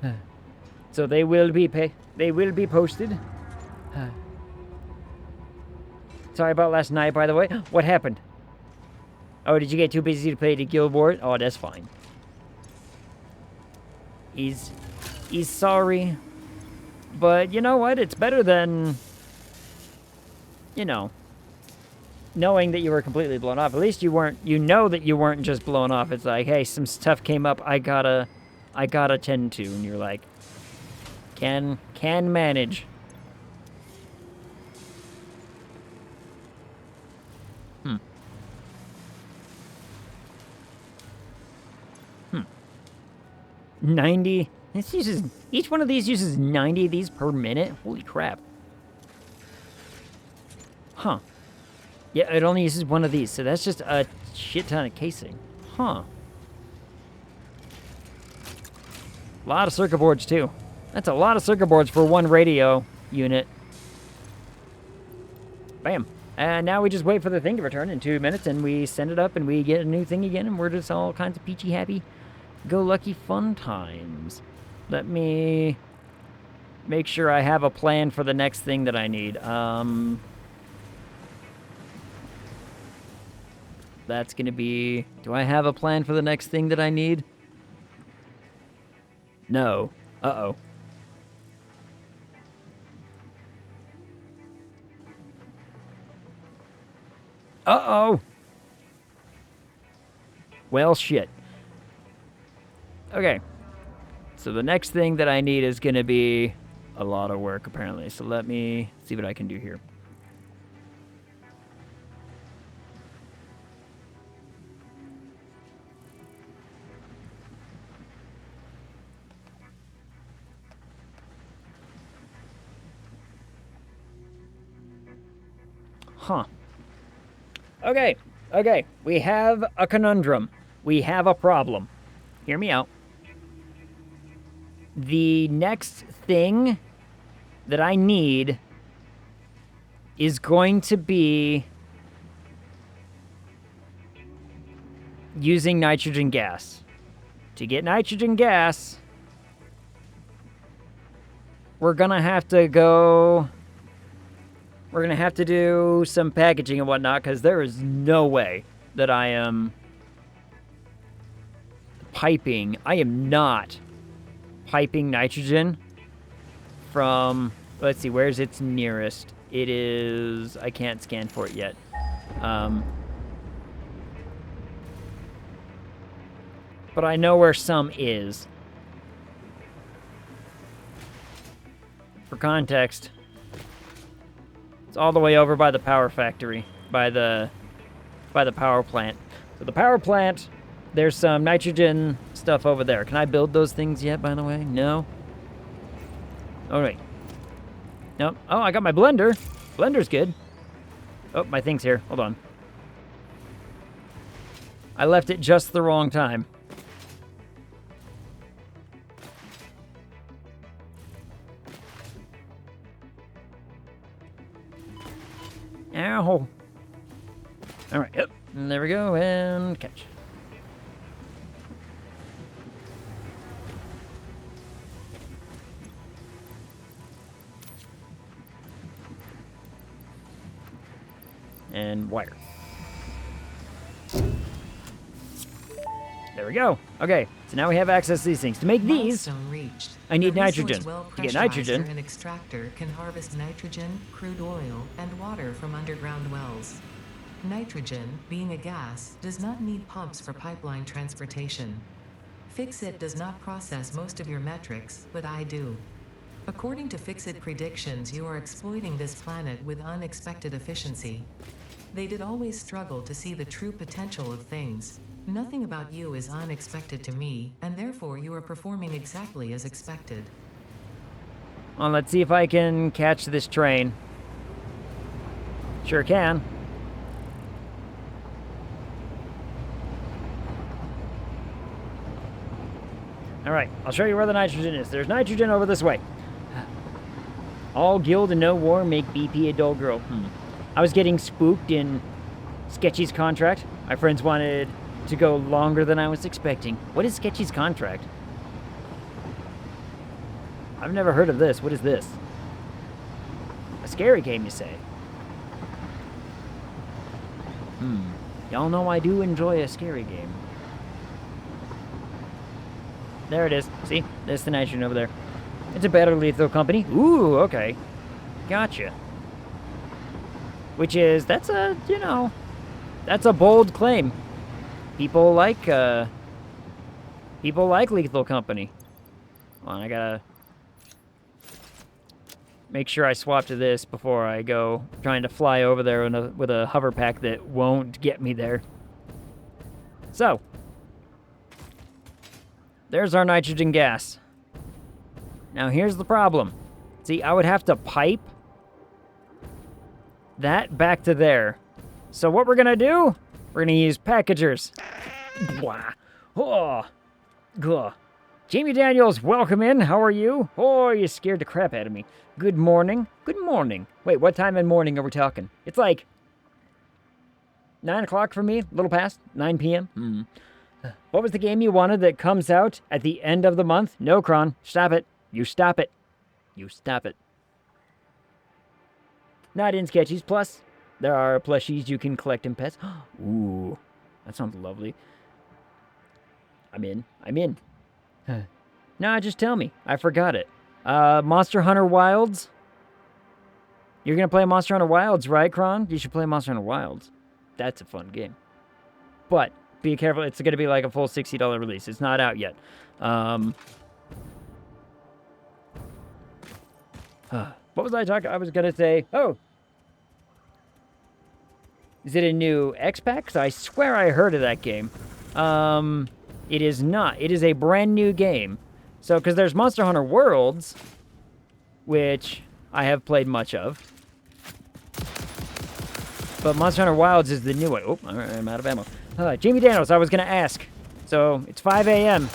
it. So they will be posted. Sorry about last night, by the way. What happened? Oh, did you get too busy to play the Guild Wars? Oh, that's fine. He's sorry. But you know what? It's better than, you know, knowing that you were completely blown off. At least you know that you weren't just blown off. It's like, hey, some stuff came up. I gotta tend to. And you're like, can manage. Hmm. 90. Each one of these uses 90 of these per minute. Holy crap. Huh. Yeah, it only uses one of these, so that's just a shit ton of casing. Huh. A lot of circuit boards, too. That's a lot of circuit boards for one radio unit. Bam. And now we just wait for the thing to return in 2 minutes, and we send it up, and we get a new thing again, and we're just all kinds of peachy happy, go lucky fun times. Let me make sure I have a plan for the next thing that I need. That's gonna be... Do I have a plan for the next thing that I need? No. Uh-oh. Uh-oh! Well, shit. Okay. So the next thing that I need is gonna be a lot of work, apparently. So let me see what I can do here. Huh. Okay, we have a conundrum. We have a problem. Hear me out. The next thing that I need is going to be using nitrogen gas. To get nitrogen gas, we're gonna have to go... We're going to have to do some packaging and whatnot, because there is no way that I am piping. I am not piping nitrogen from... Let's see, where's its nearest? It is... I can't scan for it yet. But I know where some is. For context... It's all the way over by the power factory, by the power plant. So the power plant, there's some nitrogen stuff over there. Can I build those things yet, by the way? No? Oh, wait. Nope. Oh, I got my blender. Blender's good. Oh, my thing's here. Hold on. I left it just the wrong time. Ow. All right, yep. And there we go, and catch. And wire. There we go. Okay, so now we have access to these things. To make these, I need nitrogen. To get nitrogen, an extractor can harvest nitrogen, crude oil, and water from underground wells. Nitrogen, being a gas, does not need pumps for pipeline transportation. Fixit does not process most of your metrics, but I do. According to Fixit predictions, you are exploiting this planet with unexpected efficiency. They did always struggle to see the true potential of things. Nothing about you is unexpected to me, and therefore you are performing exactly as expected. Well, let's see if I can catch this train. Sure can. Alright, I'll show you where the nitrogen is. There's nitrogen over this way. All guild and no war make BP a dull girl. I was getting spooked in Sketchy's contract. My friends wanted to go longer than I was expecting. What is Sketchy's contract? I've never heard of this. What is this? A scary game, you say? Y'all know I do enjoy a scary game. There it is. See? There's the nitrogen over there. It's a better lethal company. Ooh, okay. Gotcha. Which is, that's a, you know, that's a bold claim. People like lethal company. Hold on, I gotta make sure I swap to this before I go trying to fly over there with a hover pack that won't get me there. So, there's our nitrogen gas. Now here's the problem. See, I would have to pipe that back to there. So what we're gonna do, we're gonna use packagers. Blah. Oh. Gah. Jamie Daniels, welcome in. How are you? Oh, you scared the crap out of me. Good morning. Good morning. Wait, what time in morning are we talking? It's like 9 o'clock for me, a little past 9 p.m. What was the game you wanted that comes out at the end of the month? No, Kron. Stop it. You stop it. You stop it. Not in sketchies. Plus, there are plushies you can collect in pets. Ooh, that sounds lovely. I'm in. I'm in. Nah, just tell me. I forgot it. Monster Hunter Wilds? You're going to play Monster Hunter Wilds, right, Kron? You should play Monster Hunter Wilds. That's a fun game. But be careful. It's going to be like a full $60 release. It's not out yet. What was I talking? I was going to say, oh. Is it a new X-Pack? 'Cause I swear I heard of that game. It is not. It is a brand new game. So, because there's Monster Hunter Worlds, which I have played much of. But Monster Hunter Wilds is the new one. Oh, I'm out of ammo. Jamie Daniels, I was going to ask. So, it's 5 a.m.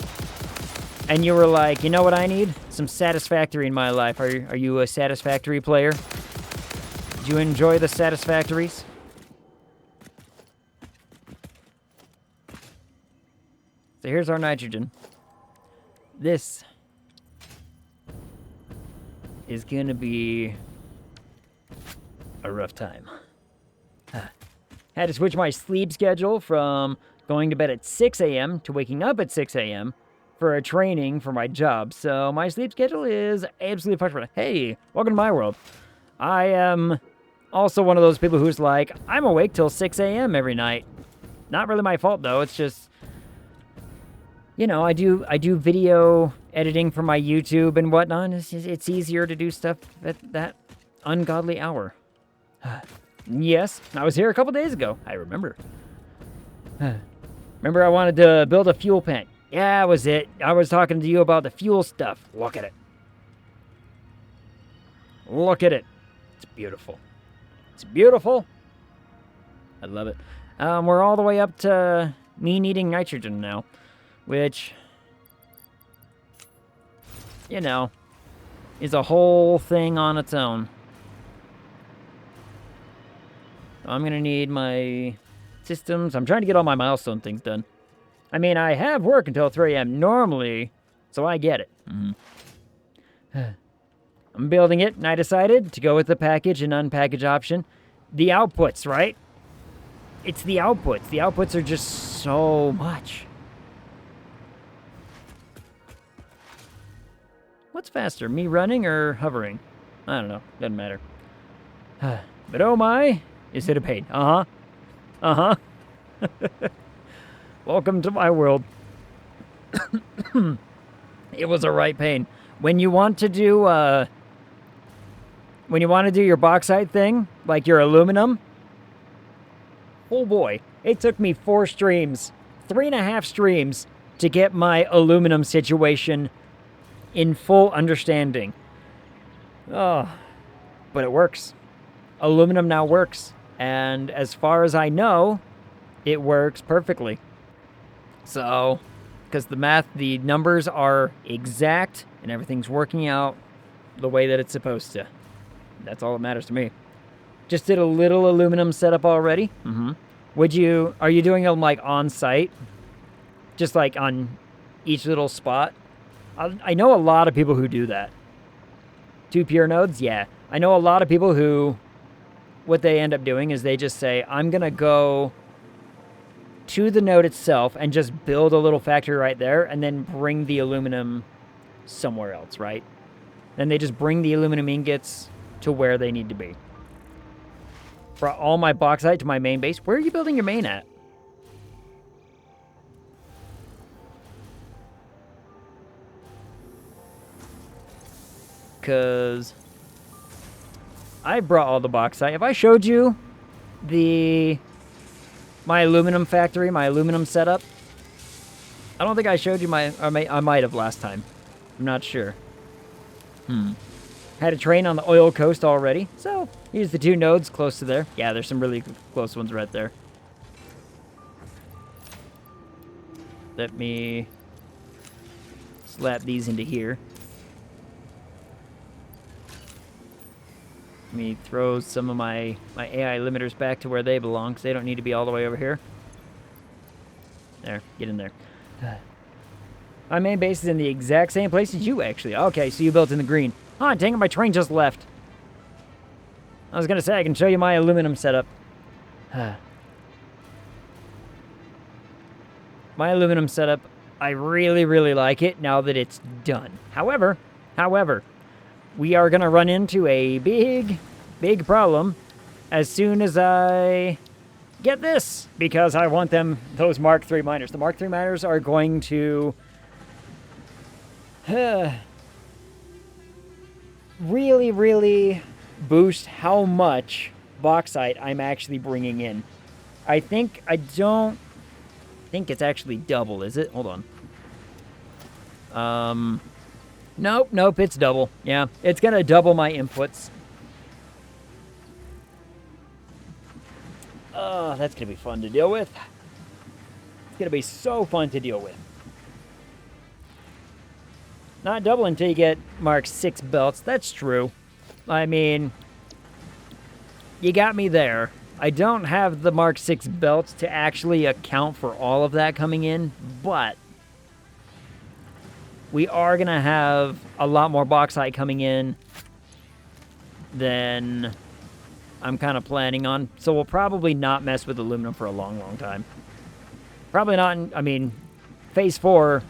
And you were like, you know what I need? Some Satisfactory in my life. Are you a Satisfactory player? Did you enjoy the Satisfactories? So here's our nitrogen. This is gonna be a rough time. Had to switch my sleep schedule from going to bed at 6 a.m. to waking up at 6 a.m. for a training for my job. So my sleep schedule is absolutely fucked. Hey, welcome to my world. I am also one of those people who's like, I'm awake till 6 a.m. every night. Not really my fault though. It's just, you know, I do video editing for my YouTube and whatnot. It's easier to do stuff at that ungodly hour. Yes, I was here a couple days ago. I remember. Remember I wanted to build a fuel plant. Yeah, that was it. I was talking to you about the fuel stuff. Look at it. Look at it. It's beautiful. It's beautiful. I love it. We're all the way up to me needing nitrogen now. Which, you know, is a whole thing on its own. I'm going to need my systems. I'm trying to get all my milestone things done. I mean, I have work until 3 a.m. normally, so I get it. I'm building it, and I decided to go with the package and unpackage option. The outputs, right? It's the outputs. The outputs are just so much. What's faster, me running or hovering? I don't know. Doesn't matter. But oh my, is it a pain? Uh-huh. Welcome to my world. It was a right pain. When you want to do, your bauxite thing, like your aluminum, oh boy, it took me 4 streams, 3.5 streams to get my aluminum situation in full understanding. Oh, but it works. Aluminum now works. And as far as I know, it works perfectly. So, because the numbers are exact and everything's working out the way that it's supposed to. That's all that matters to me. Just did a little aluminum setup already. Are you doing them like on site? Just like on each little spot? I know a lot of people who do that. 2 pure nodes? Yeah. I know a lot of people who, what they end up doing is they just say, I'm going to go to the node itself and just build a little factory right there and then bring the aluminum somewhere else, right? Then they just bring the aluminum ingots to where they need to be. Brought all my bauxite to my main base. Where are you building your main at? Because I brought all the bauxite. If I showed you my aluminum factory, my aluminum setup, I don't think I showed you I might have last time. I'm not sure. Had a train on the oil coast already. So, here's the 2 nodes close to there. Yeah, there's some really close ones right there. Let me slap these into here. Let me throw some of my AI limiters back to where they belong, because they don't need to be all the way over here. There, get in there. My main base is in the exact same place as you, actually. Okay, so you built in the green. Oh, dang it, my train just left. I was going to say, I can show you my aluminum setup. My aluminum setup, I really, really like it now that it's done. However, we are going to run into a big problem as soon as I get this, because I want those Mark III miners. The Mark III miners are going to really, really boost how much bauxite I'm actually bringing in. I don't think it's actually double, is it? Hold on. Nope, it's double. Yeah, it's gonna double my inputs. Oh, that's gonna be fun to deal with. It's gonna be so fun to deal with. Not double until you get Mark 6 belts. That's true. I mean, you got me there. I don't have the Mark 6 belts to actually account for all of that coming in, but we are going to have a lot more bauxite coming in than I'm kind of planning on. So we'll probably not mess with aluminum for a long, long time. Probably not, Phase 4...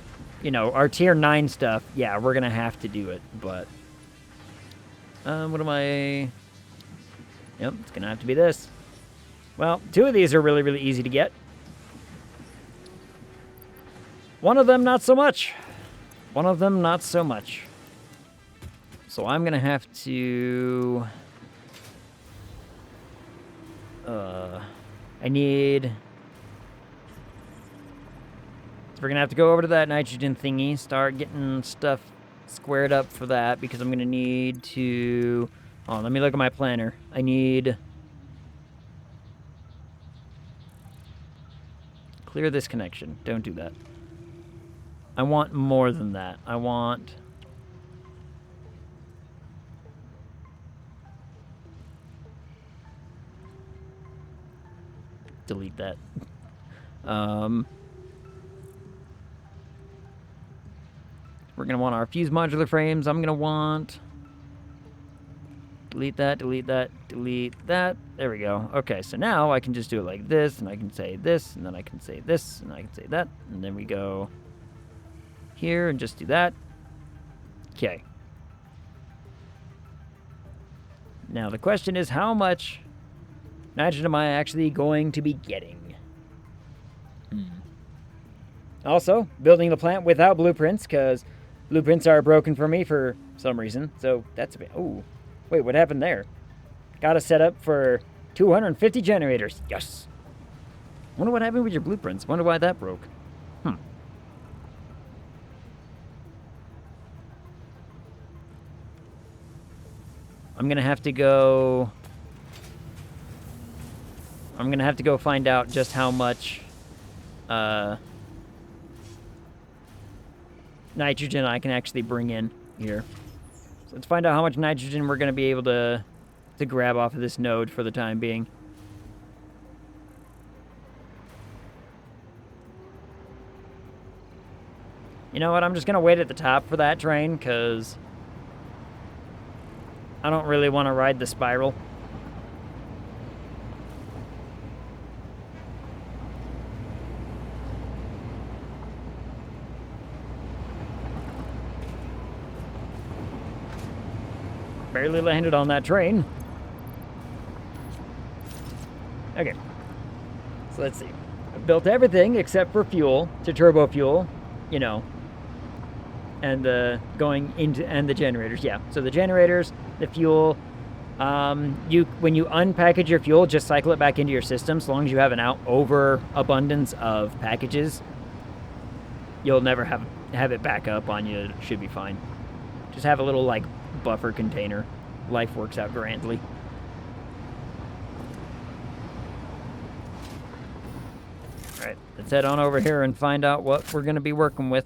our tier 9 stuff, yeah, we're going to have to do it, but... what am I... Yep, it's going to have to be this. Well, 2 of these are really, really easy to get. One of them, not so much. So I'm going to have to... I need... We're going to have to go over to that nitrogen thingy, start getting stuff squared up for that, because I'm going to need to... Oh, let me look at my planner. I need... Clear this connection. Don't do that. I want more than that. I want... Delete that. We're going to want our fuse modular frames. I'm going to want... Delete that, delete that, delete that. There we go. Okay, so now I can just do it like this, and I can say this, and then I can say this, and I can say that. And then we go here and just do that. Okay. Now the question is, how much nitrogen am I actually going to be getting? Also, building the plant without blueprints, because blueprints are broken for me for some reason. So that's a bit... Oh, wait, what happened there? Got a setup for 250 generators. Yes. Wonder what happened with your blueprints. Wonder why that broke. I'm going to have to go... I'm going to have to go find out just how much nitrogen I can actually bring in here. So let's find out how much nitrogen we're going to be able to grab off of this node for the time being. You know what? I'm just going to wait at the top for that train, because I don't really want to ride the spiral. barely landed on that train. Okay. So let's see. I've built everything except for fuel to turbo fuel, you know, and the generators. Yeah. So the generators, the fuel. When you unpackage your fuel, just cycle it back into your system. So long as you have an overabundance of packages, you'll never have it back up on you. It should be fine. Just have a little like buffer container. Life works out grandly. All right, let's head on over here and find out what we're going to be working with.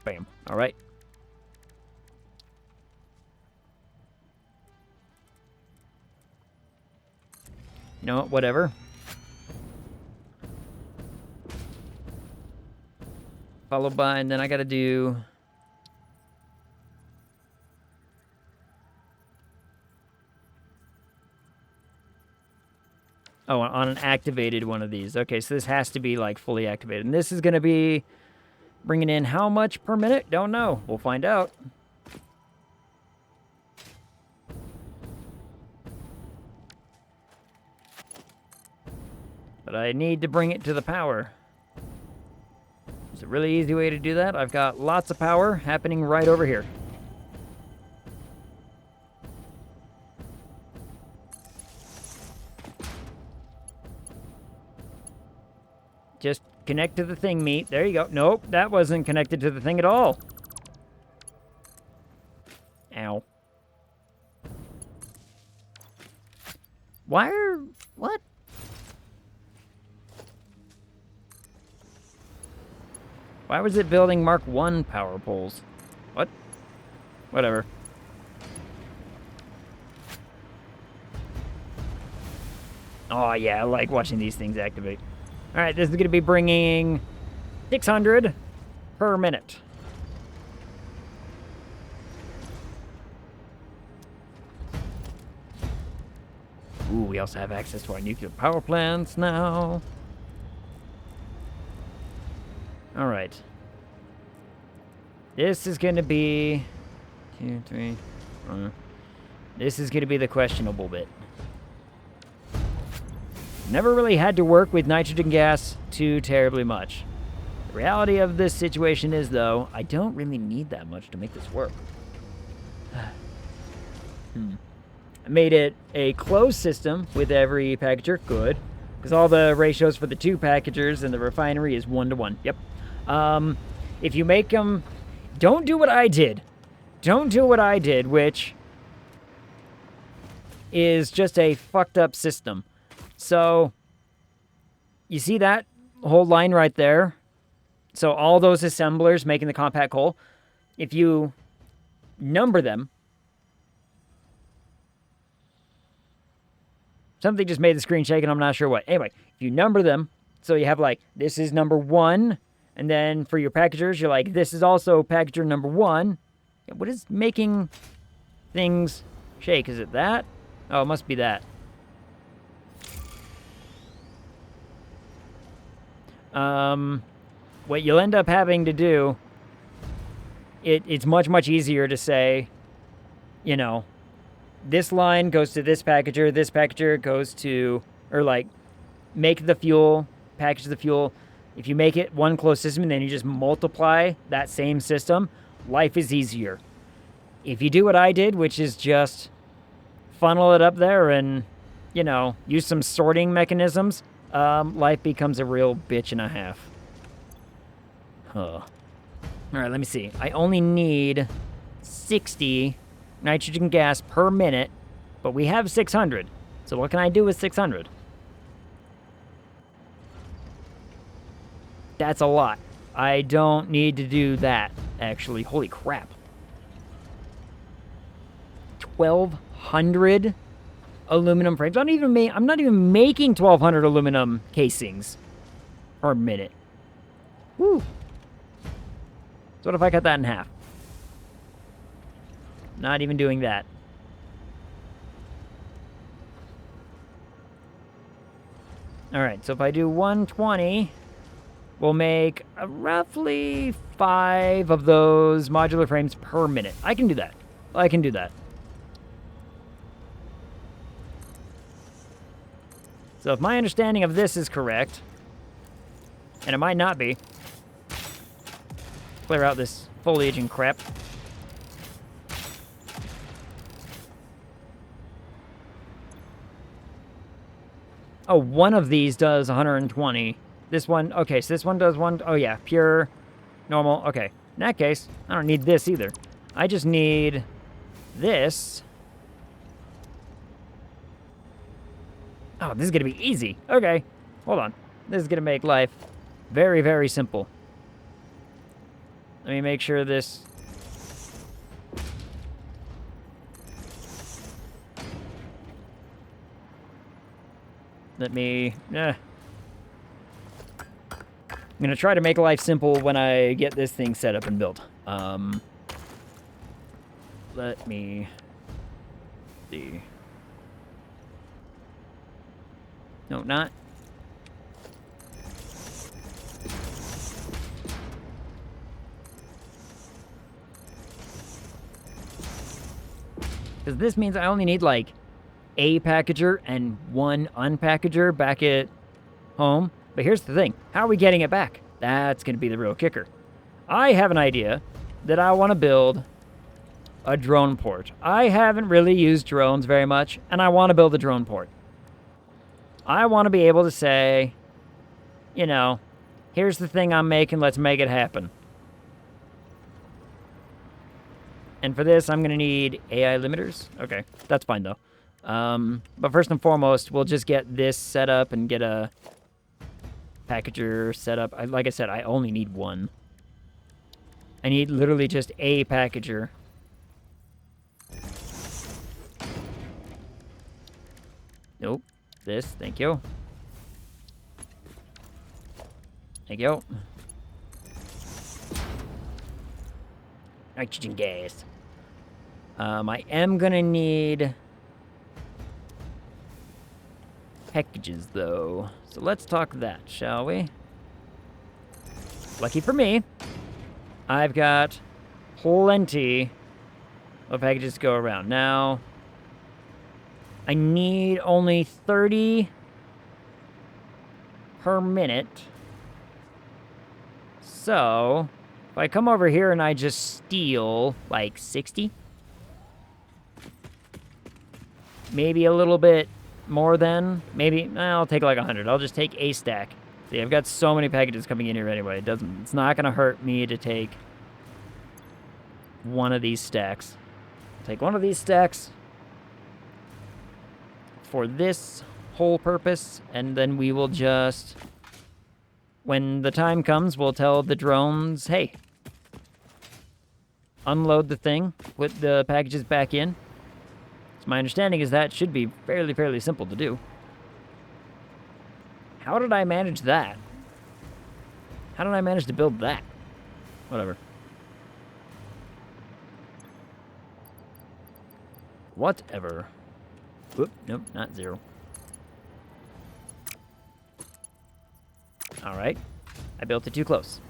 Bam. All right. You know what? Whatever. Followed by, and then I got to do... Oh, on an activated one of these. Okay, so this has to be, like, fully activated. And this is going to be bringing in how much per minute? Don't know. We'll find out. But I need to bring it to the power. There's a really easy way to do that. I've got lots of power happening right over here. Just connect to the thing, meat. There you go. Nope, that wasn't connected to the thing at all. Ow. What? Why was it building Mark 1 power poles? What? Whatever. Oh, yeah, I like watching these things activate. All right, this is going to be bringing 600 per minute. Ooh, we also have access to our nuclear power plants now. All right. This is going to be... 2, 3, 4. This is going to be the questionable bit. Never really had to work with nitrogen gas too terribly much. The reality of this situation is, though, I don't really need that much to make this work. I made it a closed system with every packager. Good. Because all the ratios for the 2 packagers and the refinery is 1-to-1. Yep. If you make them... Don't do what I did. Don't do what I did, which is just a fucked up system. So, you see that whole line right there? So all those assemblers making the compact coal, if you number them... Something just made the screen shake and I'm not sure what. Anyway, if you number them, so you have like, this is number 1, and then for your packagers, you're like, this is also packager number 1. What is making things shake? Is it that? Oh, it must be that. What you'll end up having to do, it's much, much easier to say, you know, this line goes to this packager goes to, or like, make the fuel, package the fuel. If you make it one closed system and then you just multiply that same system, life is easier. If you do what I did, which is just funnel it up there and, you know, use some sorting mechanisms, life becomes a real bitch and a half. Huh. All right, let me see. I only need 60 nitrogen gas per minute, but we have 600. So what can I do with 600? That's a lot. I don't need to do that, actually. Holy crap. 1,200 aluminum frames. I'm not even making 1,200 aluminum casings per minute. Woo. So what if I cut that in half? Not even doing that. All right, so if I do 120, we'll make roughly 5 of those modular frames per minute. I can do that. I can do that. So if my understanding of this is correct, and it might not be, clear out this foliage and crap. Oh, one of these does 120. This one, okay, so this one does one, oh yeah, pure, normal, okay. In that case, I don't need this either. I just need this. Oh, this is gonna be easy. Okay, hold on. This is gonna make life very, very simple. Let me make sure this... Let me... I'm going to try to make life simple when I get this thing set up and built. Let me see. No, not. Because this means I only need, like, a packager and one unpackager back at home. But here's the thing. How are we getting it back? That's going to be the real kicker. I have an idea that I want to build a drone port. I haven't really used drones very much, and I want to build a drone port. I want to be able to say, you know, here's the thing I'm making, let's make it happen. And for this, I'm going to need AI limiters. Okay, that's fine, though. But first and foremost, we'll just get this set up and get a packager set up. Like I said, I only need one. I need literally just a packager. Nope. This, thank you. Thank you. Nitrogen gas. I am gonna need packages, though. So let's talk that, shall we? Lucky for me, I've got plenty of packages to go around. Now, I need only 30 per minute. So, if I come over here and I just steal, like, 60, maybe a little bit more than, maybe, I'll take like 100. I'll just take a stack. See, I've got so many packages coming in here anyway. It's not going to hurt me to take one of these stacks. Take one of these stacks for this whole purpose, and then we will just, when the time comes, we'll tell the drones, hey, unload the thing, put the packages back in. My understanding is that should be fairly simple to do. How did I manage that? How did I manage to build that? Whatever. Whatever. Whoop, nope, not 0. Alright. I built it too close.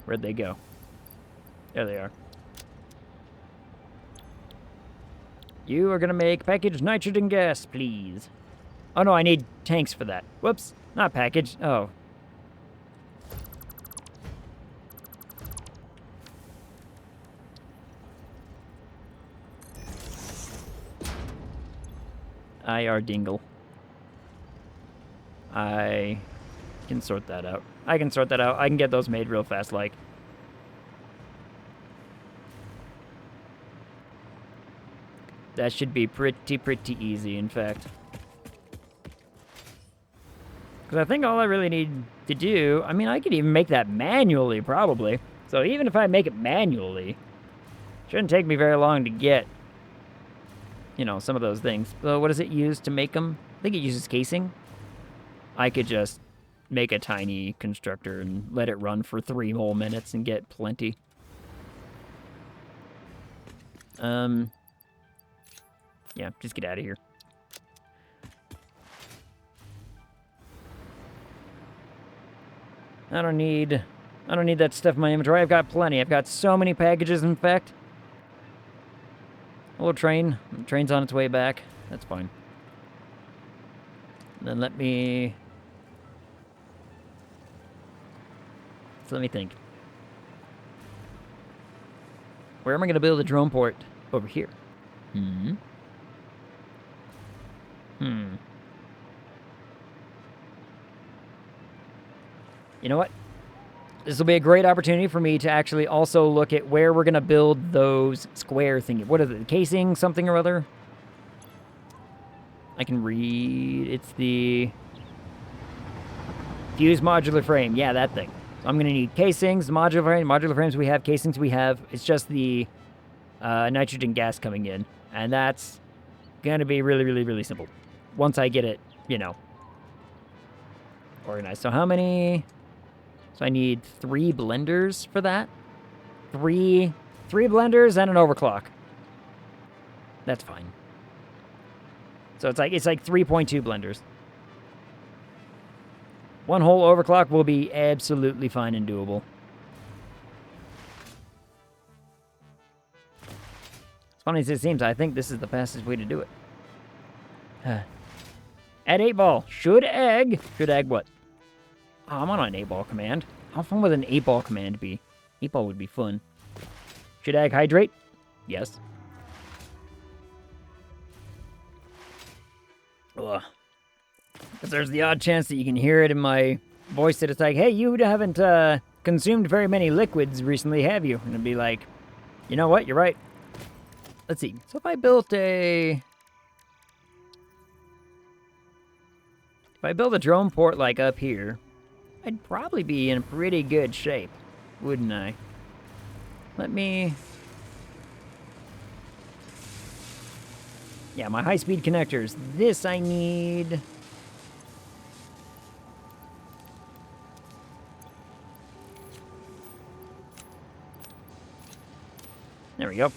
Where'd they go? There they are. You are gonna make packaged nitrogen gas, please. Oh no, I need tanks for that. Whoops, not package. Oh. IR dingle. I can sort that out. I can sort that out. I can get those made real fast, like. That should be pretty easy, in fact. Because I think all I really need to do... I mean, I could even make that manually, probably. So even if I make it manually, shouldn't take me very long to get, you know, some of those things. So what does it use to make them? I think it uses casing. I could just make a tiny constructor and let it run for 3 whole minutes and get plenty. Yeah, just get out of here. I don't need that stuff in my inventory. I've got plenty. I've got so many packages, in fact. A little train. The train's on its way back. That's fine. And then let me think. Where am I going to build a drone port? Over here. You know what? This will be a great opportunity for me to actually also look at where we're going to build those square thingy. What are the casing, something or other? I can read. It's the fused modular frame. Yeah, that thing. So I'm going to need casings, modular frames we have, casings we have. It's just the nitrogen gas coming in. And that's going to be really, really, really simple. Once I get it, organized. So how many... So I need 3 blenders for that. 3 blenders and an overclock. That's fine. So it's like 3.2 blenders. 1 whole overclock will be absolutely fine and doable. As funny as it seems, I think this is the fastest way to do it. Add 8 ball. Should egg. Should egg what? Oh, I'm on an 8 ball command. How fun would an 8 ball command be? 8 ball would be fun. Should egg hydrate? Yes. Ugh. Because there's the odd chance that you can hear it in my voice that it's like, hey, you haven't consumed very many liquids recently, have you? And it'd be like, you know what? You're right. Let's see. So if I built a drone port like up here, I'd probably be in pretty good shape, wouldn't I? Let me... Yeah, my high-speed connectors. This I need... There we go.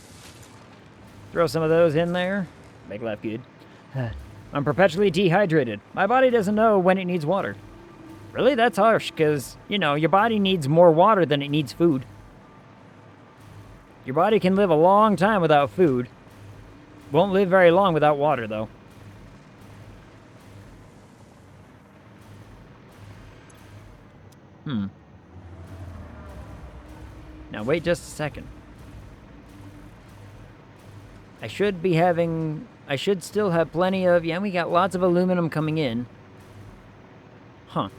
Throw some of those in there. Make life good. I'm perpetually dehydrated. My body doesn't know when it needs water. Really? That's harsh, because, your body needs more water than it needs food. Your body can live a long time without food. Won't live very long without water, though. Now, wait just a second. I should still have plenty of... Yeah, we got lots of aluminum coming in. Huh.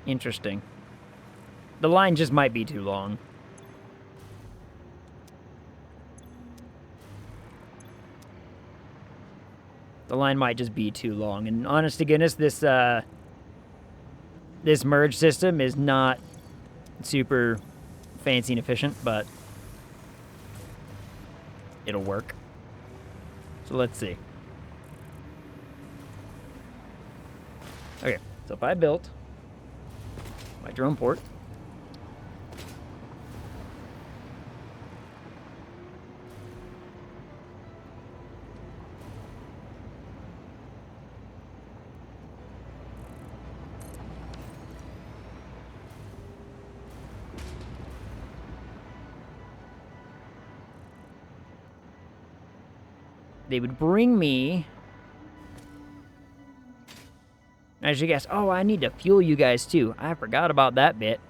Interesting. The line just might be too long. The line might just be too long. And honest to goodness, this merge system is not super fancy and efficient, but it'll work. So let's see. Okay, so if I built my drone port, they would bring me... As you guess, oh, I need to fuel you guys too. I forgot about that bit.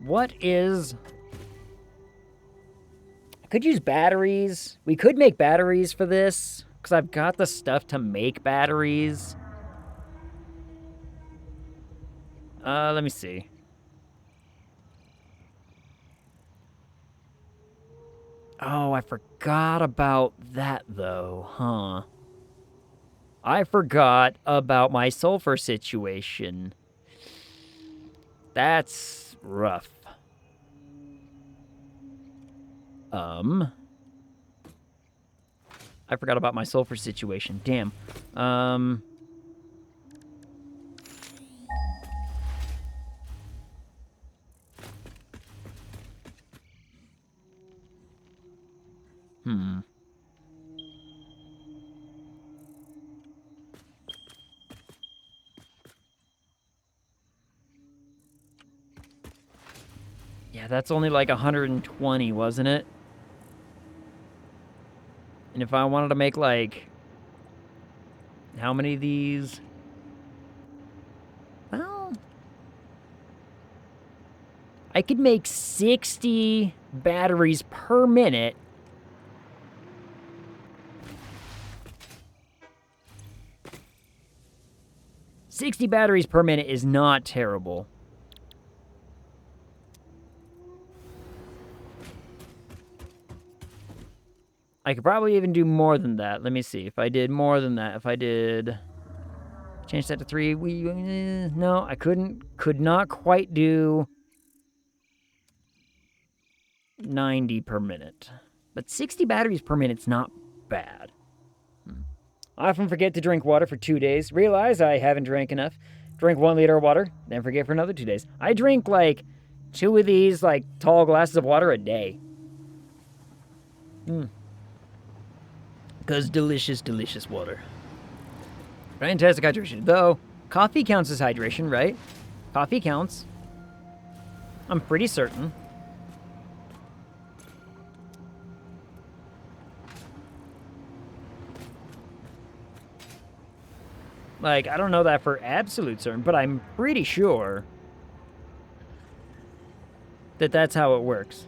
What is... I could use batteries. We could make batteries for this, because I've got the stuff to make batteries. Let me see. Oh, I forgot about that, though, huh? I forgot about my sulfur situation. That's rough. I forgot about my sulfur situation. Damn. Yeah, that's only like 120, wasn't it? And if I wanted to make like... How many of these? Well... I could make 60 batteries per minute. $60 batteries per minute is not terrible. I could probably even do more than that. Let me see. If I did more than that, if I did... Change that to 3. No, I couldn't. Could not quite do 90 per minute. But 60 batteries per minute's not bad. I often forget to drink water for 2 days. Realize I haven't drank enough. Drink 1 liter of water, then forget for another 2 days. I drink like 2 of these like tall glasses of water a day. Because delicious, delicious water. Fantastic hydration. Though, coffee counts as hydration, right? Coffee counts. I'm pretty certain. Like, I don't know that for absolute certain, but I'm pretty sure that that's how it works.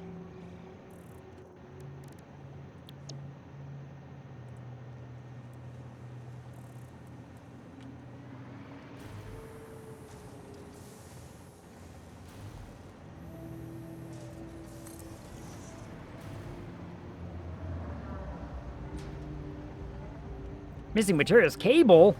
Missing materials cable?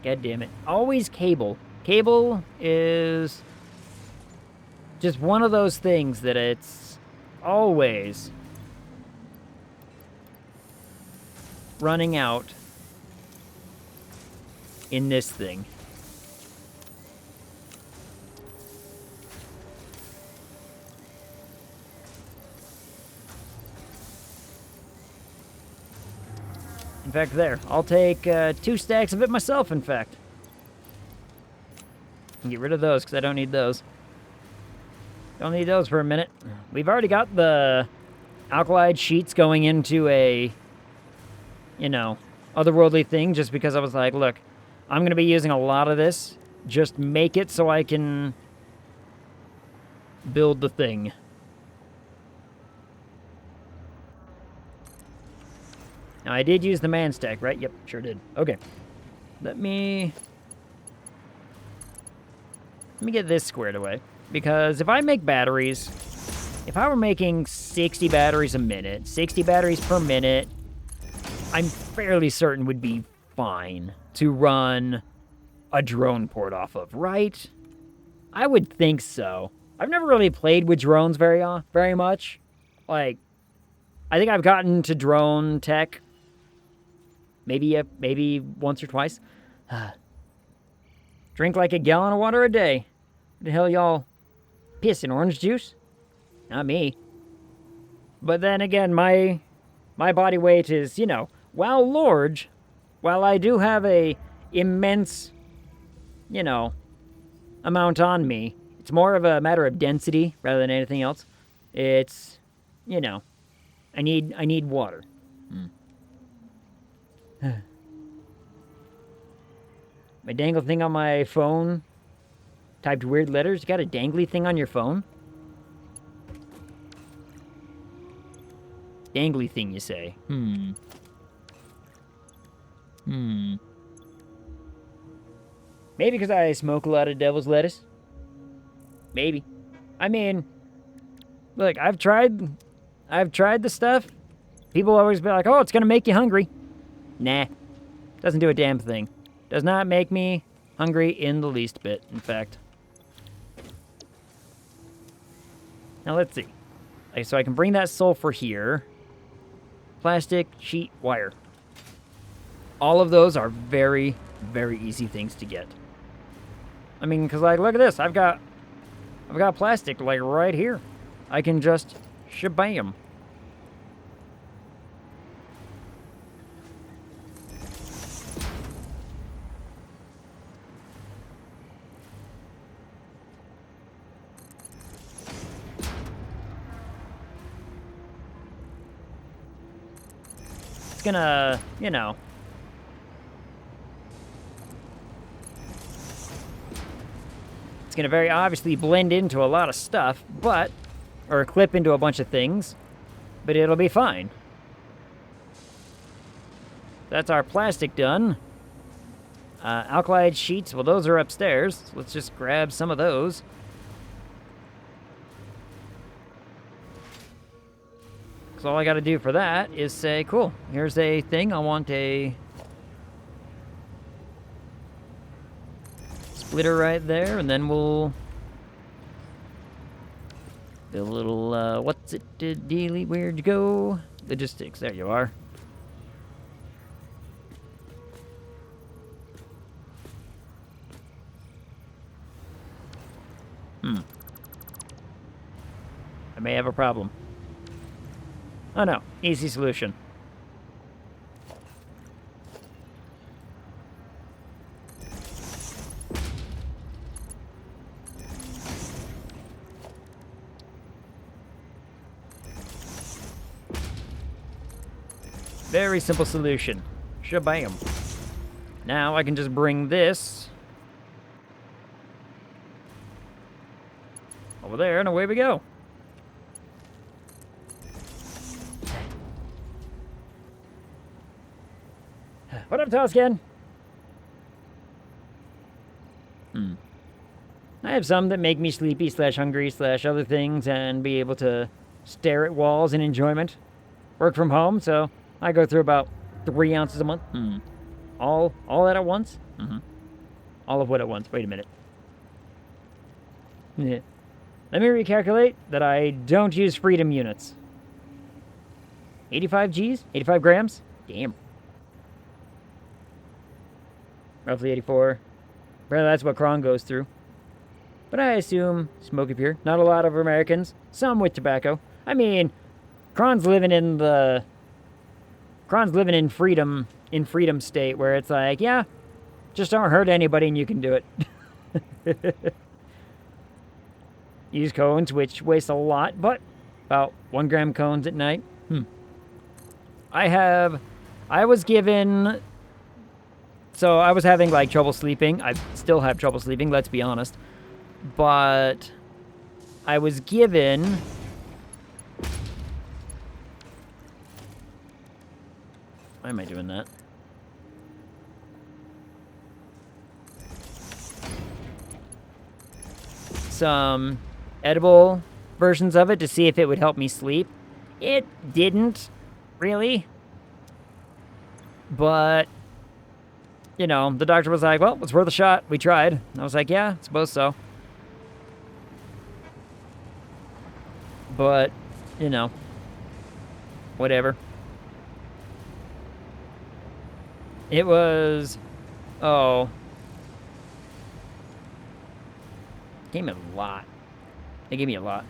God damn it. Always cable. Cable is just one of those things that it's always running out in this thing. In fact, there. I'll take 2 stacks of it myself, in fact. And get rid of those, because I don't need those. Don't need those for a minute. We've already got the alkali sheets going into a, you know, otherworldly thing, just because I was like, look, I'm going to be using a lot of this. Just make it so I can build the thing. Now, I did use the man stack, right? Yep, sure did. Okay. Let me get this squared away. Because if I make batteries, if I were making 60 batteries a minute, 60 batteries per minute, I'm fairly certain would be fine to run a drone port off of, right? I would think so. I've never really played with drones very much. Like, I think I've gotten to drone tech maybe once or twice. Drink like a gallon of water a day. The hell y'all pissing orange juice? Not me. But then again, my body weight is, you know, while large, while I do have a immense, you know, amount on me, it's more of a matter of density rather than anything else. It's, you know, I need water. My dangle thing on my phone typed weird letters. You got a dangly thing on your phone? Dangly thing, you say? Maybe because I smoke a lot of devil's lettuce? Maybe. I mean, look, I've tried the stuff. People always be like, oh, it's gonna make you hungry. Nah. Doesn't do a damn thing. Does not make me hungry in the least bit, in fact. Now, let's see. Like, so I can bring that sulfur here. Plastic, sheet, wire. All of those are very, very easy things to get. I mean, because, like, look at this. I've got plastic, like, right here. I can just shabam. It's gonna, you know... It's gonna very obviously blend into a lot of stuff, but... Or clip into a bunch of things, but it'll be fine. That's our plastic done. Alkali sheets, well, those are upstairs. Let's just grab some of those. So all I gotta do for that is say, cool, here's a thing. I want a splitter right there, and then we'll do a little, what's it, dealy, where'd you go? Logistics, there you are. I may have a problem. Oh no, easy solution. Very simple solution. Shabam. Now I can just bring this over there, and away we go. What up, Toscan? I have some that make me sleepy / hungry / other things and be able to stare at walls in enjoyment. Work from home, so I go through about 3 ounces a month. All that at once? All of what at once? Wait a minute. Yeah. Let me recalculate that I don't use freedom units. 85 Gs? 85 grams? Damn. Roughly 84. Apparently that's what Kron goes through. But I assume smoke up here. Not a lot of Americans. Some with tobacco. I mean, Kron's living in freedom state where it's like, yeah, just don't hurt anybody and you can do it. Use cones, which waste a lot, but about 1 gram cones at night. I was given... So I was having, like, trouble sleeping. I still have trouble sleeping, let's be honest. But I was given... Why am I doing that? Some edible versions of it to see if it would help me sleep. It didn't, really. But... You know, the doctor was like, well, it's worth a shot. We tried. And I was like, yeah, I suppose so. But, you know, whatever. It was, gave me a lot. They gave me a lot.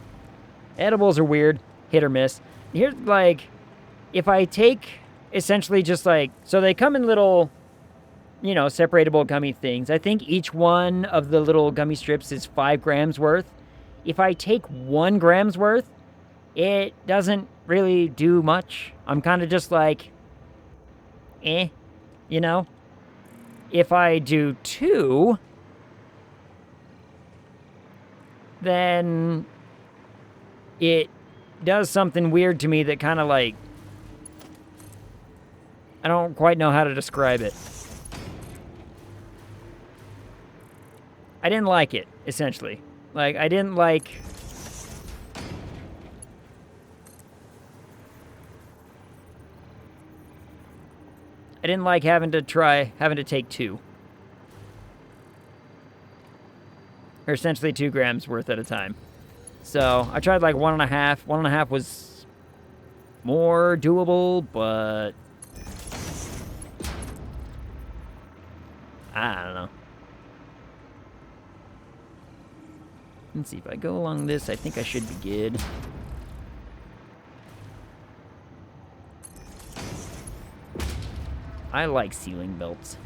Edibles are weird, hit or miss. Here's, like, if I take essentially just like, so they come in little... you know, separatable gummy things. I think each one of the little gummy strips is 5 grams worth. If I take 1 gram's worth, it doesn't really do much. I'm kind of just like, you know? If I do 2, then it does something weird to me that kind of like, I don't quite know how to describe it. I didn't like it, essentially. Like, I didn't like... I didn't like having to take 2. Or essentially 2 grams worth at a time. So I tried like 1.5. 1.5 was more doable, but I don't know. Let's see, if I go along this, I think I should be good. I like ceiling belts.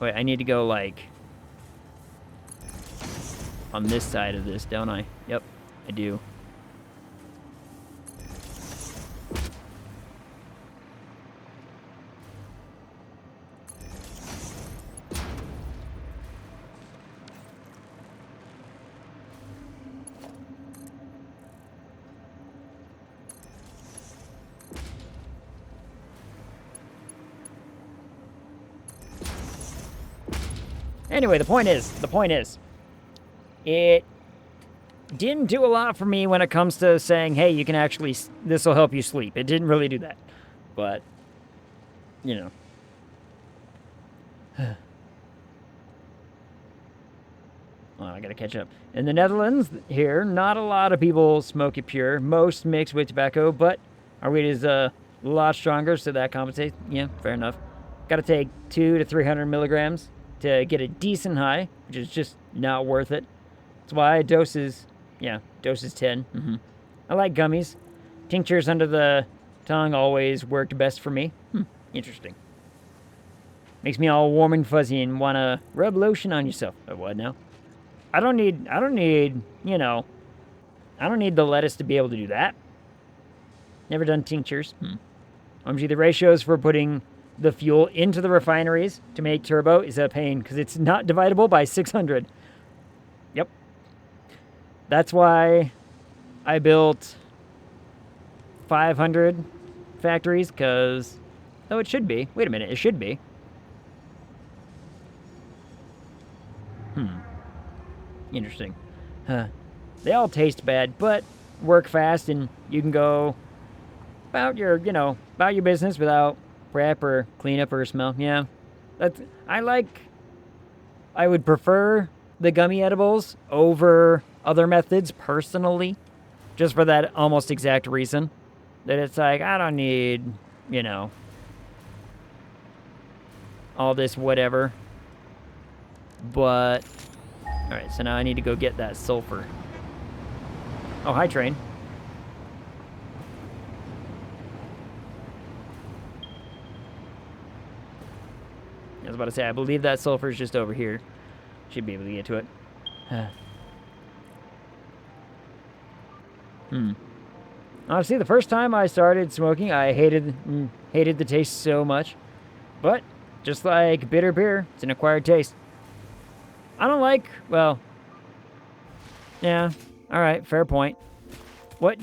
Wait, I need to go, like, on this side of this, don't I? Yep, I do. Anyway, the point is, it didn't do a lot for me when it comes to saying, hey, you can actually, this will help you sleep. It didn't really do that. But, you know. Oh, I gotta catch up. In the Netherlands, here, not a lot of people smoke it pure. Most mix with tobacco, but our weed is a lot stronger, so that compensates. Yeah, fair enough. Gotta take 200 to 300 milligrams to get a decent high, which is just not worth it. That's why dose is 10. I like gummies. Tinctures under the tongue always worked best for me. Interesting. Makes me all warm and fuzzy and wanna rub lotion on yourself. Oh, what now? I don't need, you know, I don't need the lettuce to be able to do that. Never done tinctures. OMG, the ratios for putting the fuel into the refineries to make turbo is a pain because it's not dividable by 600. Yep. That's why I built 500 factories because, oh, it should be. Wait a minute, it should be. Interesting. They all taste bad, but work fast and you can go about your, about your business without prep or cleanup or smell. Yeah. I would prefer the gummy edibles over other methods personally, just for that almost exact reason. That it's like, I don't need, all this whatever. But, alright, so now I need to go get that sulfur. Oh, hi, train. I was about to say, I believe that sulfur is just over here. Should be able to get to it. Honestly, the first time I started smoking, I hated the taste so much. But, just like bitter beer, it's an acquired taste. I don't like, well, yeah, alright, fair point. What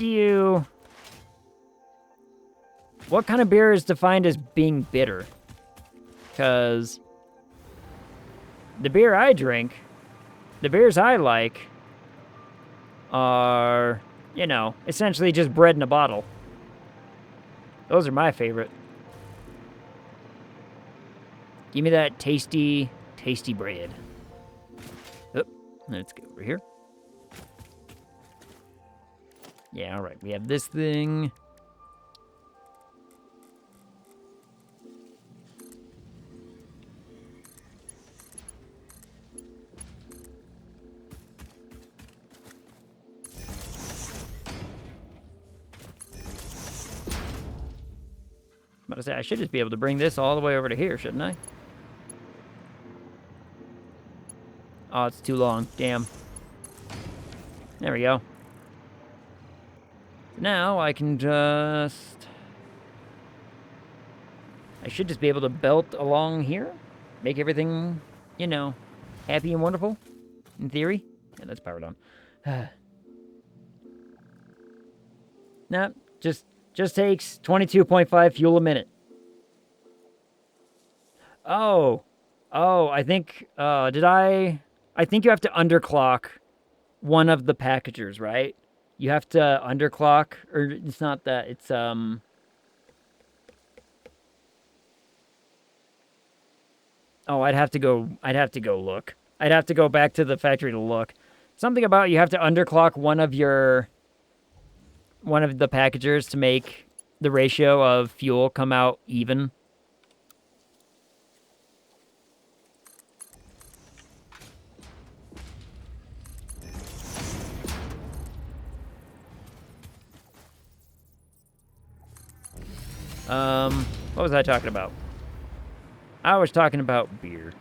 kind of beer is defined as being bitter? Because the beer I drink, the beers I like, are, essentially just bread in a bottle. Those are my favorite. Give me that tasty, tasty bread. Oh, let's go over here. Yeah, alright, we have this thing. About to say, I should just be able to bring this all the way over to here, shouldn't I? Oh, it's too long. Damn. There we go. Now I can just... I should just be able to belt along here. Make everything, happy and wonderful. In theory. Yeah, that's powered on. Nah, just takes 22.5 fuel a minute. Oh, I think, I think you have to underclock one of the packagers, right? You have to underclock, or it's not that, it's, oh, I'd have to go look. I'd have to go back to the factory to look. Something about you have to underclock one of the packagers to make the ratio of fuel come out even. What was I talking about? I was talking about beer.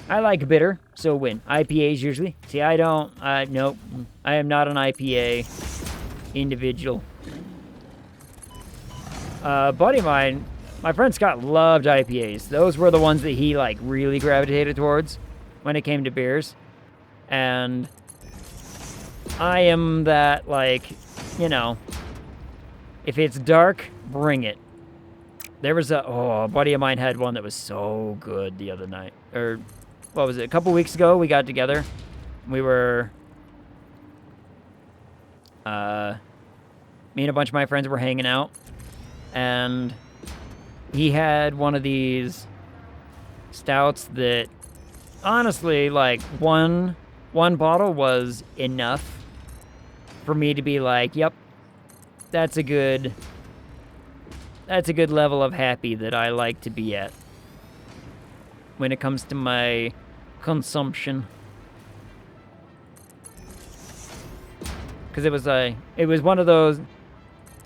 I like bitter, so win. IPAs usually. See, I don't. Nope. I am not an IPA individual. Buddy of mine, my friend Scott loved IPAs. Those were the ones that he like really gravitated towards when it came to beers. And I am that, like, you know, if it's dark, bring it. There was a buddy of mine had one that was so good the other night. Or, what was it? A couple weeks ago, we got together. We were, me and a bunch of my friends were hanging out. And he had one of these stouts that, honestly, like, one bottle was enough for me to be like, yep, that's a good level of happy that I like to be at when it comes to my consumption. Because it was one of those.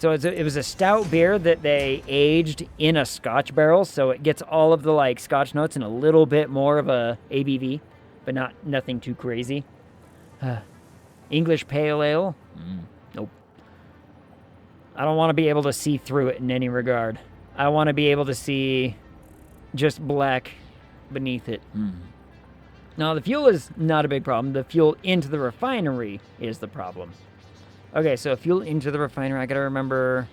So it was a stout beer that they aged in a Scotch barrel, so it gets all of the like Scotch notes and a little bit more of a ABV, but nothing too crazy. English pale ale? Nope. I don't want to be able to see through it in any regard. I want to be able to see just black beneath it. Now, the fuel is not a big problem. The fuel into the refinery is the problem. Okay, so fuel into the refinery. I gotta remember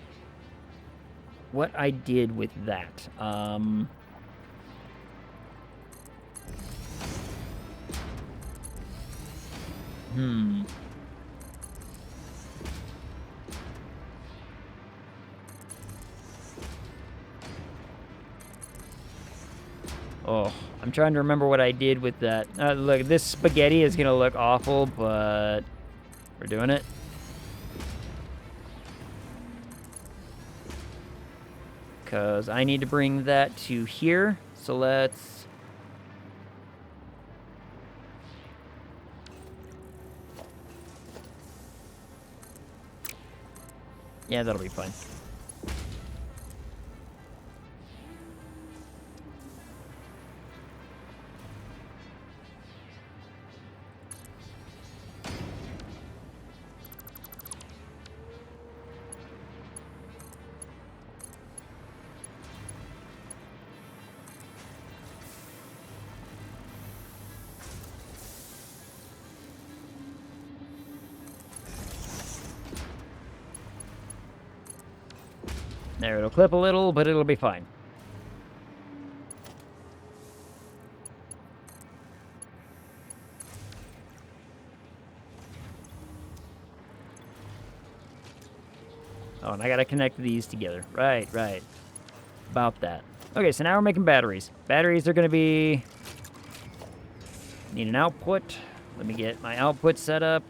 what I did with that. Oh, I'm trying to remember what I did with that. Look, this spaghetti is gonna look awful, but we're doing it. Because I need to bring that to here. So let's... Yeah, that'll be fine. There, it'll clip a little, but it'll be fine. Oh, and I gotta connect these together. Right. About that. Okay, so now we're making batteries. Batteries are gonna be... Need an output. Let me get my output set up.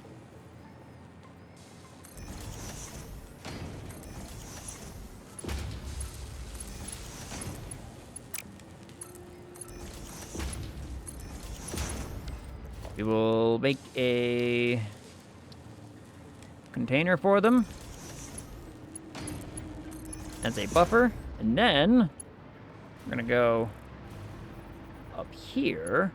We will make a container for them as a buffer, and then we're gonna go up here.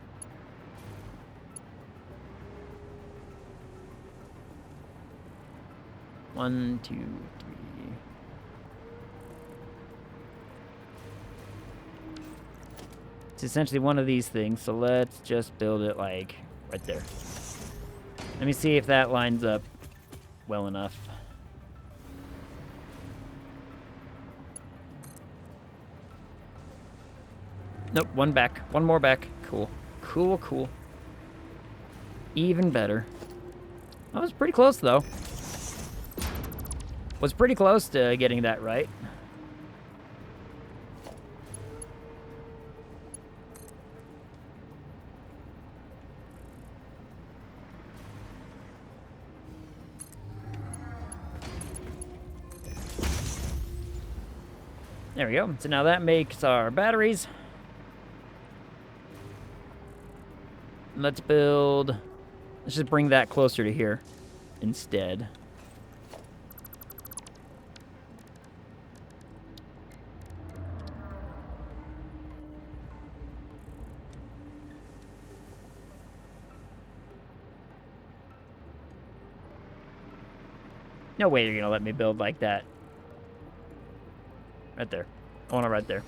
One, two, three. It's essentially one of these things, so let's just build it like right there. Let me see if that lines up well enough. Nope, one back. One more back. Cool. Cool. Even better. I was pretty close, though. Was pretty close to getting that right. There we go. So now that makes our batteries. Let's build... Let's just bring that closer to here instead. No way you're gonna let me build like that. Right there. I want it right there.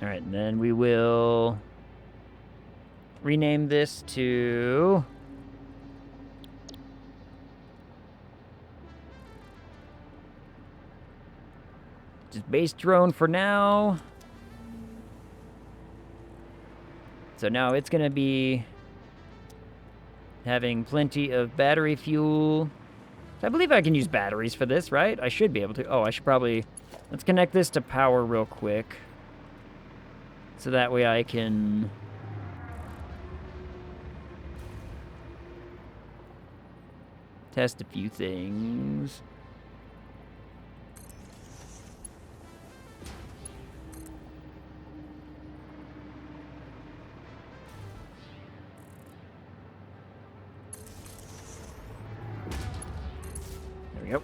All right, and then we will rename this to just base drone for now. So now it's gonna be having plenty of battery fuel. I believe I can use batteries for this, right? I should be able to. Oh, I should probably... Let's connect this to power real quick. So that way I can... test a few things. There we go.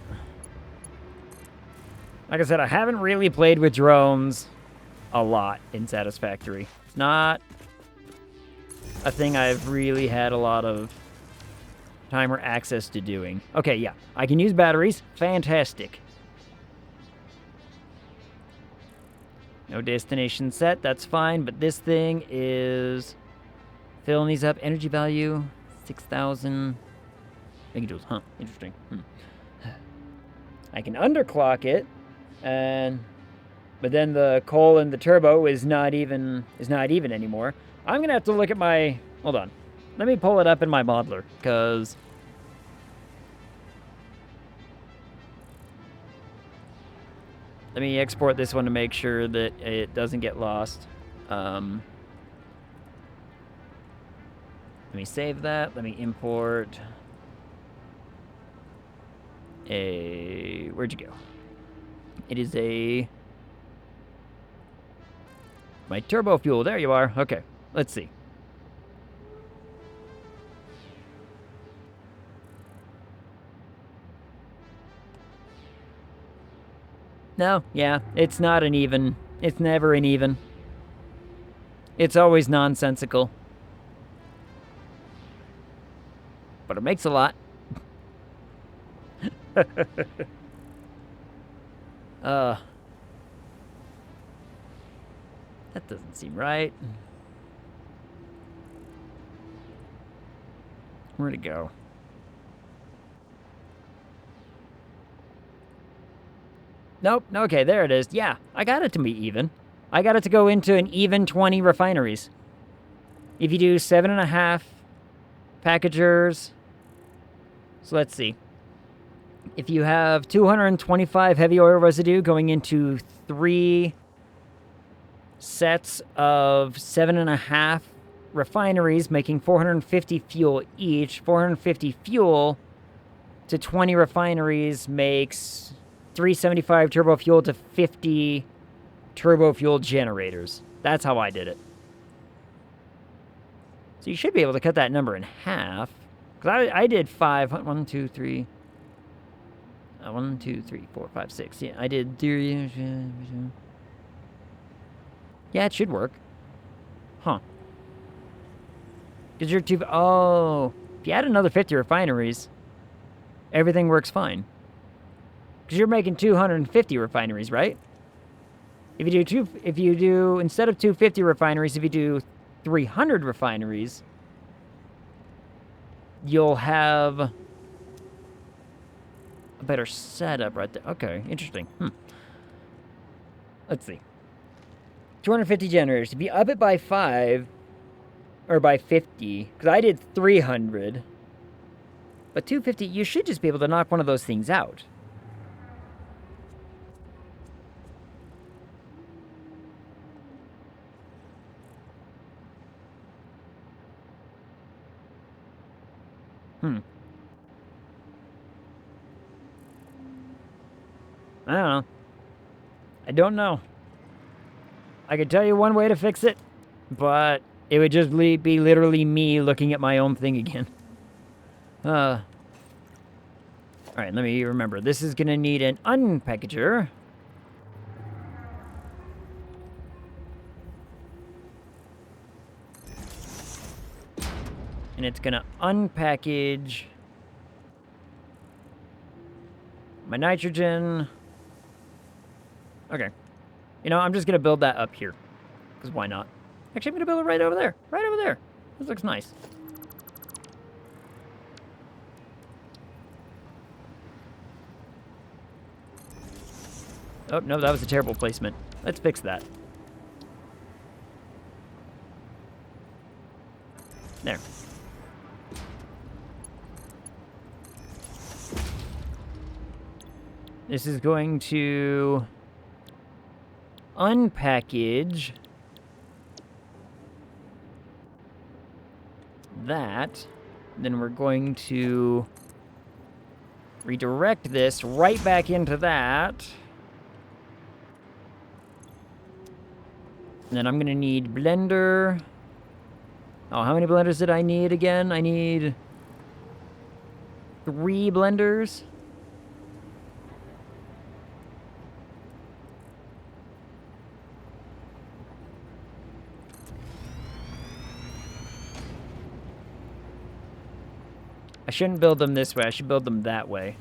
Like I said, I haven't really played with drones a lot in Satisfactory. It's not a thing I've really had a lot of time or access to doing. Okay, yeah. I can use batteries. Fantastic. No destination set. That's fine. But this thing is filling these up. Energy value, 6,000. Megajoules, huh? Interesting. I can underclock it, but then the coal and the turbo is not even anymore. I'm gonna have to look at my... Hold on. Let me pull it up in my modeler, because... Let me export this one to make sure that it doesn't get lost. Let me save that. Let me import a... Where'd you go? It is a... My turbo fuel. There you are. Okay, let's see. No, yeah, it's not an even. It's never an even. It's always nonsensical. But it makes a lot. That doesn't seem right. Where'd it go? Nope. Okay, there it is. Yeah, I got it to be even. I got it to go into an even 20 refineries. If you do 7.5 packagers... So let's see. If you have 225 heavy oil residue going into 3 sets of 7.5 refineries, making 450 fuel each, 450 fuel to 20 refineries makes 375 turbo fuel to 50 turbo fuel generators. That's how I did it. So you should be able to cut that number in half. Because I did 5, 1, 2, 3... 1, 2, 3, 4, 5, 6. Yeah, I did 3... Yeah, it should work. Huh. Because you're too... Oh. If you add another 50 refineries, everything works fine. Because you're making 250 refineries, right? If you do instead of 250 refineries, if you do 300 refineries, you'll have a better setup right there. Okay, interesting. Let's see. 250 generators. If you up it by 5, or by 50, because I did 300, But 250, you should just be able to knock one of those things out. I don't know. I don't know. I could tell you one way to fix it, but it would just be literally me looking at my own thing again. Alright, let me remember. This is going to need an unpackager. And it's going to unpackage my nitrogen. Okay. You know, I'm just going to build that up here. Because why not? Actually, I'm going to build it right over there. Right over there. This looks nice. Oh, no, that was a terrible placement. Let's fix that. There. This is going to unpackage that. Then we're going to redirect this right back into that. And then I'm going to need blender. Oh, how many blenders did I need again? I need 3 blenders. I shouldn't build them this way. I should build them that way.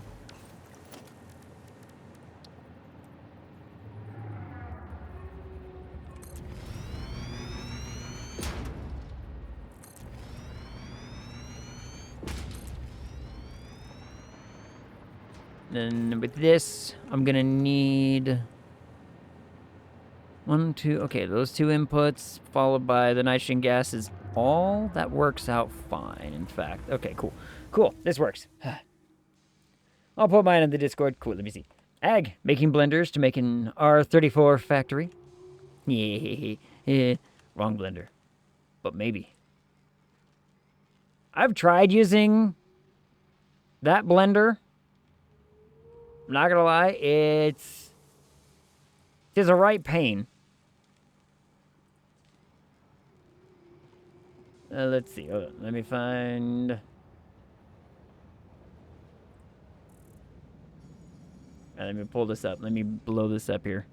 Then with this, I'm gonna need 1, 2. Okay, those 2 inputs followed by the nitrogen gas is all. That works out fine, in fact. Okay, cool. Cool, this works. I'll put mine in the Discord. Cool, let me see. Ag, making blenders to make an R34 factory. Yeah, wrong blender. But maybe. I've tried using that blender. I'm not gonna lie, it's a right pain. Let's see. Hold on. Let me find. Let me pull this up. Let me blow this up here.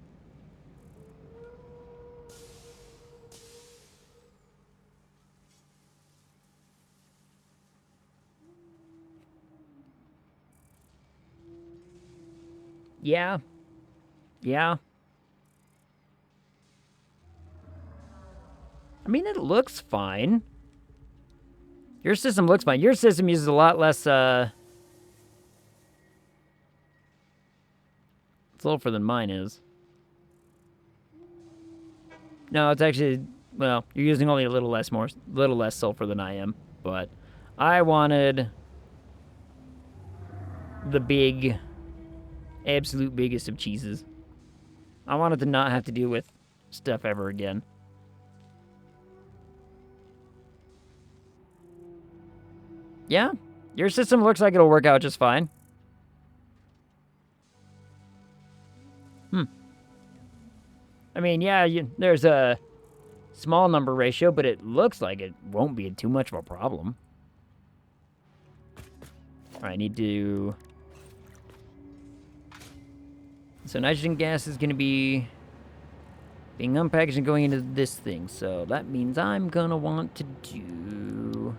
Yeah. Yeah. I mean, it looks fine. Your system looks fine. Your system uses a lot less, sulfur than mine is. No, it's actually, well, you're using only a little less sulfur than I am, but I wanted the big, absolute biggest of cheeses. I wanted to not have to deal with stuff ever again. Yeah, your system looks like it'll work out just fine. I mean, yeah, there's a small number ratio, but it looks like it won't be too much of a problem. I need to... So nitrogen gas is going to be being unpackaged and going into this thing. So that means I'm going to want to do...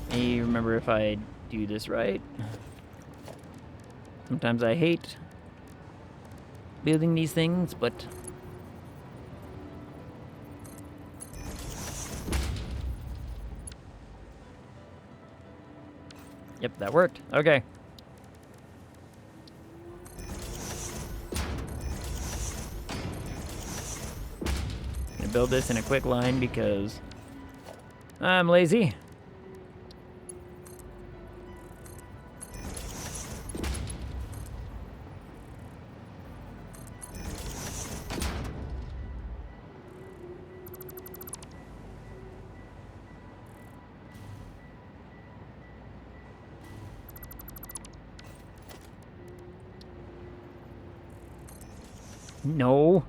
Hey, remember if I do this right. Sometimes I hate building these things, but... Yep, that worked. Okay. build this in a quick line because I'm lazy. No.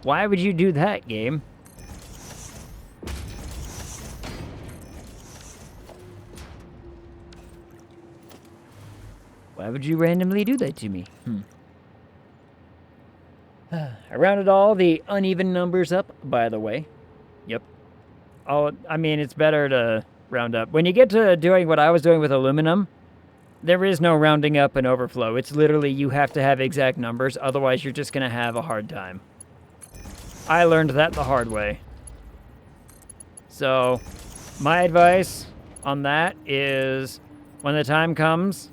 Why would you do that, game? Why would you randomly do that to me? I rounded all the uneven numbers up, by the way. Yep. I mean, it's better to round up. When you get to doing what I was doing with aluminum, there is no rounding up and overflow. It's literally you have to have exact numbers, otherwise you're just going to have a hard time. I learned that the hard way. So, my advice on that is when the time comes...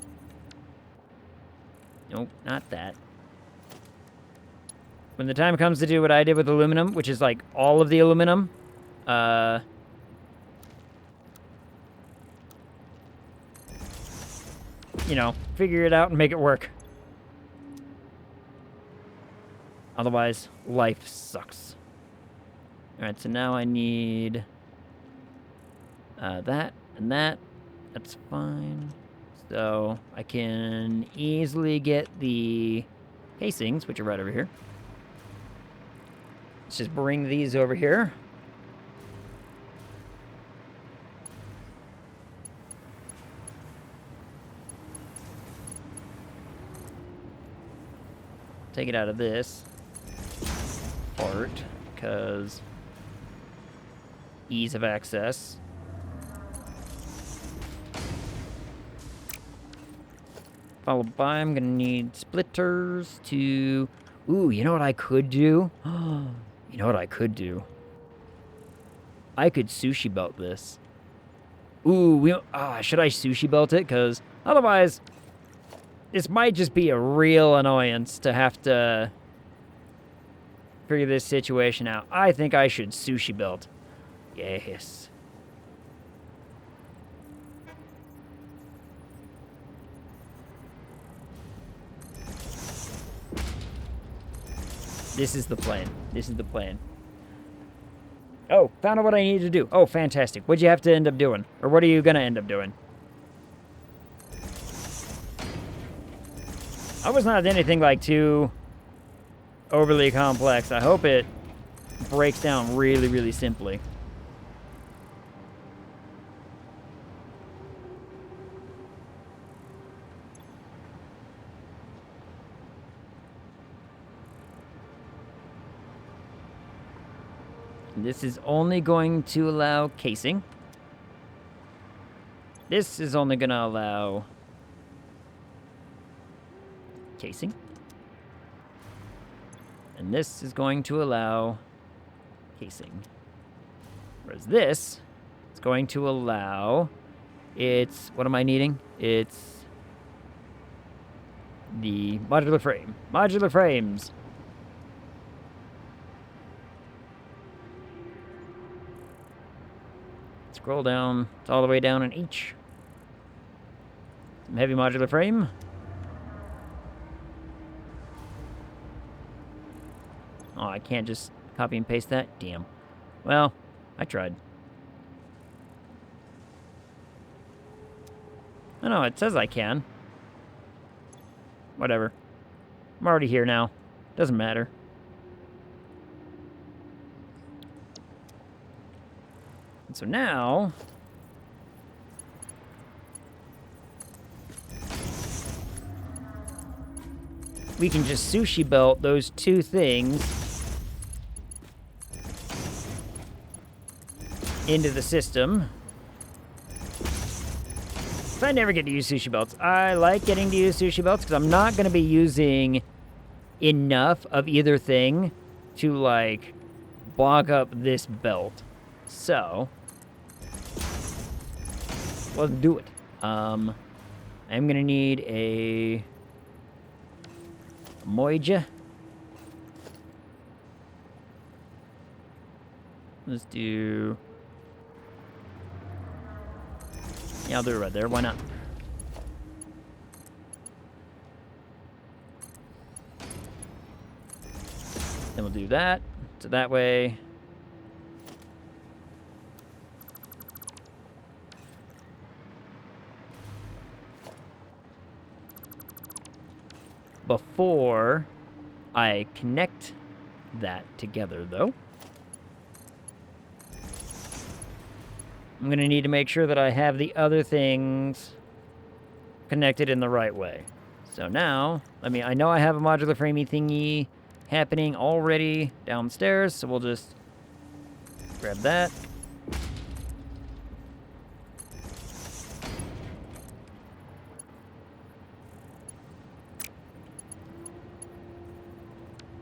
Nope, not that. When the time comes to do what I did with aluminum, which is like all of the aluminum, you know, figure it out and make it work. Otherwise, life sucks. Alright, so now I need that and that. That's fine. So I can easily get the casings, which are right over here. Let's just bring these over here. Take it out of this part, because ease of access. Followed by, I'm gonna need splitters to... Ooh, you know what I could do? You know what I could do? I could sushi belt this. Ooh, should I sushi belt it? Because otherwise, this might just be a real annoyance to have to figure this situation out. I think I should sushi belt. Yes. This is the plan. This is the plan. Oh, found out what I need to do. Oh, fantastic. What'd you have to end up doing? Or what are you gonna end up doing? I was not anything like too overly complex. I hope it breaks down really, really simply. This is only going to allow casing. This is only going to allow casing. And this is going to allow casing. Whereas this is going to allow... It's... What am I needing? It's... the modular frame. Modular frames. Scroll down. It's all the way down in each. Some heavy modular frame. Oh, I can't just copy and paste that? Damn. Well, I tried. Oh no, it says I can. Whatever. I'm already here now. Doesn't matter. And so now... we can just sushi belt those two things into the system. If I never get to use sushi belts, I like getting to use sushi belts because I'm not going to be using enough of either thing to, like, bog up this belt. So, let's do it. I'm going to need a moija. Let's do... Yeah, I'll do it right there. Why not? Then we'll do that. So that way... Before I connect that together, though, I'm going to need to make sure that I have the other things connected in the right way. So now, I know I have a modular framey thingy happening already downstairs, so we'll just grab that.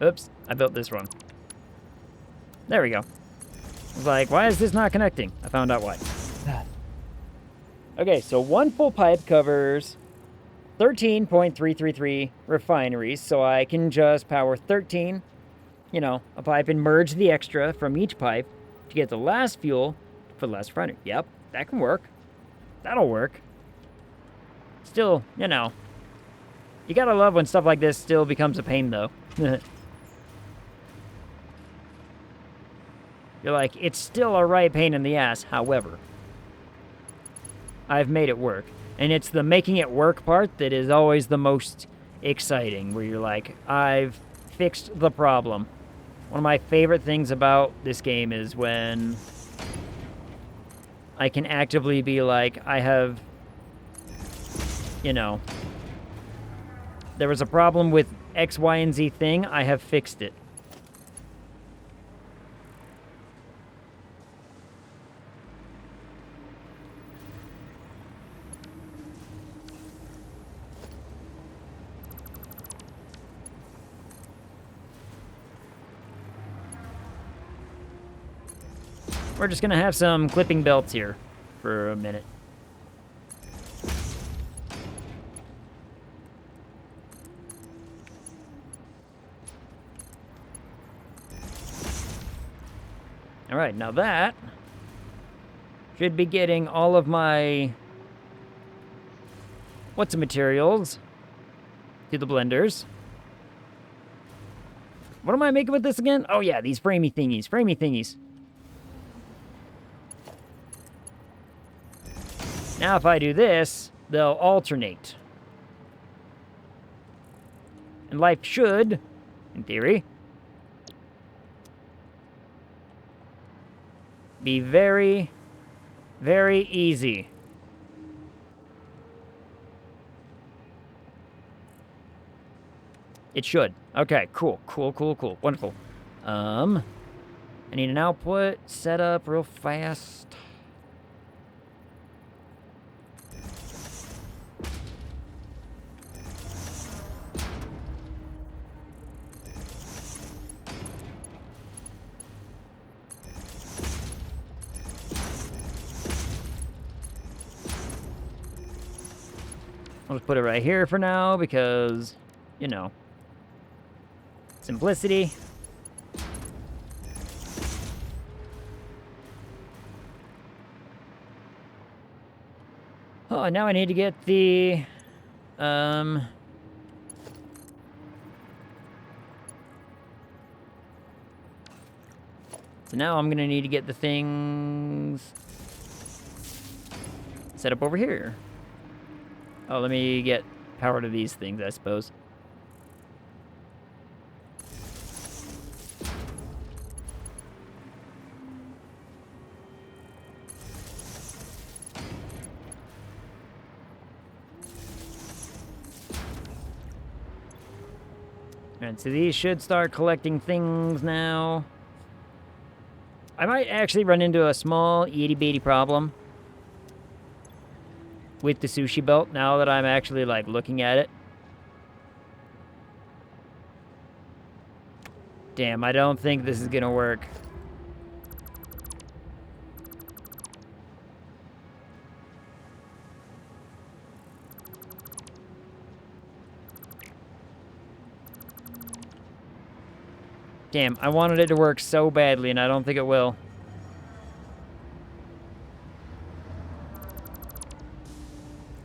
Oops, I built this wrong. There we go. I was like, why is this not connecting? I found out why. Okay, so one full pipe covers 13.333 refineries, so I can just power 13, a pipe, and merge the extra from each pipe to get the last fuel for the last refinery. Yep, that can work. That'll work. Still, you gotta love when stuff like this still becomes a pain, though. You're like, it's still a right pain in the ass, however, I've made it work. And it's the making it work part that is always the most exciting, where you're like, I've fixed the problem. One of my favorite things about this game is when I can actively be like, I have, there was a problem with X, Y, and Z thing, I have fixed it. We're just gonna have some clipping belts here for a minute. All right, now that should be getting all of my materials to the blenders. What am I making with this again? Oh yeah, these framey thingies. Now if I do this, they'll alternate. And life should, in theory, be very, very easy. It should. Okay, cool. Wonderful. I need an output set up real fast. I'll just put it right here for now because, simplicity. Oh, now I need to get the, so now I'm gonna need to get the things set up over here. Oh, let me get power to these things, I suppose. Alright, so these should start collecting things now. I might actually run into a small itty-bitty problem with the sushi belt now that I'm actually, looking at it. Damn, I don't think this is gonna work. Damn, I wanted it to work so badly, and I don't think it will.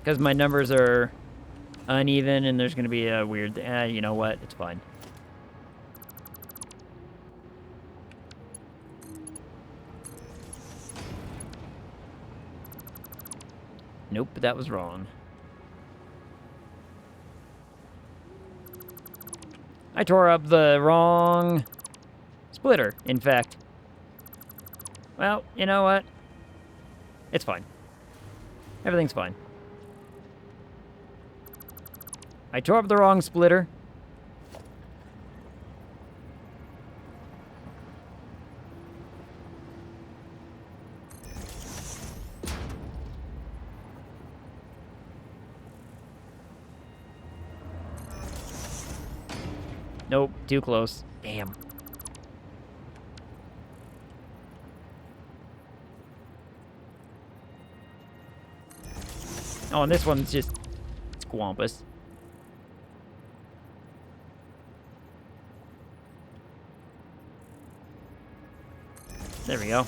Because my numbers are uneven and there's going to be a weird... you know what? It's fine. Nope, that was wrong. I tore up the wrong splitter, in fact. Well, you know what? It's fine. Everything's fine. I tore up the wrong splitter. Nope, too close. Damn. Oh, and this one's just squampus. There we go.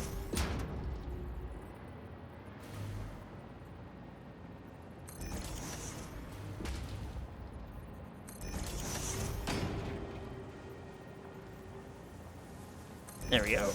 There we go.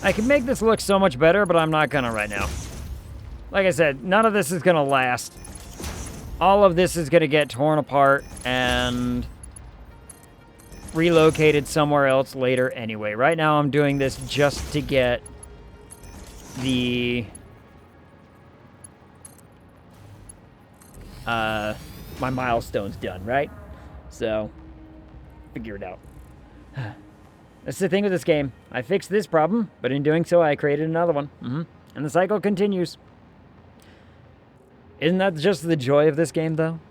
I can make this look so much better, but I'm not gonna right now. Like I said, none of this is gonna last. All of this is gonna get torn apart and relocated somewhere else later anyway. Right now I'm doing this just to get the my milestones done, right? So figure it out. That's the thing with this game. I fixed this problem, but in doing so I created another one. And the cycle continues. Isn't that just the joy of this game, though?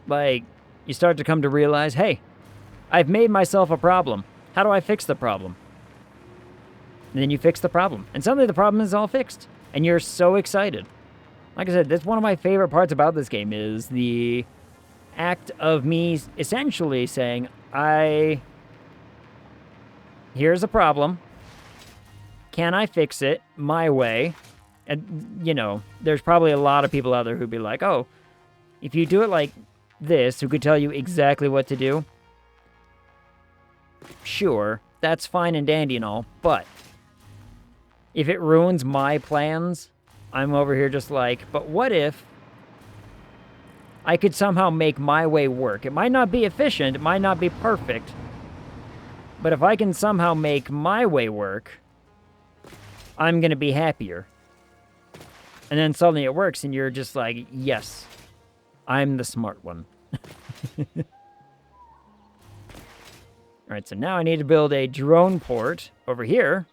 Like, you start to come to realize, hey, I've made myself a problem. How do I fix the problem? And then you fix the problem. And suddenly the problem is all fixed. And you're so excited. Like I said, that's one of my favorite parts about this game is the act of me essentially saying, here's a problem. Can I fix it my way? And, you know, there's probably a lot of people out there who'd be like, oh, if you do it like this, who could tell you exactly what to do? Sure, that's fine and dandy and all, but if it ruins my plans, I'm over here just like, but what if I could somehow make my way work? It might not be efficient, it might not be perfect, but if I can somehow make my way work, I'm going to be happier. And then suddenly it works, and you're just like, yes, I'm the smart one. Alright, so now I need to build a drone port over here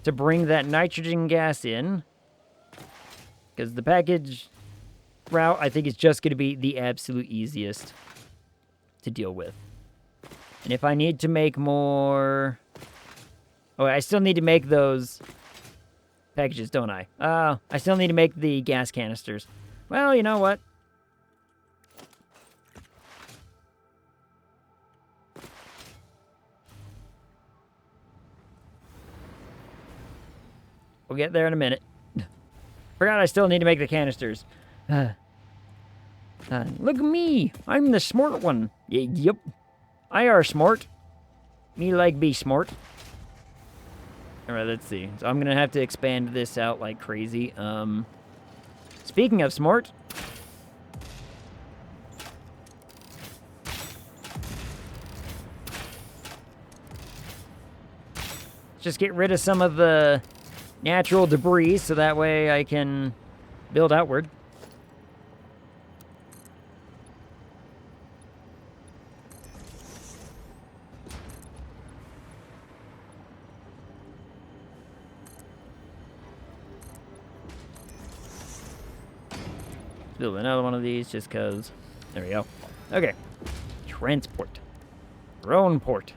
to bring that nitrogen gas in. Because the package route, I think, is just going to be the absolute easiest to deal with. And if I need to make more... Oh, I still need to make those packages, don't I? I still need to make the gas canisters. Well, you know what? We'll get there in a minute. Forgot I still need to make the canisters. Look at me. I'm the smart one. Yep. I are smart. Me like be smart. Alright, let's see. So I'm going to have to expand this out like crazy. Speaking of smart. Let's just get rid of some of the natural debris so that way I can build outward. Build another one of these just because. There we go. Okay. Transport. Drone port.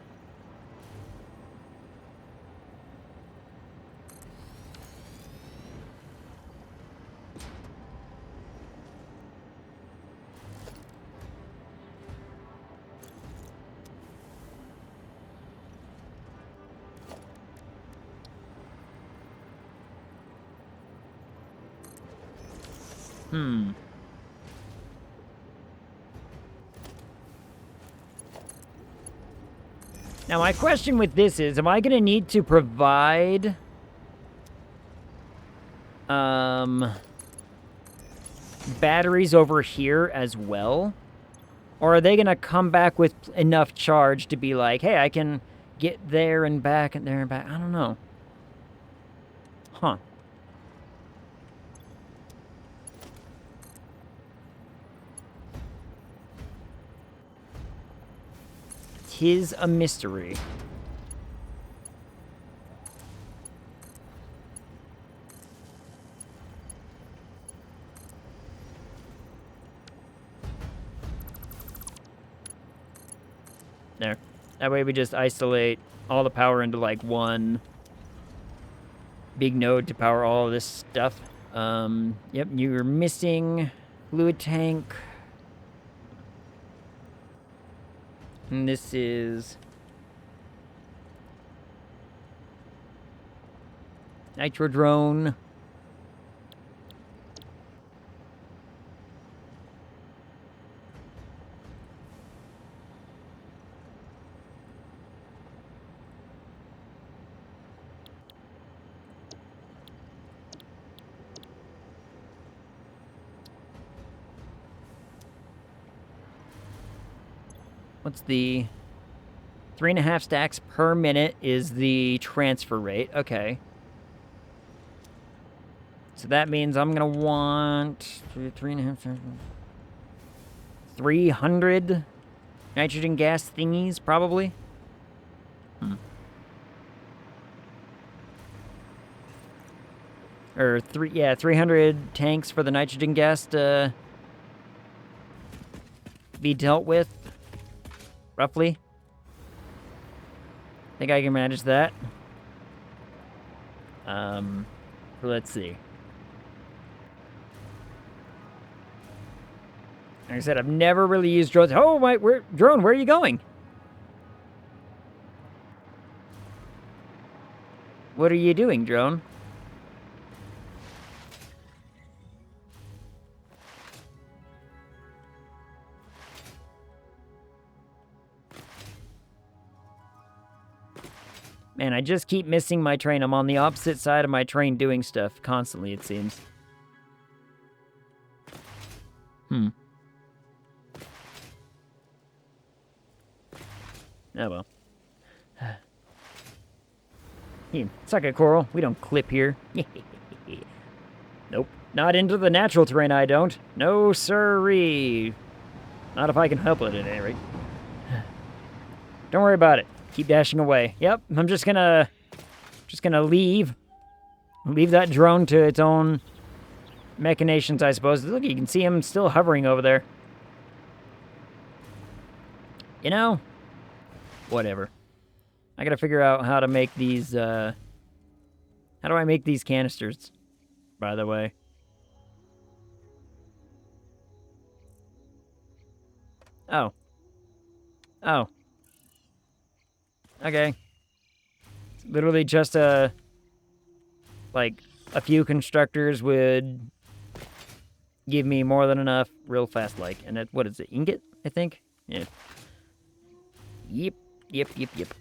Hmm. Now, my question with this is, am I going to need to provide... batteries over here as well? Or are they going to come back with enough charge to be like, hey, I can get there and back and there and back? I don't know. Huh. Tis a mystery. There. That way we just isolate all the power into, like, one big node to power all of this stuff. Yep, you're missing fluid tank. And this is... nitro drone. What's the... 3.5 stacks per minute is the transfer rate. Okay. So that means I'm going to want 3.5... 300 nitrogen gas thingies, probably. Or 300 tanks for the nitrogen gas to be dealt with, roughly. I think I can manage that. Let's see. Like I said, I've never really used drones. Oh, drone, where are you going? What are you doing, drone? Man, I just keep missing my train. I'm on the opposite side of my train doing stuff constantly, it seems. Oh, well. Suck it, Coral. We don't clip here. Nope. Not into the natural terrain, I don't. No sirree. Not if I can help it, at any rate. Don't worry about it. Keep dashing away. Yep, I'm just gonna leave. Leave that drone to its own machinations, I suppose. Look, you can see him still hovering over there. You know, whatever. I gotta figure out how to make these, how do I make these canisters, by the way? Oh. Oh. Okay. It's literally just like, a few constructors would give me more than enough real fast, like. And it, what is it, ingot, I think? Yeah. Yep.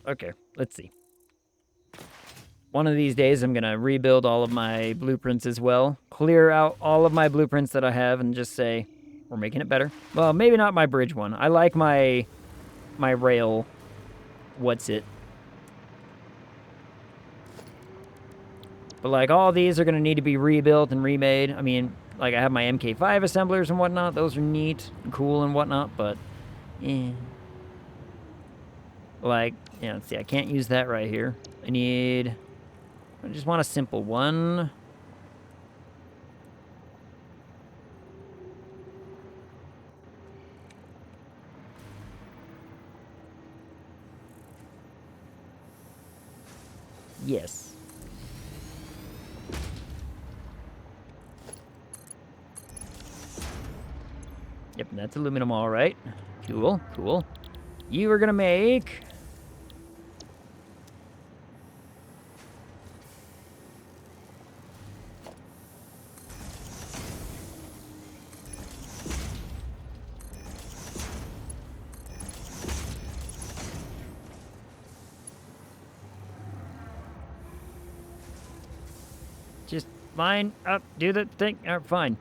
Okay, let's see. One of these days, I'm gonna rebuild all of my blueprints as well. Clear out all of my blueprints that I have and just say, we're making it better. Well, maybe not my bridge one. I like my rail, what's it? But, like, all these are gonna need to be rebuilt and remade. I mean, like, I have my MK5 assemblers and whatnot. Those are neat and cool and whatnot, but, eh. Like, yeah, let's see, I can't use that right here. I just want a simple one. Yes. Yep, that's aluminum, all right. Cool, cool. You are gonna make... Just line up, do the thing. All right, fine.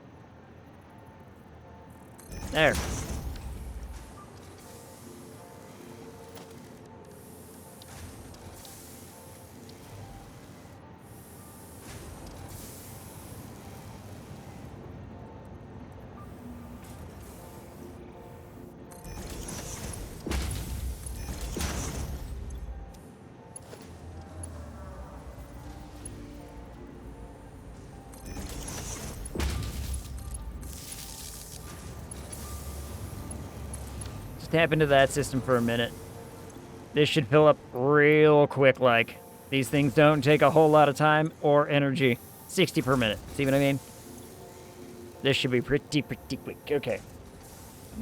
There. Tap into that system for a minute. This should fill up real quick, like. These things don't take a whole lot of time or energy. 60 per minute. See what I mean? This should be pretty quick. Okay.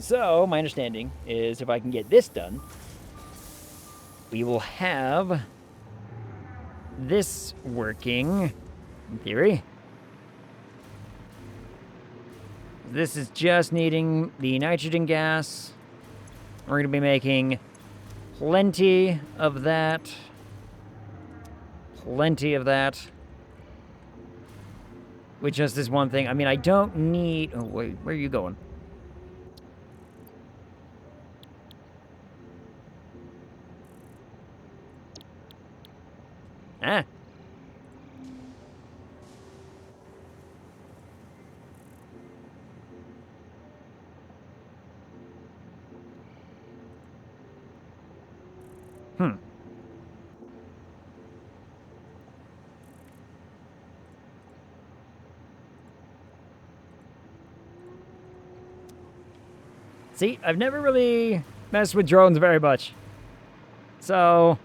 So, my understanding is if I can get this done, we will have this working, in theory. This is just needing the nitrogen gas. We're going to be making plenty of that. Plenty of that. With just this one thing. I mean, I don't need... Oh, wait. Where are you going? Ah. See, I've never really messed with drones very much. So,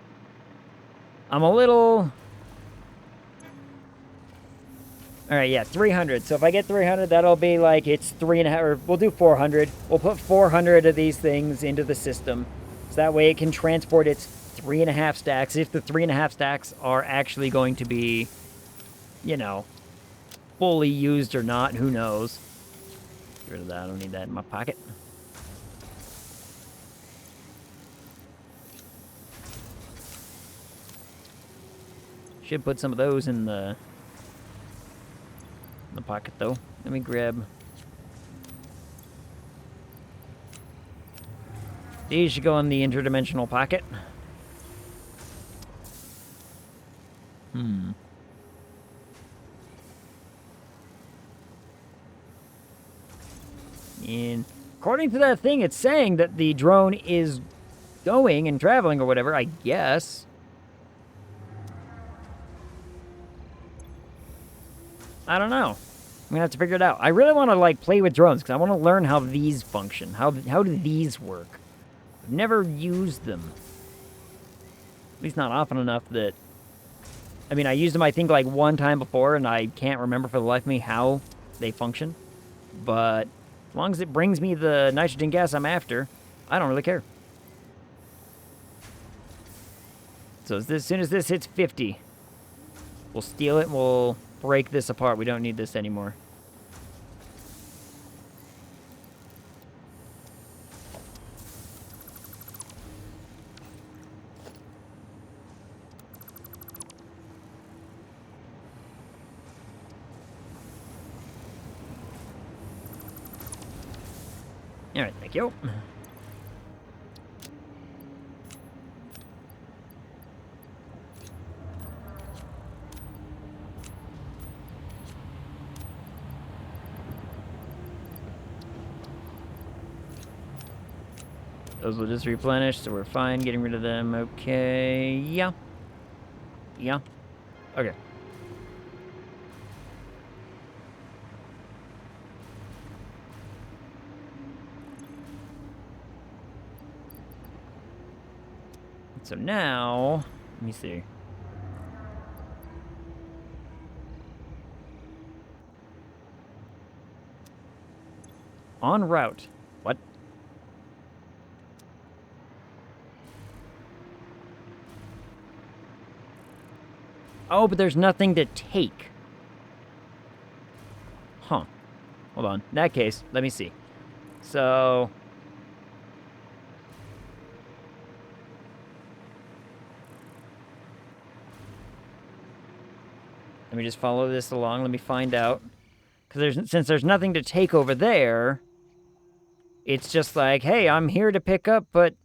I'm a little... Alright, yeah, 300. So if I get 300, that'll be like, it's 3.5, or we'll do 400. We'll put 400 of these things into the system. So that way it can transport its 3.5 stacks. If the 3.5 stacks are actually going to be, you know, fully used or not, who knows. Get rid of that, I don't need that in my pocket. Should put some of those in the pocket, though. Let me grab... These should go in the interdimensional pocket. And according to that thing, it's saying that the drone is going and traveling or whatever, I guess. I don't know. I'm gonna have to figure it out. I really want to, like, play with drones, because I want to learn how these function. How do these work? I've never used them. At least not often enough that... I mean, I used them, I think, like, one time before, and I can't remember for the life of me how they function. But as long as it brings me the nitrogen gas I'm after, I don't really care. So as soon as this hits 50, we'll steal it and we'll break this apart. We don't need this anymore. Alright, thank you. Those will just replenish, so we're fine getting rid of them. Okay, yeah. Yeah. Okay. So now, let me see. En route. What? Oh, but there's nothing to take. Huh. Hold on. In that case, let me see. So... Let me just follow this along. Let me find out. Because since there's nothing to take over there, it's just like, hey, I'm here to pick up, but,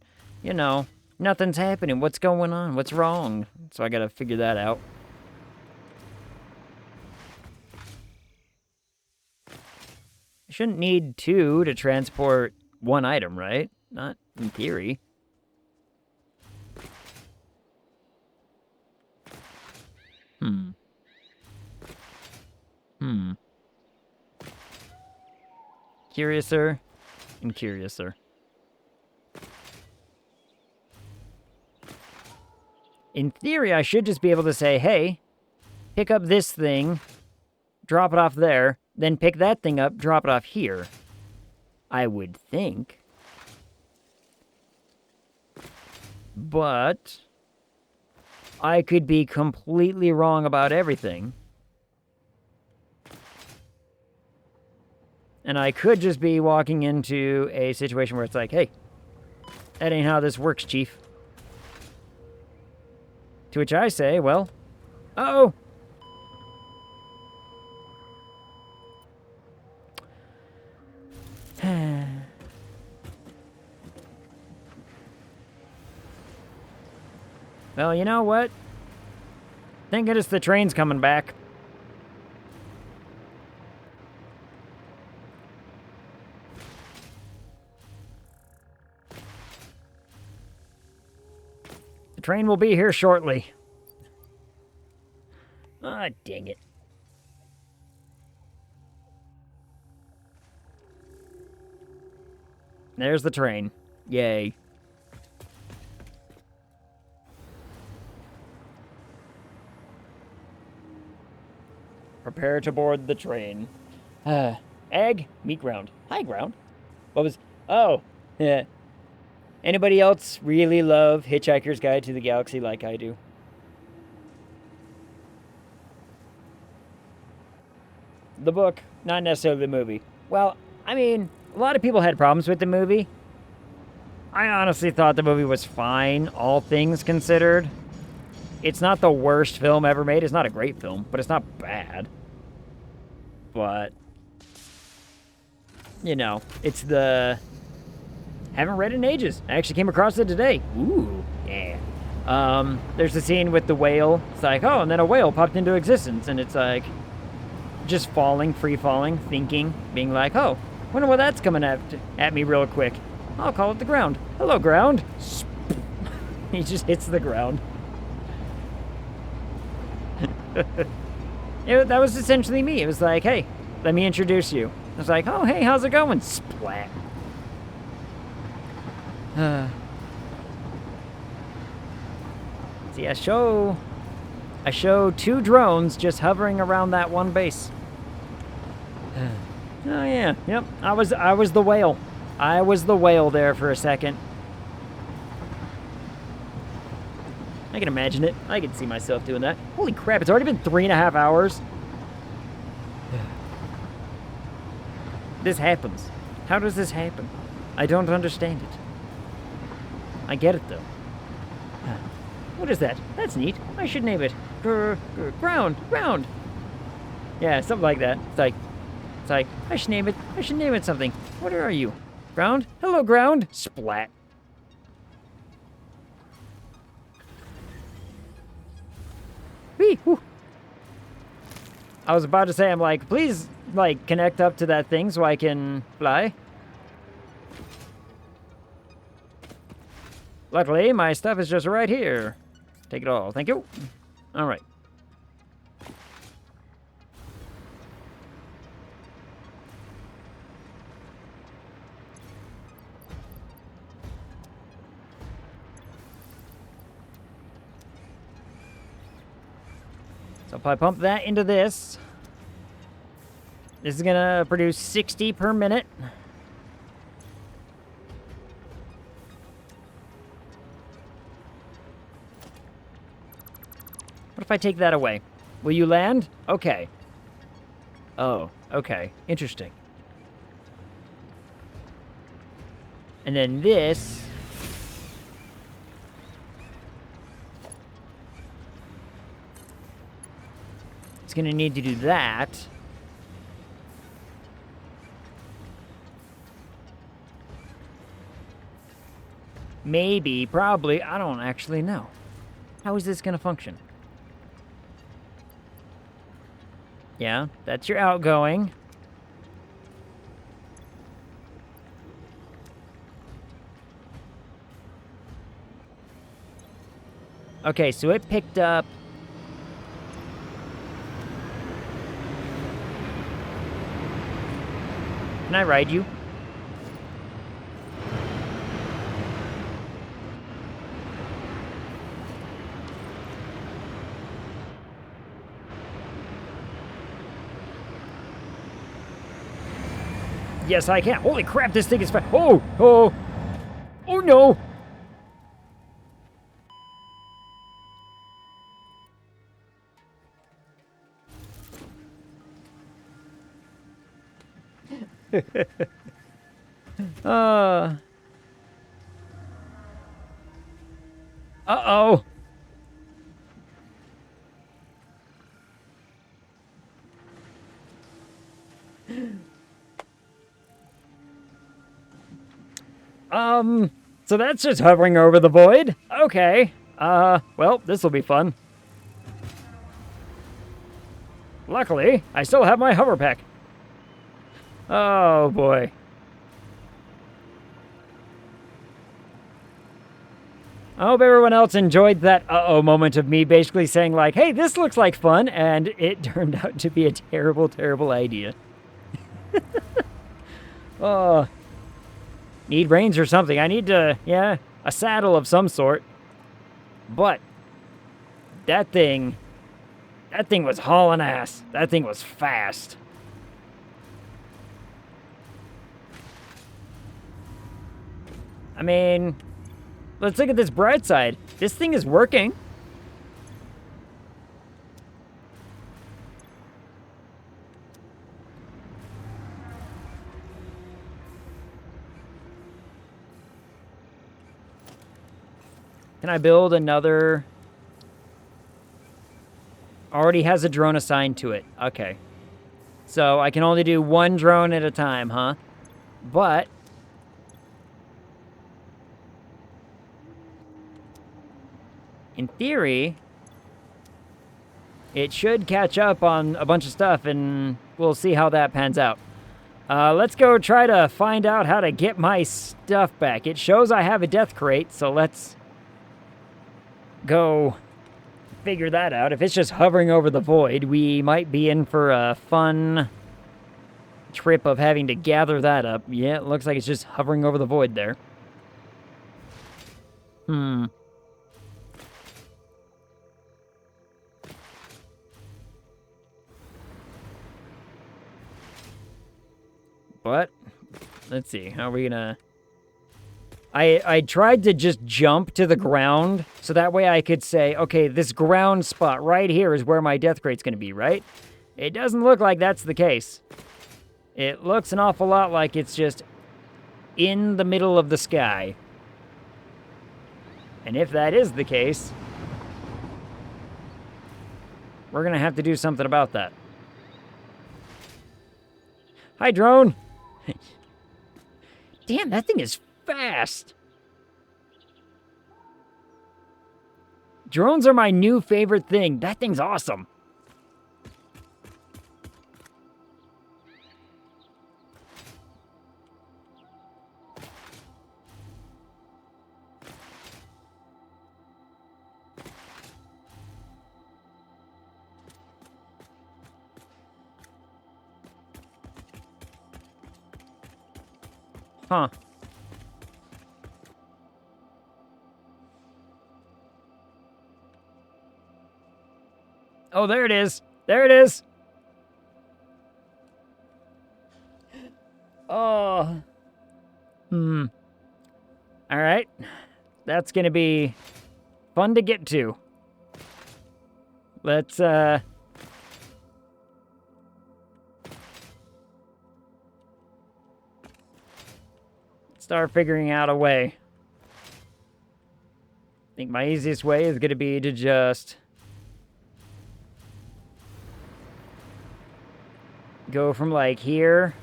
you know, nothing's happening. What's going on? What's wrong? So I gotta figure that out. I shouldn't need 2 to transport 1 item, right? Not in theory. Curiouser and curiouser. In theory, I should just be able to say, hey, pick up this thing, drop it off there, then pick that thing up, drop it off here. I would think. But I could be completely wrong about everything. And I could just be walking into a situation where it's like, hey, that ain't how this works, Chief. To which I say, well, uh-oh. Well, you know what? Thank goodness the train's coming back. The train will be here shortly. Ah, dang it. There's the train. Yay. Prepare to board the train. Egg, meat ground. High ground. What was... Oh, yeah. Anybody else really love Hitchhiker's Guide to the Galaxy like I do? The book, not necessarily the movie. Well, I mean, a lot of people had problems with the movie. I honestly thought the movie was fine, all things considered. It's not the worst film ever made. It's not a great film, but it's not bad. But, you know, it's the... Haven't read it in ages. I actually came across it today. Ooh, yeah. There's the scene with the whale. It's like, oh, and then a whale popped into existence. And it's like, just falling, free falling, thinking, being like, oh, wonder what that's coming at me real quick. I'll call it the ground. Hello, ground. He just hits the ground. That was essentially me. It was like, hey, let me introduce you. I was like, oh, hey, how's it going? Splat. See, I show 2 drones just hovering around that one base. Oh yeah, yep. I was the whale. I was the whale there for a second. I can imagine it. I can see myself doing that. Holy crap! It's already been 3.5 hours. This happens. How does this happen? I don't understand it. I get it, though. What is that? That's neat. I should name it. Ground. Yeah, something like that. It's like, I should name it something. What are you? Ground? Hello, ground. Splat. Whee! Whoo. I was about to say, I'm like, please, like, connect up to that thing so I can fly. Luckily, my stuff is just right here. Take it all. Thank you. All right. So if I pump that into this, this is gonna produce 60 per minute. What if I take that away? Will you land? Okay. Oh, okay. Interesting. And then this... It's going to need to do that. Maybe, probably, I don't actually know. How is this going to function? Yeah, that's your outgoing. Okay, so it picked up... Can I ride you? Yes, I can. Holy crap, this thing is fast. Oh, oh, oh no. Uh-oh. So that's just hovering over the void. Okay. Well, this will be fun. Luckily, I still have my hover pack. Oh, boy. I hope everyone else enjoyed that uh-oh moment of me basically saying like, hey, this looks like fun, and it turned out to be a terrible, terrible idea. Oh. Need reins or something. I need to, yeah, a saddle of some sort. But that thing was hauling ass. That thing was fast. I mean, let's look at this bright side. This thing is working. Can I build another? Already has a drone assigned to it. Okay. So I can only do one drone at a time, huh? But in theory, it should catch up on a bunch of stuff, and we'll see how that pans out. Let's go try to find out how to get my stuff back. It shows I have a death crate, so let's go figure that out. If it's just hovering over the void, we might be in for a fun trip of having to gather that up. Yeah, it looks like it's just hovering over the void there. But, let's see, how are we gonna... I tried to just jump to the ground, so that way I could say, okay, this ground spot right here is where my death crate's gonna be, right? It doesn't look like that's the case. It looks an awful lot like it's just in the middle of the sky. And if that is the case, we're gonna have to do something about that. Hi, drone! Damn, that thing is fast! Drones are my new favorite thing. That thing's awesome. Huh. Oh, there it is. There it is. Oh. All right. That's going to be fun to get to. Let's, start figuring out a way. I think my easiest way is going to be to just go from like here.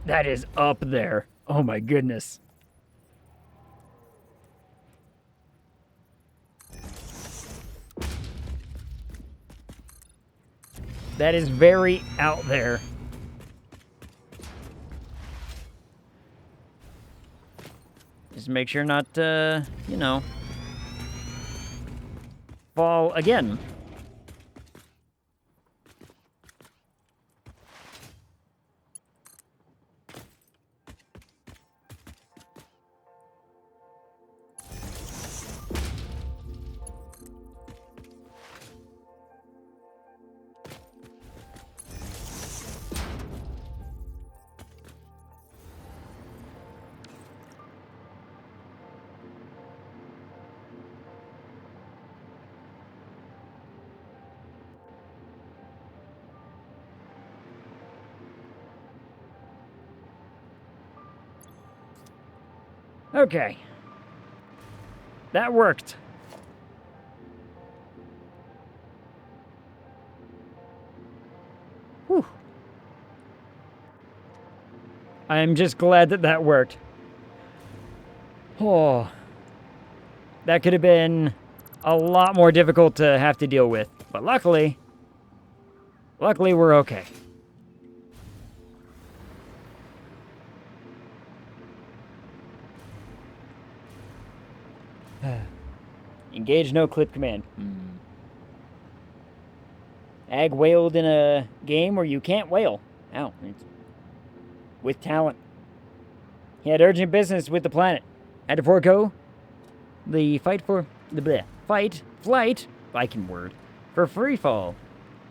That is up there. Oh my goodness. That is very out there. Just make sure not to, you know, fall again. Okay. That worked. Whew. I am just glad that that worked. Oh. That could have been a lot more difficult to have to deal with. But luckily we're okay. Engage no clip command. Ag wailed in a game where you can't wail. Ow. It's with talent. He had urgent business with the planet. Had to forego the flight, Viking word, for free fall.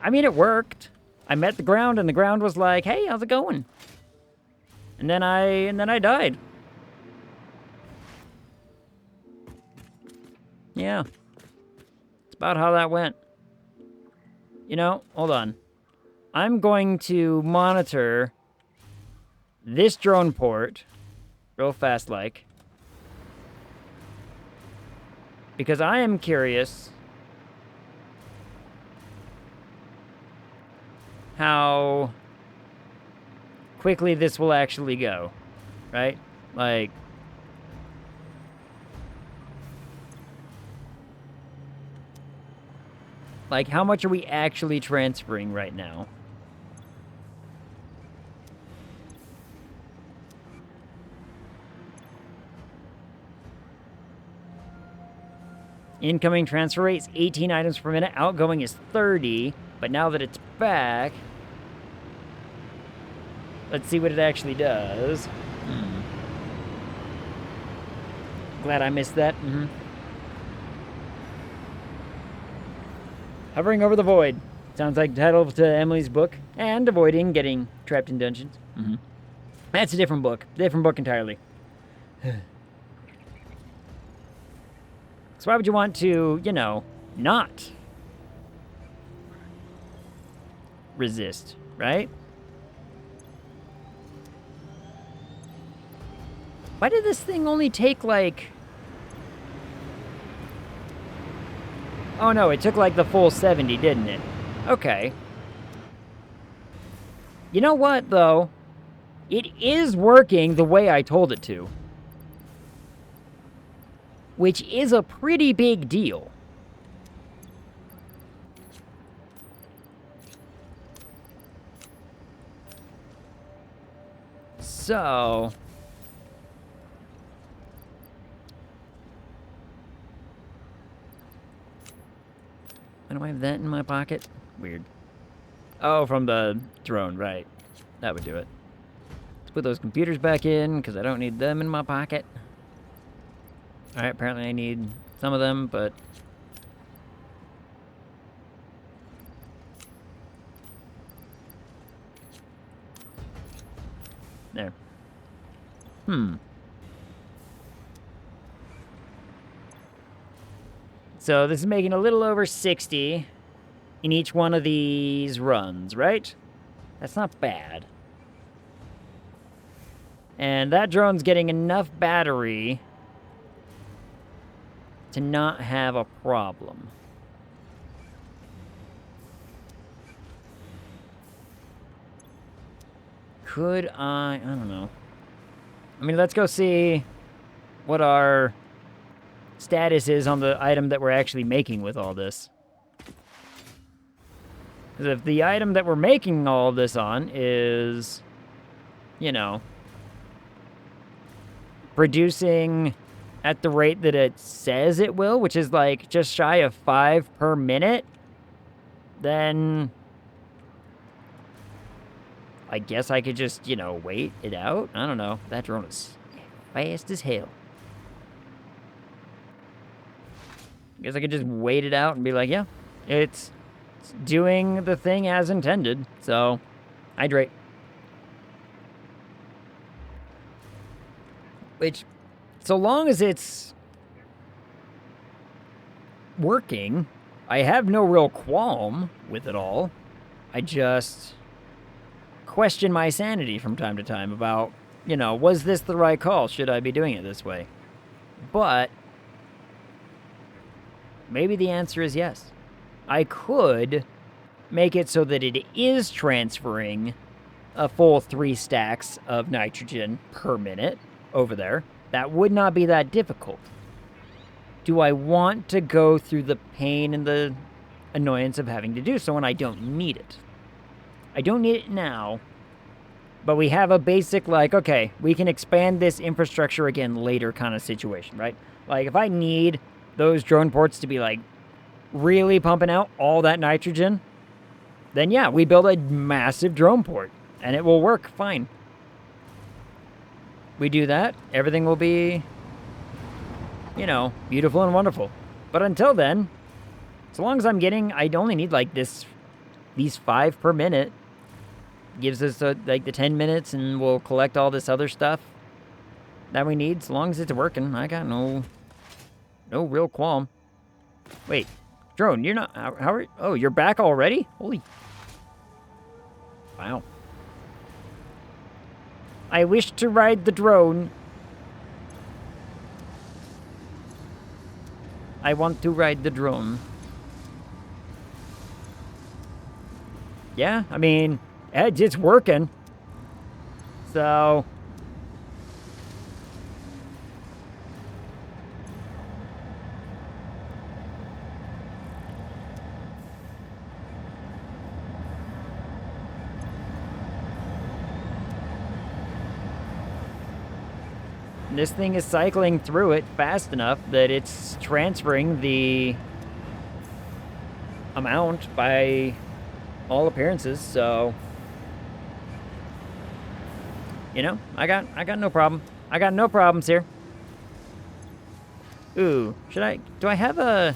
I mean, it worked. I met the ground, and the ground was like, "Hey, how's it going?" And then I died. Yeah. It's about how that went. You know, hold on. I'm going to monitor this drone port real fast like. Because I am curious how quickly this will actually go, right? Like how much are we actually transferring right now? Incoming transfer rate is 18 items per minute. Outgoing is 30. But now that it's back, let's see what it actually does. Glad I missed that. Hovering over the void. Sounds like the title to Emily's book. And avoiding getting trapped in dungeons. That's a different book. Different book entirely. So why would you want to, you know, not resist, right? Why did this thing only take, like... Oh, no, it took, like, the full 70, didn't it? Okay. You know what, though? It is working the way I told it to. Which is a pretty big deal. So... Why do I have that in my pocket? Weird. Oh, from the drone, right. That would do it. Let's put those computers back in, because I don't need them in my pocket. Alright, apparently I need some of them, but... There. So this is making a little over 60 in each one of these runs, right? That's not bad. And that drone's getting enough battery to not have a problem. Could I don't know. I mean, let's go see what our status is on the item that we're actually making with all this. Because if the item that we're making all of this on is, you know, producing at the rate that it says it will, which is like just shy of 5 per minute, then I guess I could just, you know, wait it out. I don't know. That drone is fast as hell. I guess I could just wait it out and be like, yeah, it's doing the thing as intended. So, hydrate. Which, so long as it's working, I have no real qualm with it all. I just question my sanity from time to time about, you know, was this the right call? Should I be doing it this way? But maybe the answer is yes. I could make it so that it is transferring a full 3 stacks of nitrogen per minute over there. That would not be that difficult. Do I want to go through the pain and the annoyance of having to do so when I don't need it? I don't need it now, but we have a basic, like, okay, we can expand this infrastructure again later kind of situation, right? Like, if I need those drone ports to be, like, really pumping out all that nitrogen, then yeah, we build a massive drone port, and it will work fine. We do that, everything will be, you know, beautiful and wonderful. But until then, so long as I'm getting, I only need, like, these 5 per minute, gives us, like, the 10 minutes, and we'll collect all this other stuff that we need. So long as it's working, I got no real qualm. Wait, drone, you're not, how are, oh, you're back already? Holy, wow. I wish to ride the drone. I want to ride the drone. Yeah, I mean, it's working. So this thing is cycling through it fast enough that it's transferring the amount by all appearances, so you know, I got no problem. I got no problems here. Ooh, do I have a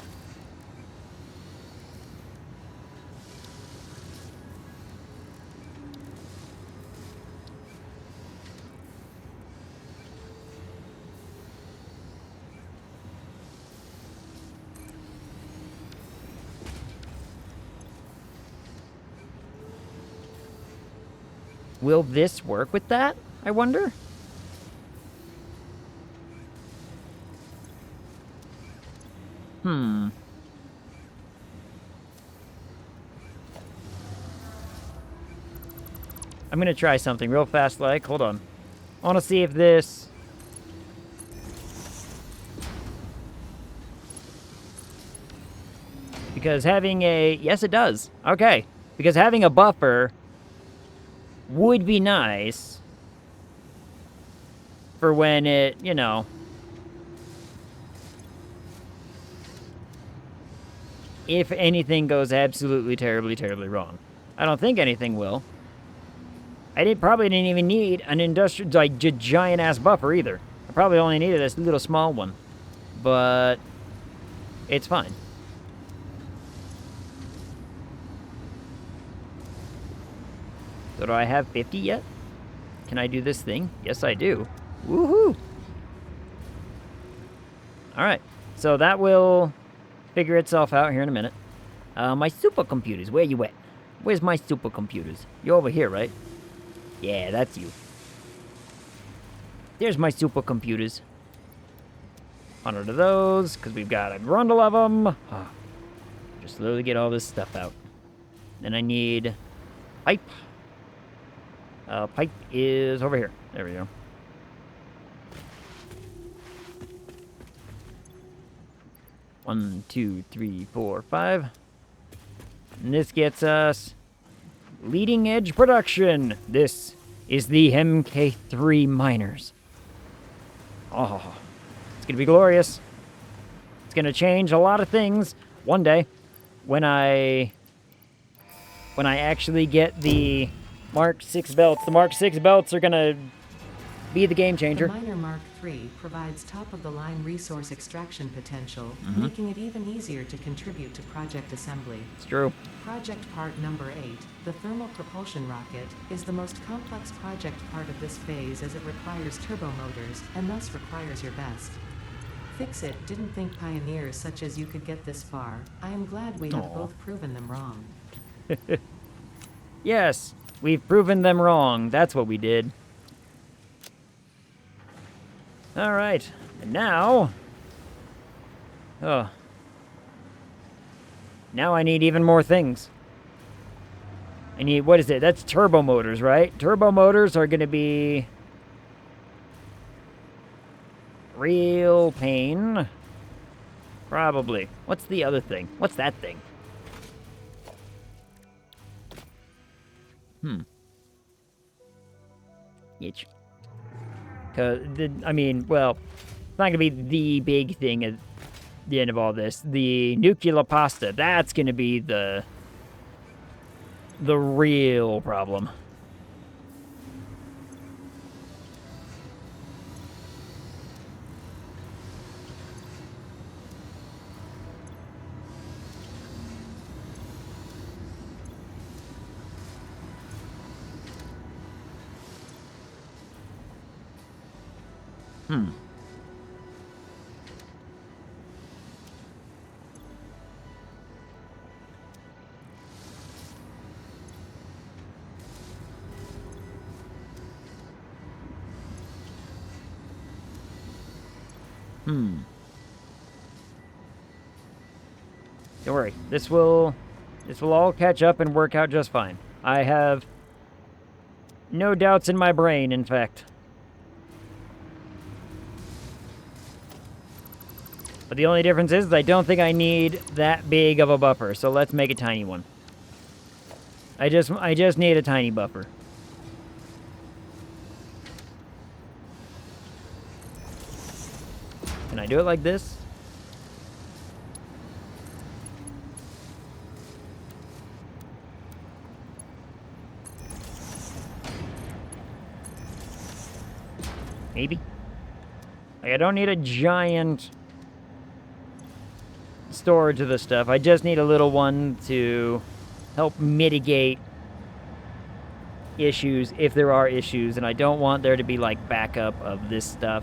will this work with that, I wonder? I'm gonna try something real fast, like, hold on. I wanna see if this... Because having a... Yes, it does. Okay. Because having a buffer would be nice for when it, you know, if anything goes absolutely terribly, terribly wrong. I don't think anything will. I probably didn't even need an industrial, like, giant-ass buffer either. I probably only needed this little small one. But it's fine. So do I have 50 yet? Can I do this thing? Yes, I do. Woohoo! Alright, so that will figure itself out here in a minute. My supercomputers, where you at? Where's my supercomputers? You're over here, right? Yeah, that's you. There's my supercomputers. 100 of those, because we've got a grundle of them. Just slowly get all this stuff out. Then I need pipe. Pipe is over here. There we go. One, two, three, four, five. And this gets us leading edge production. This is the MK3 miners. Oh, it's gonna be glorious. It's gonna change a lot of things one day when I actually get the Mark 6 belts. The Mark 6 belts are gonna be the game changer. The Miner Mark III provides top-of-the-line resource extraction potential, making it even easier to contribute to project assembly. It's true. Project part number 8, the thermal propulsion rocket, is the most complex project part of this phase as it requires turbo motors, and thus requires your best. Fix-It didn't think pioneers such as you could get this far. I am glad we have both proven them wrong. Yes, we've proven them wrong. That's what we did. All right, and now... Now I need even more things. I need, what is it? That's turbo motors, right? Turbo motors are going to be... real pain. Probably. What's the other thing? What's that thing? Itch. I mean, well, it's not going to be the big thing at the end of all this. The nuclear pasta, that's going to be the real problem. Don't worry. This will all catch up and work out just fine. I have no doubts in my brain, in fact. But the only difference is I don't think I need that big of a buffer, so let's make a tiny one. I just need a tiny buffer. Can I do it like this? Maybe. Like, I don't need a giant storage of this stuff. I just need a little one to help mitigate issues if there are issues, and I don't want there to be like backup of this stuff.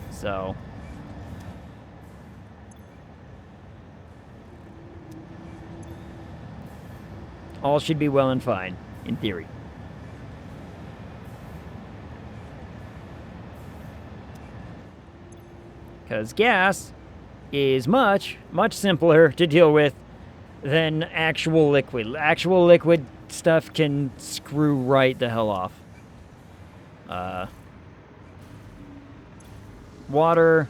So all should be well and fine, in theory. Because gas is much, much simpler to deal with than actual liquid. Actual liquid stuff can screw right the hell off. Water,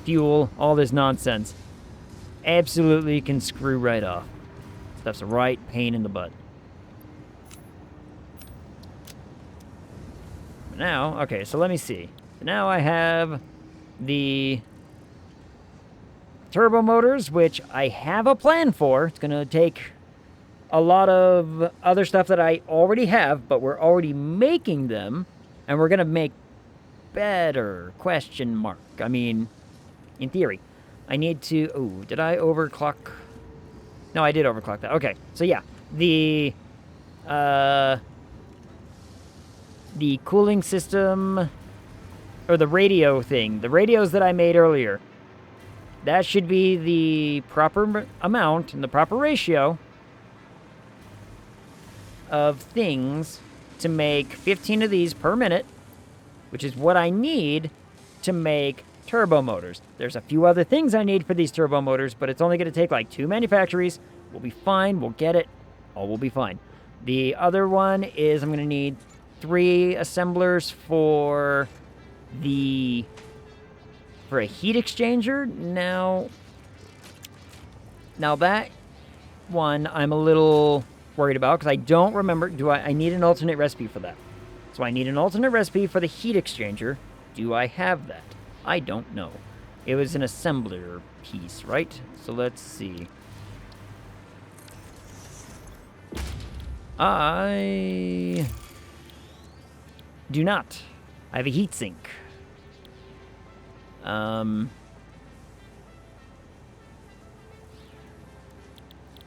fuel, all this nonsense absolutely can screw right off. Stuff's a right pain in the butt. Now, okay, so let me see. Now I have the turbo motors, which I have a plan for. It's going to take a lot of other stuff that I already have, but we're already making them, and we're going to make better, question mark. I mean, in theory. I need to... Oh, did I overclock? No, I did overclock that. Okay, so yeah. The cooling system... Or the radio thing. The radios that I made earlier. That should be the proper amount and the proper ratio of things to make 15 of these per minute, which is what I need to make turbo motors. There's a few other things I need for these turbo motors, but it's only going to take like 2 manufactories. We'll be fine. We'll get it. All will be fine. The other one is I'm going to need 3 assemblers for a heat exchanger. Now that one I'm a little worried about because I don't remember. I need an alternate recipe for that. So I need an alternate recipe for the heat exchanger. Do I have that? I don't know. It was an assembler piece, right? So let's see. I do not. I have a heatsink. And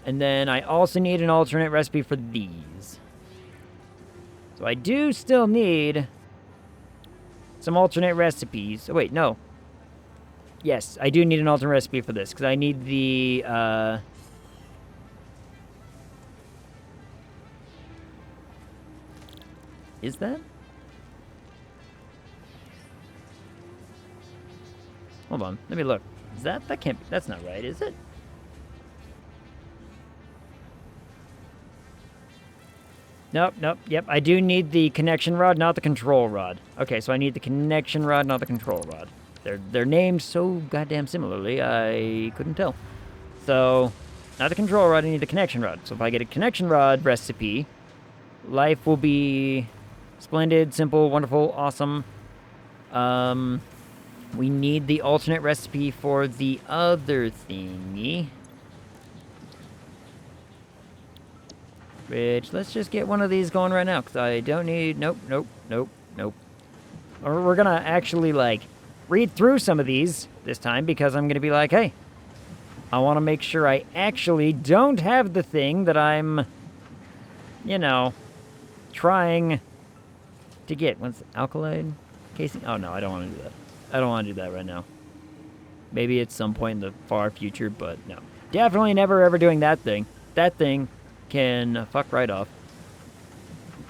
then I also need an alternate recipe for these. So I do still need some alternate recipes. Oh, wait, no. Yes, I do need an alternate recipe for this, because I need the, Is that? Hold on, let me look. Is that? That can't be, that's not right, is it? Nope, yep, I do need the connection rod, not the control rod. Okay, so I need the connection rod, not the control rod. They're named so goddamn similarly, I couldn't tell. So, not the control rod, I need the connection rod. So if I get a connection rod recipe, life will be splendid, simple, wonderful, awesome. We need the alternate recipe for the other thingy. Which, let's just get one of these going right now, because I don't need... Nope. Or we're gonna actually, like, read through some of these this time, because I'm gonna be like, hey, I want to make sure I actually don't have the thing that I'm, you know, trying to get. What's alkaloid casing? Oh, no, I don't want to do that. I don't want to do that right now. Maybe at some point in the far future, but no. Definitely never ever doing that thing. That thing can fuck right off.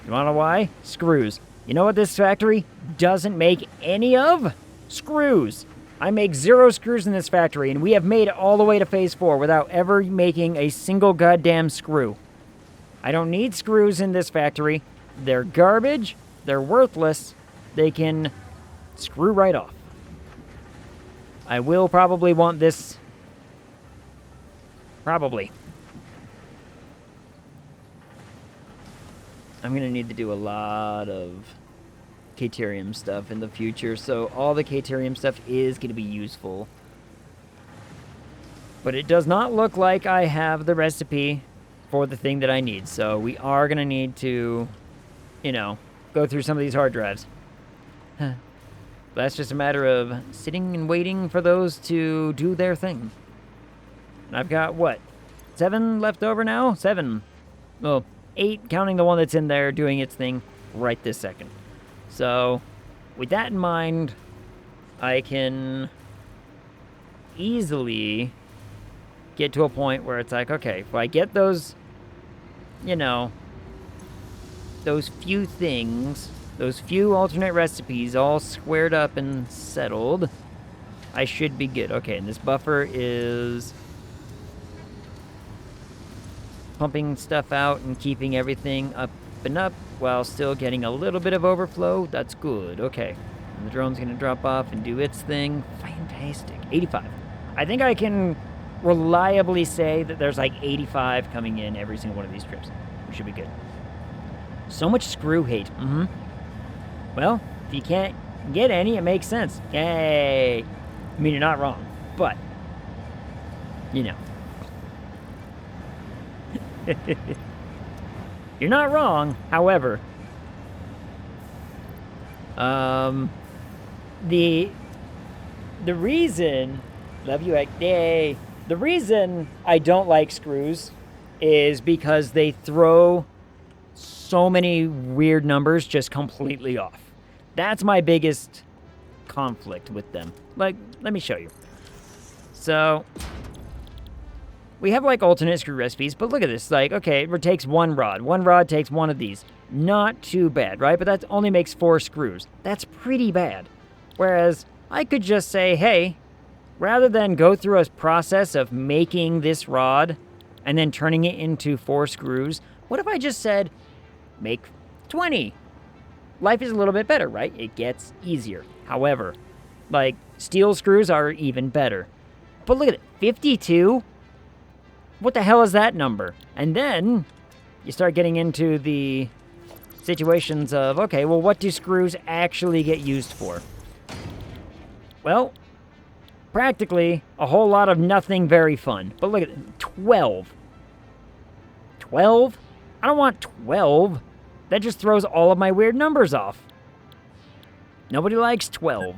You wanna know why? Screws. You know what this factory doesn't make any of? Screws. I make 0 screws in this factory, and we have made it all the way to phase 4 without ever making a single goddamn screw. I don't need screws in this factory. They're garbage. They're worthless. They can screw right off. I will probably want this. Probably. I'm going to need to do a lot of Caterium stuff in the future, so all the Caterium stuff is going to be useful. But it does not look like I have the recipe for the thing that I need, so we are going to need to, you know, go through some of these hard drives. That's just a matter of sitting and waiting for those to do their thing. And I've got, what, 7 left over now? 7. Well, 8, counting the one that's in there doing its thing right this second. So, with that in mind, I can easily get to a point where it's like, okay, if I get those, you know, those few things, those few alternate recipes all squared up and settled, I should be good. Okay, and this buffer is pumping stuff out and keeping everything up and up while still getting a little bit of overflow. That's good. Okay. And the drone's going to drop off and do its thing. Fantastic. 85. I think I can reliably say that there's like 85 coming in every single one of these trips. We should be good. So much screw hate. Well, if you can't get any, it makes sense. Yay. I mean, you're not wrong. But, you know. You're not wrong, however. The reason, love you, yay. The reason I don't like screws is because they throw so many weird numbers just completely off. That's my biggest conflict with them. Like, let me show you. So, we have, like, alternate screw recipes, but look at this. Like, okay, it takes one rod. One rod takes one of these. Not too bad, right? But that only makes 4 screws. That's pretty bad. Whereas, I could just say, hey, rather than go through a process of making this rod and then turning it into 4 screws, what if I just said, make 20? Life is a little bit better, right? It gets easier. However, like, steel screws are even better. But look at it, 52? What the hell is that number? And then you start getting into the situations of, okay, well, what do screws actually get used for? Well, practically a whole lot of nothing very fun. But look at it, 12. 12? I don't want 12. That just throws all of my weird numbers off. Nobody likes 12.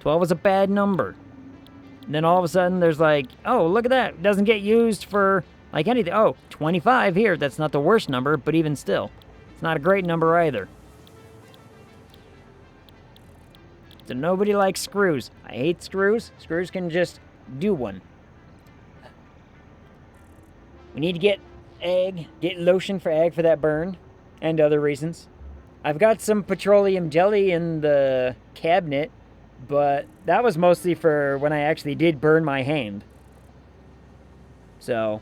12 is a bad number. And then all of a sudden there's like, oh, look at that. It doesn't get used for like anything. Oh, 25 here. That's not the worst number, but even still, it's not a great number either. So nobody likes screws. I hate screws. Screws can just do one. We need to get lotion for egg for that burn and other reasons. I've got some petroleum jelly in the cabinet, but that was mostly for when I actually did burn my hand. So,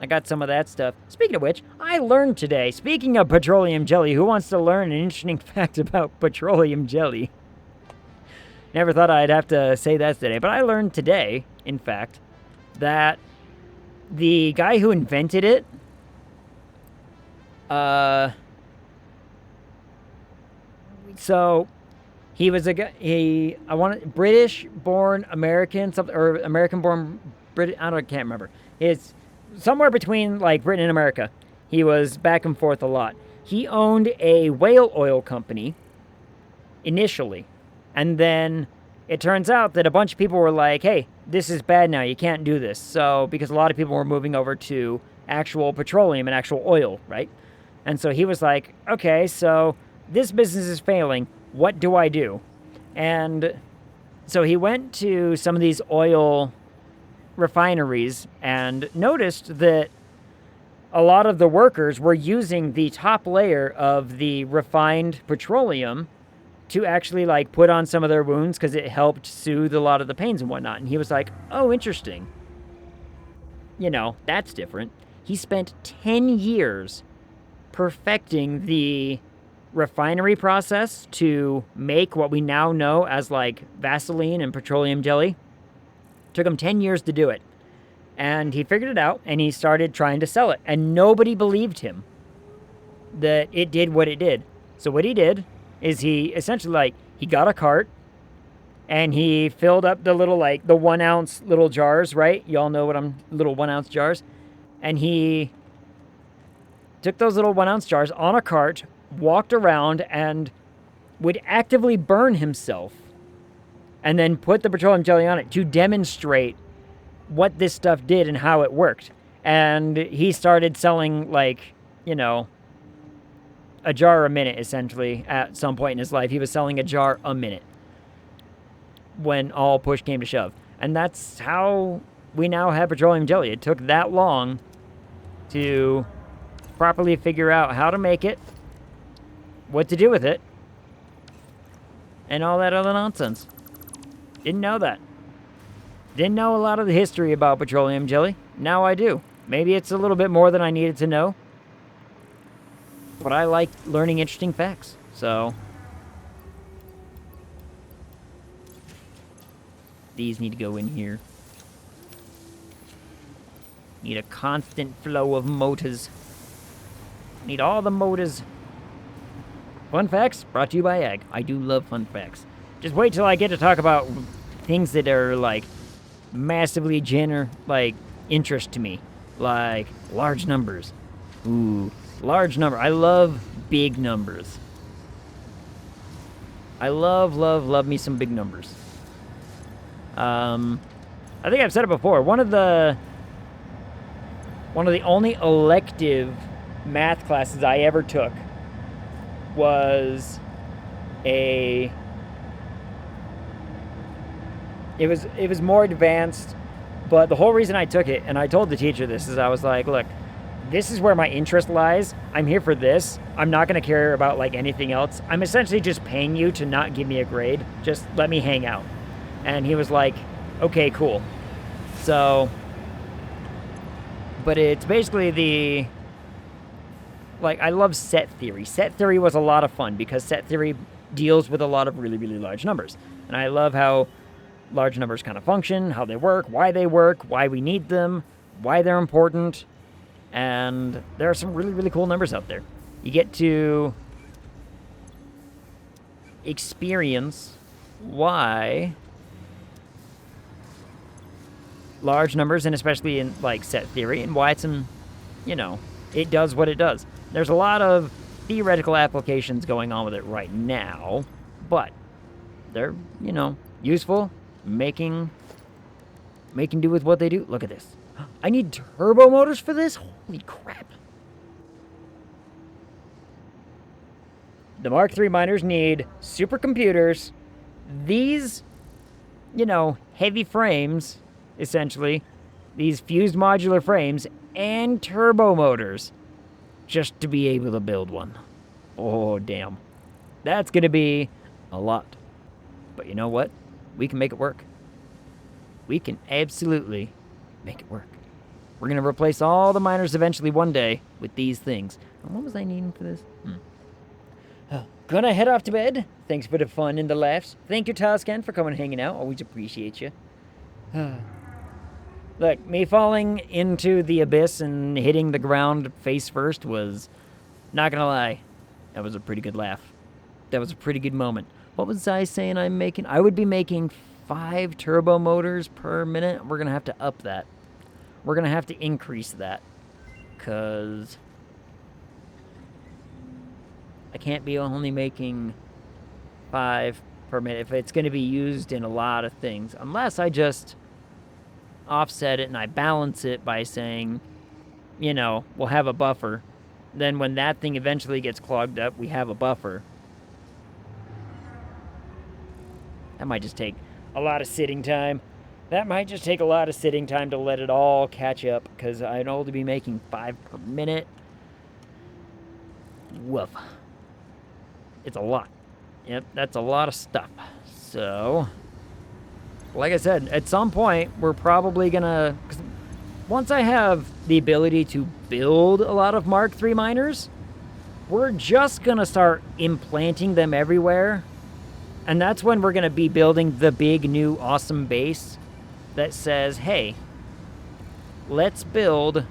I got some of that stuff. Speaking of which, I learned today, speaking of petroleum jelly, who wants to learn an interesting fact about petroleum jelly? Never thought I'd have to say that today, but I learned today, in fact, that the guy who invented it, so he was a guy, British-born American, or American-born British, can't remember. It's somewhere between, like, Britain and America. He was back and forth a lot. He owned a whale oil company, initially. And then it turns out that a bunch of people were like, hey, this is bad now, you can't do this. So, because a lot of people were moving over to actual petroleum and actual oil, right? And so he was like, okay, so this business is failing. What do I do? And so he went to some of these oil refineries and noticed that a lot of the workers were using the top layer of the refined petroleum to actually, like, put on some of their wounds because it helped soothe a lot of the pains and whatnot. And he was like, oh, interesting. You know, that's different. He spent 10 years perfecting the refinery process to make what we now know as, like, Vaseline and petroleum jelly. Took him 10 years to do it. And he figured it out, and he started trying to sell it. And nobody believed him that it did what it did. So what he did is he essentially, like, he got a cart, and he filled up the little, like, the 1 ounce little jars, right? Y'all know what little 1 ounce jars. And he took those little 1 ounce jars on a cart, walked around, and would actively burn himself, and then put the petroleum jelly on it to demonstrate what this stuff did and how it worked. And he started selling, like, you know, a jar a minute, essentially, at some point in his life. He was selling a jar a minute when all push came to shove. And that's how we now have petroleum jelly. It took that long to properly figure out how to make it, what to do with it, and all that other nonsense. Didn't know that. Didn't know a lot of the history about petroleum jelly. Now I do. Maybe it's a little bit more than I needed to know. But I like learning interesting facts. So these need to go in here. Need a constant flow of motors. Need all the motors. Fun facts brought to you by Ag. I do love fun facts. Just wait till I get to talk about things that are, like, massively interest to me. Like, large numbers. Ooh, large number. I love big numbers. I love me some big numbers. I think I've said it before. One of the only elective math classes I ever took was It was more advanced, but the whole reason I took it, and I told the teacher this, is I was like, look, this is where my interest lies. I'm here for this. I'm not going to care about like anything else. I'm essentially just paying you to not give me a grade. Just let me hang out. And he was like, okay, cool. So, but it's basically the, like, I love set theory. Set theory was a lot of fun because set theory deals with a lot of really, really large numbers. And I love how large numbers kind of function, how they work, why we need them, why they're important. And there are some really, really cool numbers out there. You get to experience why large numbers, and especially in like set theory, and why it's it does what it does. There's a lot of theoretical applications going on with it right now, but they're, useful, making do with what they do. Look at this. I need turbo motors for this? Holy crap. The Mark III miners need supercomputers, these, heavy frames, essentially, these fused modular frames, and turbo motors, just to be able to build one. Oh, damn. That's going to be a lot. But you know what? We can make it work. We can absolutely make it work. We're going to replace all the miners eventually one day with these things. And what was I needing for this? Gonna head off to bed. Thanks for the fun and the laughs. Thank you, Tascan, for coming and hanging out. Always appreciate you. Look, me falling into the abyss and hitting the ground face first was, not gonna lie, that was a pretty good laugh. That was a pretty good moment. What was I saying I'm making? I would be making 5 turbo motors per minute. We're gonna have to up that. We're gonna have to increase that. Because I can't be only making 5 per minute if it's going to be used in a lot of things. Unless I just offset it and I balance it by saying, we'll have a buffer. Then when that thing eventually gets clogged up, we have a buffer. That might just take a lot of sitting time. That might just take a lot of sitting time to let it all catch up, because I'd only be making 5 per minute. Woof. It's a lot. Yep, that's a lot of stuff. So, like I said, at some point, we're probably gonna... Once I have the ability to build a lot of Mark III miners, we're just gonna start implanting them everywhere. And that's when we're gonna be building the big, new, awesome base that says, hey, let's build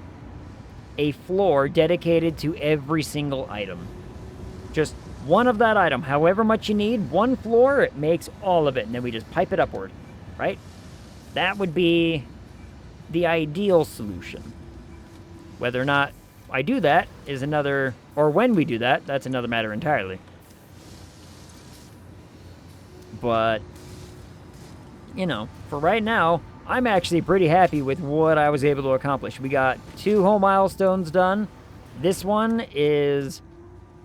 a floor dedicated to every single item. Just one of that item, however much you need, one floor, it makes all of it, and then we just pipe it upward, right? That would be the ideal solution. Whether or not I do that is another, or when we do that, that's another matter entirely. But, for right now, I'm actually pretty happy with what I was able to accomplish. We got 2 whole milestones done. This one is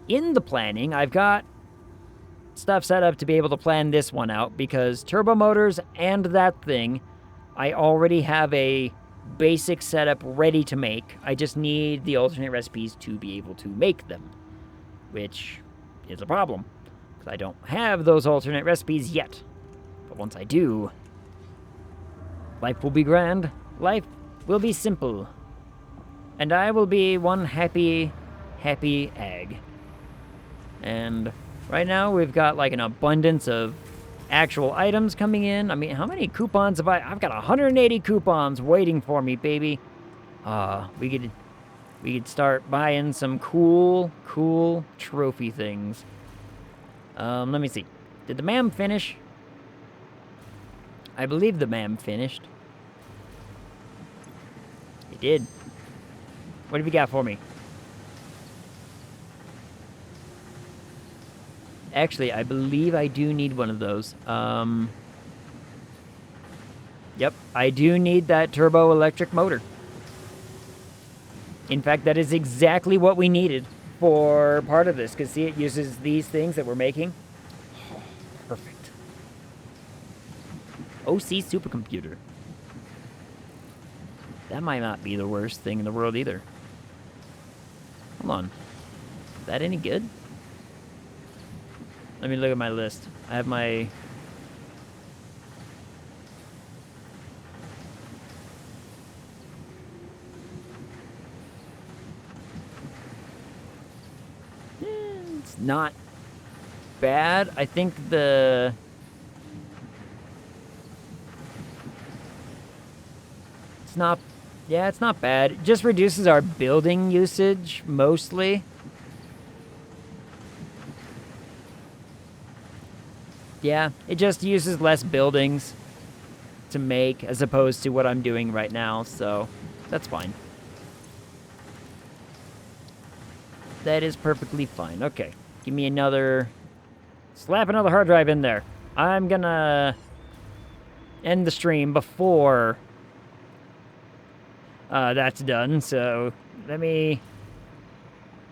in the planning. I've got stuff set up to be able to plan this one out, because turbo motors and that thing, I already have a basic setup ready to make. I just need the alternate recipes to be able to make them, which is a problem, because I don't have those alternate recipes yet. But once I do, life will be grand, life will be simple, and I will be one happy, happy egg. And right now we've got like an abundance of actual items coming in. I mean, how many coupons have I've got 180 coupons waiting for me, baby. We could start buying some cool trophy things. Let me see. Did the ma'am finish? I believe the ma'am finished. It did. What have you got for me? Actually, I believe I do need one of those. Yep, I do need that turbo electric motor. In fact, that is exactly what we needed for part of this, because see, it uses these things that we're making. Perfect. OC supercomputer. That might not be the worst thing in the world either. Hold on. Is that any good? Let me look at my list. I have my... It's not bad. I think the... It's not... Yeah, it's not bad. It just reduces our building usage, mostly. Yeah, it just uses less buildings to make as opposed to what I'm doing right now, so that's fine. That is perfectly fine. Okay, give me another... Slap another hard drive in there. I'm gonna end the stream before that's done, so let me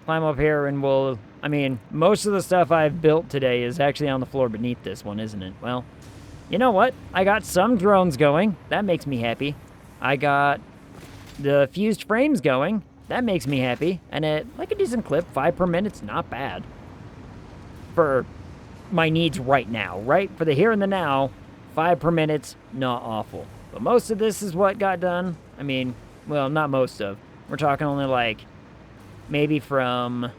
climb up here and we'll... I mean, most of the stuff I've built today is actually on the floor beneath this one, isn't it? Well, you know what? I got some drones going. That makes me happy. I got the fused frames going. That makes me happy. And at like a decent clip, 5 per minute's not bad. For my needs right now, right? For the here and the now, 5 per minute's not awful. But most of this is what got done. I mean, well, not most of. We're talking only like maybe from...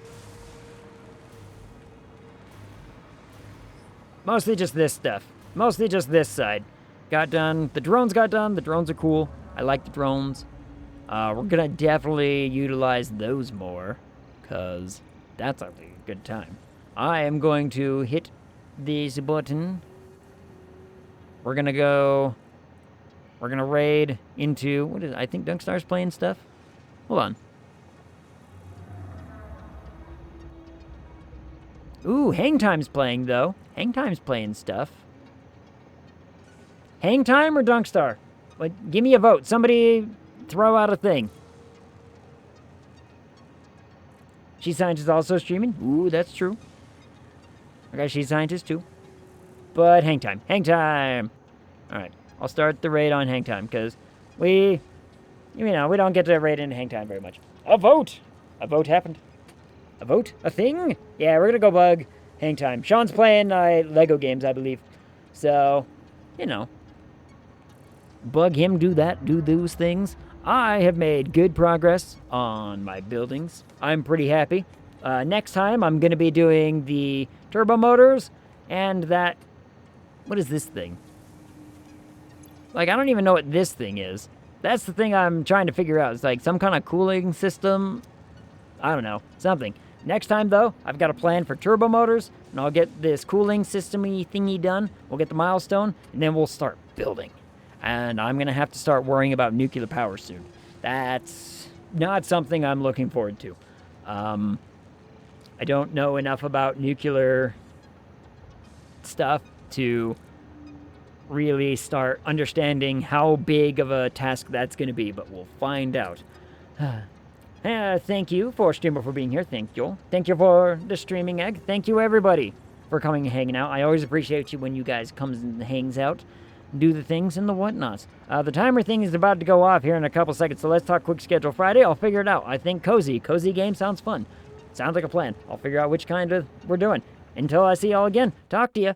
Mostly just this stuff. Mostly just this side. Got done. The drones got done. The drones are cool. I like the drones. We're gonna definitely utilize those more, because that's a good time. I am going to hit this button. We're gonna go... We're gonna raid into... What is it? I think Dunkstar's playing stuff. Hold on. Ooh, Hangtime's playing, though. Hangtime's playing stuff. Hangtime or Dunkstar? Like, give me a vote. Somebody throw out a thing. She Scientist is also streaming. Ooh, that's true. I got She Scientist, too. But Hangtime. Hangtime! Alright, I'll start the raid on Hangtime, because we don't get to raid in Hangtime very much. A vote! A vote happened. A vote? A thing? Yeah, we're gonna go bug Hangtime. Sean's playing Lego games, I believe. So, you know. Bug him, do that, do those things. I have made good progress on my buildings. I'm pretty happy. Next time, I'm gonna be doing the turbo motors and that... What is this thing? Like, I don't even know what this thing is. That's the thing I'm trying to figure out. It's like some kind of cooling system. I don't know. Something. Next time, though, I've got a plan for turbo motors, and I'll get this cooling system-y thingy done. We'll get the milestone, and then we'll start building. And I'm going to have to start worrying about nuclear power soon. That's not something I'm looking forward to. I don't know enough about nuclear stuff to really start understanding how big of a task that's going to be, but we'll find out. Thank you for streamer for being here. Thank you. Thank you for the streaming egg. Thank you everybody for coming and hanging out. I always appreciate you when you guys comes and hangs out, do the things and the whatnots. The timer thing is about to go off here in a couple seconds, so let's talk quick schedule Friday. I'll figure it out. I think cozy game sounds fun. Sounds like a plan. I'll figure out which kind of we're doing. Until I see y'all again, talk to ya.